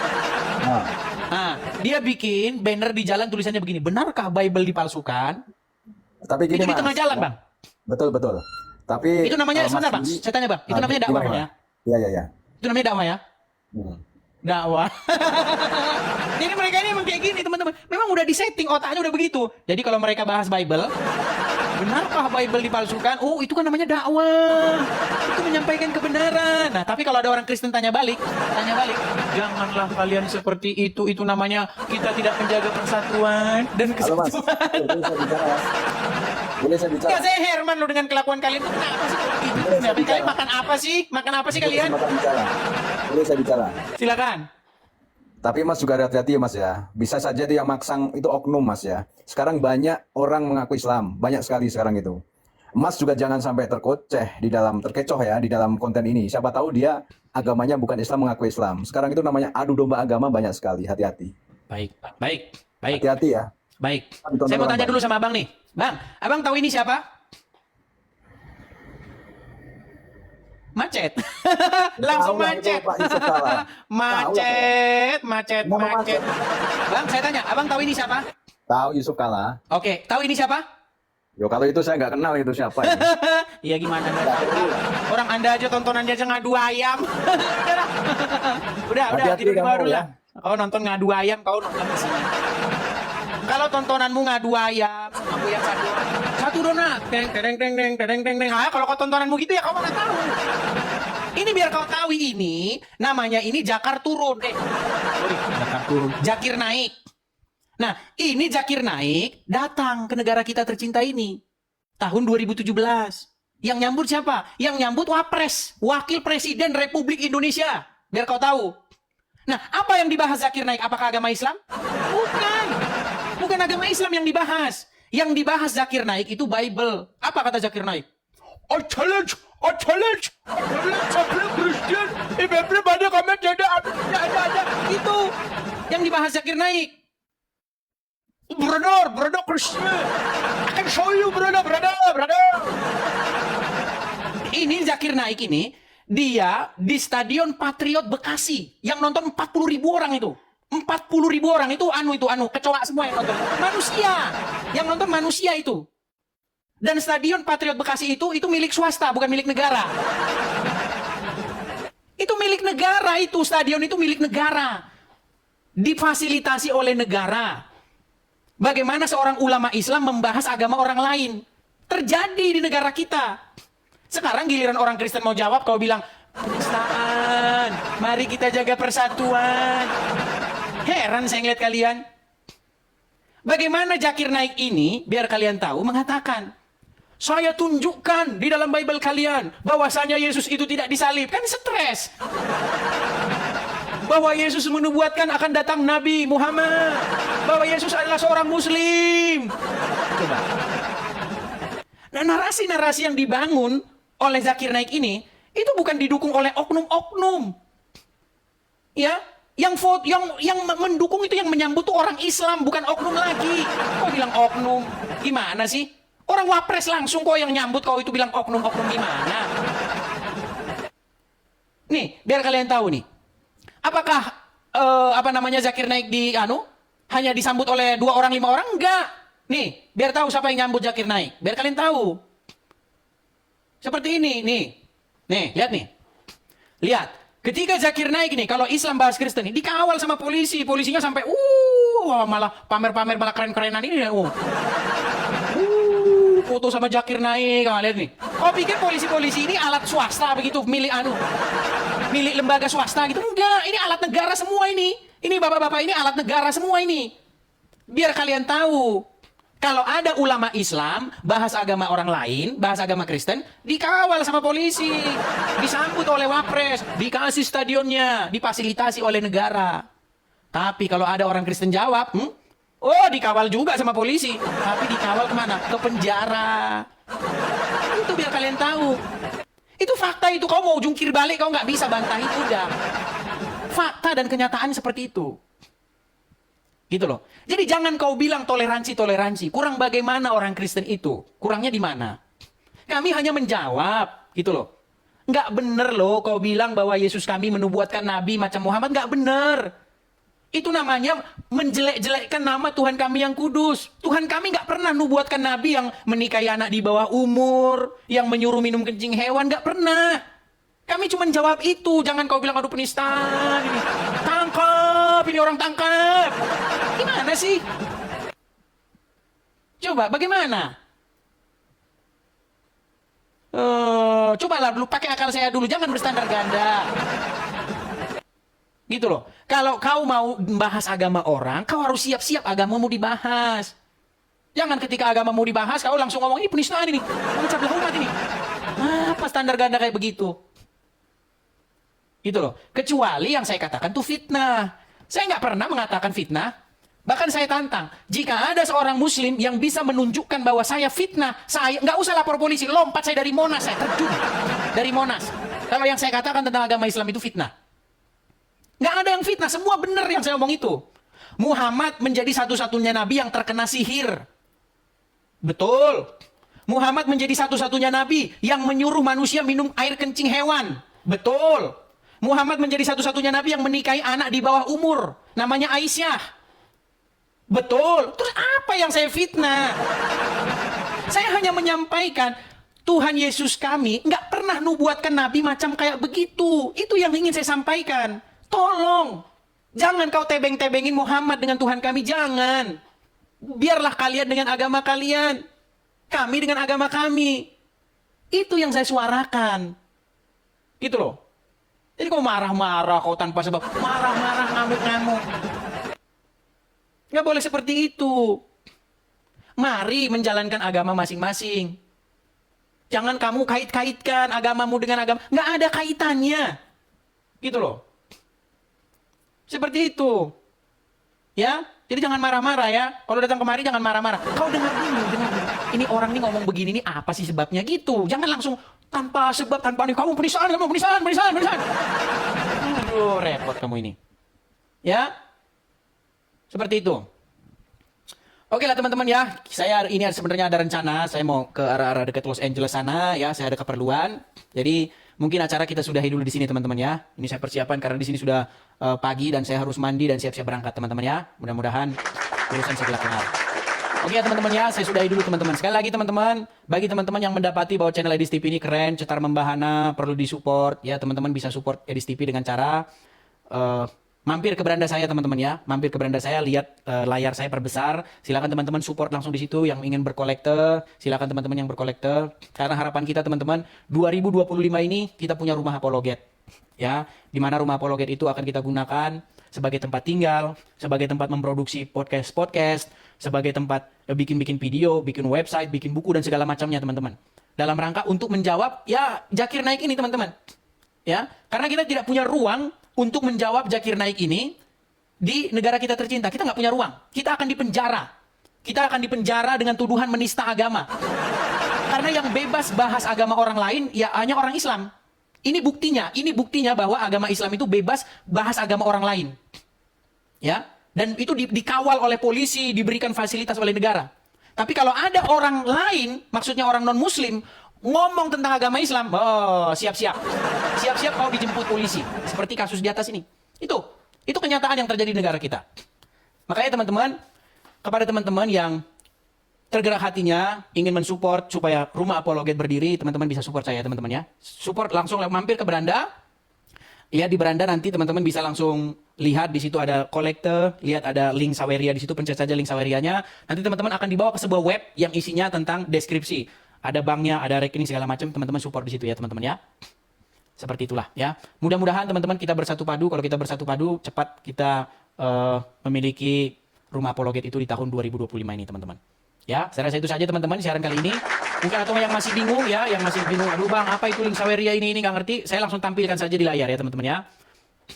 Nah, dia bikin banner di jalan tulisannya begini. Benarkah Bible dipalsukan? Tapi gini, itu di Mas, tengah jalan Bang. Betul. Tapi Itu namanya sebentar Bang. Mas, Saya tanya Bang. Itu namanya dakwah ya? Iya. Itu namanya dakwah ya? Dakwah. Jadi mereka ini emang kayak gini teman-teman. Memang udah disetting otaknya udah begitu. Jadi kalau mereka bahas Bible, benarkah Bible dipalsukan? Oh, itu kan namanya dakwah. Itu menyampaikan kebenaran. Nah, tapi kalau ada orang Kristen tanya balik, janganlah kalian seperti itu. Itu namanya kita tidak menjaga persatuan dan kesatuan. Boleh saya bicara? Ya, saya Herman lo dengan kelakuan kalian itu kenapa sih? Kalian makan apa sih? Makan apa sih kalian? Boleh saya bicara? Silakan. Tapi Mas juga hati-hati ya Mas ya. Bisa saja dia yang maksang itu oknum Mas ya. Sekarang banyak orang mengaku Islam. Banyak sekali sekarang itu. Mas juga jangan sampai terkecoh ya di dalam konten ini. Siapa tahu dia agamanya bukan Islam, mengaku Islam. Sekarang itu namanya adu domba agama banyak sekali. Hati-hati. Baik. Hati-hati ya. Baik. Saya mau tanya dulu sama Abang nih. Bang, Abang tahu ini siapa? Macet. Langsung macet. Macet. Bang, saya tanya, Abang tahu ini siapa? Tahu, Yusuf Kala. Oke, tahu ini siapa? Yo, kalau itu saya nggak kenal itu siapa ya. Iya gimana? Orang Anda aja tontonannya aja ngadu ayam. Udah, tidur di bawah dulu lah. Kau nonton ngadu ayam, kau nonton di sini. Kalau tontonanmu ngadu ayam, aku yang satu donat, deng. Kalau kau tontonanmu gitu ya kau nggak tahu. Ini biar kau tahu ini namanya ini Jakar turun. Jakar turun. Jakir naik. Nah, ini Zakir Naik datang ke negara kita tercinta ini tahun 2017. Yang nyambut siapa? Yang nyambut Wapres, Wakil Presiden Republik Indonesia. Biar kau tahu. Nah, apa yang dibahas Zakir Naik? Apakah agama Islam? Bukan agama Islam yang dibahas. Yang dibahas Zakir Naik itu Bible. Apa kata Zakir Naik? I challenge Christian. If everybody comment ada. Itu yang dibahas Zakir Naik. Brother Christian. I can show you brother. Ini Zakir Naik ini, dia di Stadion Patriot Bekasi yang nonton 40.000 orang itu. 40.000 orang itu kecoa semua yang nonton. Manusia. Yang nonton manusia itu. Dan Stadion Patriot Bekasi itu milik swasta, bukan milik negara. Itu milik negara itu, stadion itu milik negara. Difasilitasi oleh negara. Bagaimana seorang ulama Islam membahas agama orang lain? Terjadi di negara kita. Sekarang giliran orang Kristen mau jawab, kau bilang, penistaan, mari kita jaga persatuan. Heran saya ngeliat kalian. Bagaimana Zakir Naik ini, biar kalian tahu, mengatakan, Saya tunjukkan di dalam Bible kalian bahwasanya Yesus itu tidak disalib. Kan stres. Bahwa Yesus menubuatkan akan datang Nabi Muhammad. Bahwa Yesus adalah seorang Muslim. Coba. Nah, narasi-narasi yang dibangun oleh Zakir Naik ini itu bukan didukung oleh oknum-oknum. Ya, yang mendukung itu, yang menyambut tuh orang Islam, bukan oknum lagi. Kok bilang oknum? Gimana sih? Orang wapres langsung kok yang nyambut, kau itu bilang oknum-oknum gimana? Nih, biar kalian tahu nih. Apakah Zakir Naik hanya disambut oleh 2 orang 5 orang? Enggak. Nih, biar tahu siapa yang nyambut Zakir Naik. Biar kalian tahu. Seperti ini, nih. Nih, lihat nih. Lihat. Ketika Zakir Naik nih, kalau Islam bahas Kristen nih, dikawal sama polisi. Polisinya sampai malah pamer-pamer malah keren-kerenan ini ya. Foto sama Zakir Naik, lihat nih. Kau pikir polisi-polisi ini alat swasta begitu, milik lembaga swasta gitu? Enggak, ini alat negara semua ini. Ini bapak-bapak ini alat negara semua ini. Biar kalian tahu, kalau ada ulama Islam bahas agama orang lain, bahas agama Kristen, dikawal sama polisi, disambut oleh wapres, dikasih stadionnya, difasilitasi oleh negara. Tapi kalau ada orang Kristen jawab, dikawal juga sama polisi, tapi dikawal kemana? Ke penjara. Itu biar kalian tahu. Itu fakta itu. Kau mau jungkir balik, kau nggak bisa bantah itu, udah. Fakta dan kenyataan seperti itu. Gitu loh. Jadi jangan kau bilang toleransi. Kurang bagaimana orang Kristen itu? Kurangnya di mana? Kami hanya menjawab, gitu loh. Nggak bener loh kau bilang bahwa Yesus kami menubuatkan Nabi macam Muhammad. Nggak bener. Itu namanya menjelek-jelekkan nama Tuhan kami yang kudus. Tuhan kami nggak pernah nubuatkan Nabi yang menikahi anak di bawah umur, yang menyuruh minum kencing hewan. Nggak pernah. Kami cuma jawab itu. Jangan kau bilang aduh penista. Ini. Tangkap, ini orang tangkap. Gimana sih? Coba bagaimana? Cobalah dulu pakai akal saya dulu. Jangan berstandar ganda. Gitu loh. Kalau kau mau membahas agama orang, kau harus siap-siap agamamu dibahas. Jangan ketika agamamu dibahas, kau langsung ngomong, ini penistaan ini. Memecah belah umat ini. Apa standar ganda kayak begitu? Gitu loh. Kecuali yang saya katakan itu fitnah. Saya nggak pernah mengatakan fitnah. Bahkan saya tantang, jika ada seorang muslim yang bisa menunjukkan bahwa saya fitnah, saya nggak usah lapor polisi, lompat saya dari Monas, saya terjun dari Monas. Kalau yang saya katakan tentang agama Islam itu fitnah. Nggak ada yang fitnah, semua benar yang saya omong itu. Muhammad menjadi satu-satunya nabi yang terkena sihir. Betul. Muhammad menjadi satu-satunya nabi yang menyuruh manusia minum air kencing hewan. Betul. Muhammad menjadi satu-satunya nabi yang menikahi anak di bawah umur, namanya Aisyah. Betul. Terus apa yang saya fitnah? Saya hanya menyampaikan Tuhan Yesus kami nggak pernah nubuatkan nabi macam kayak begitu. Itu yang ingin saya sampaikan. Tolong, jangan kau tebeng-tebengin Muhammad dengan Tuhan kami, jangan. Biarlah kalian dengan agama kalian, kami dengan agama kami. Itu yang saya suarakan. Gitu loh. Jadi kau marah-marah, kau tanpa sebab, marah-marah, ngamuk-ngamuk. Nggak boleh seperti itu. Mari menjalankan agama masing-masing. Jangan kamu kait-kaitkan agamamu dengan agama. Nggak ada kaitannya. Gitu loh. Seperti itu. Ya, jadi jangan marah-marah ya. Kalau datang kemari jangan marah-marah. Kau dengar dulu. Ini orang ini ngomong begini, ini apa sih sebabnya gitu. Jangan langsung tanpa sebab, tanpa nih. Kamu penistaan. Aduh, repot kamu ini. Ya. Seperti itu. Oke lah teman-teman ya. Saya ini sebenarnya ada rencana. Saya mau ke arah-arah dekat Los Angeles sana ya. Saya ada keperluan. Jadi mungkin acara kita sudahi dulu di sini teman-teman ya. Ini saya persiapan karena di sini sudah pagi dan saya harus mandi dan siap-siap berangkat teman-teman ya. Mudah-mudahan urusan segera kelar. Oke ya teman-teman ya, saya sudahi dulu teman-teman. Sekali lagi teman-teman, bagi teman-teman yang mendapati bahwa channel Edis TV ini keren, cetar membahana, perlu disupport ya, teman-teman bisa support Edis TV dengan cara mampir ke beranda saya teman-teman ya. Mampir ke beranda saya, lihat layar saya perbesar. Silakan teman-teman support langsung di situ yang ingin berkolektor. Silakan teman-teman yang berkolektor. Karena harapan kita teman-teman 2025 ini kita punya rumah apologet. Ya, di mana rumah apologet itu akan kita gunakan sebagai tempat tinggal, sebagai tempat memproduksi podcast, sebagai tempat bikin-bikin video, bikin website, bikin buku dan segala macamnya teman-teman. Dalam rangka untuk menjawab ya Zakir Naik ini teman-teman. Ya, karena kita tidak punya ruang untuk menjawab Zakir Naik ini di negara kita tercinta. Kita nggak punya ruang. Kita akan dipenjara. Kita akan dipenjara dengan tuduhan menista agama. Karena yang bebas bahas agama orang lain ya hanya orang Islam. Ini buktinya bahwa agama Islam itu bebas bahas agama orang lain. Ya, dan itu dikawal oleh polisi, diberikan fasilitas oleh negara. Tapi kalau ada orang lain, maksudnya orang non-muslim, ngomong tentang agama Islam, oh siap-siap. Siap-siap kau dijemput polisi. Seperti kasus di atas ini. Itu kenyataan yang terjadi di negara kita. Makanya teman-teman, kepada teman-teman yang tergerak hatinya ingin mensupport supaya Rumah Apologet berdiri, teman-teman bisa support saya teman-teman ya. Support langsung mampir ke beranda. Ya di beranda nanti teman-teman bisa langsung lihat di situ ada kolektor, lihat ada link Saweria di situ, pencet saja link Sawerianya. Nanti teman-teman akan dibawa ke sebuah web yang isinya tentang deskripsi. Ada banknya, ada rekening segala macam, teman-teman support di situ ya teman-teman ya. Seperti itulah ya. Mudah-mudahan teman-teman kita bersatu padu. Kalau kita bersatu padu, cepat kita memiliki Rumah Apologet itu di tahun 2025 ini teman-teman. Ya, saya rasa itu saja teman-teman siaran kali ini. Mungkin atau yang masih bingung ya, yang masih bingung, aduh bang, apa itu link Saweria ini nggak ngerti, saya langsung tampilkan saja di layar ya teman-teman ya.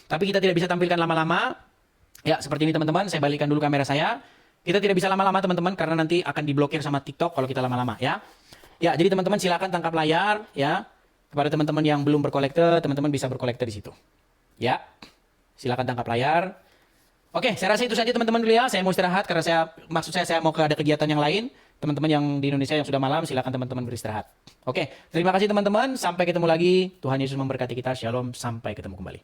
Tapi kita tidak bisa tampilkan lama-lama. Ya, seperti ini teman-teman, saya balikkan dulu kamera saya. Kita tidak bisa lama-lama teman-teman, karena nanti akan diblokir sama TikTok kalau kita lama-lama ya. Ya, jadi teman-teman silakan tangkap layar ya. Kepada teman-teman yang belum berkolektor, teman-teman bisa berkolektor di situ. Ya, silakan tangkap layar. Oke, saya rasa itu saja teman-teman dulu ya. Saya mau istirahat karena saya mau ada kegiatan yang lain. Teman-teman yang di Indonesia yang sudah malam, silakan teman-teman beristirahat. Oke, terima kasih teman-teman. Sampai ketemu lagi. Tuhan Yesus memberkati kita. Shalom. Sampai ketemu kembali.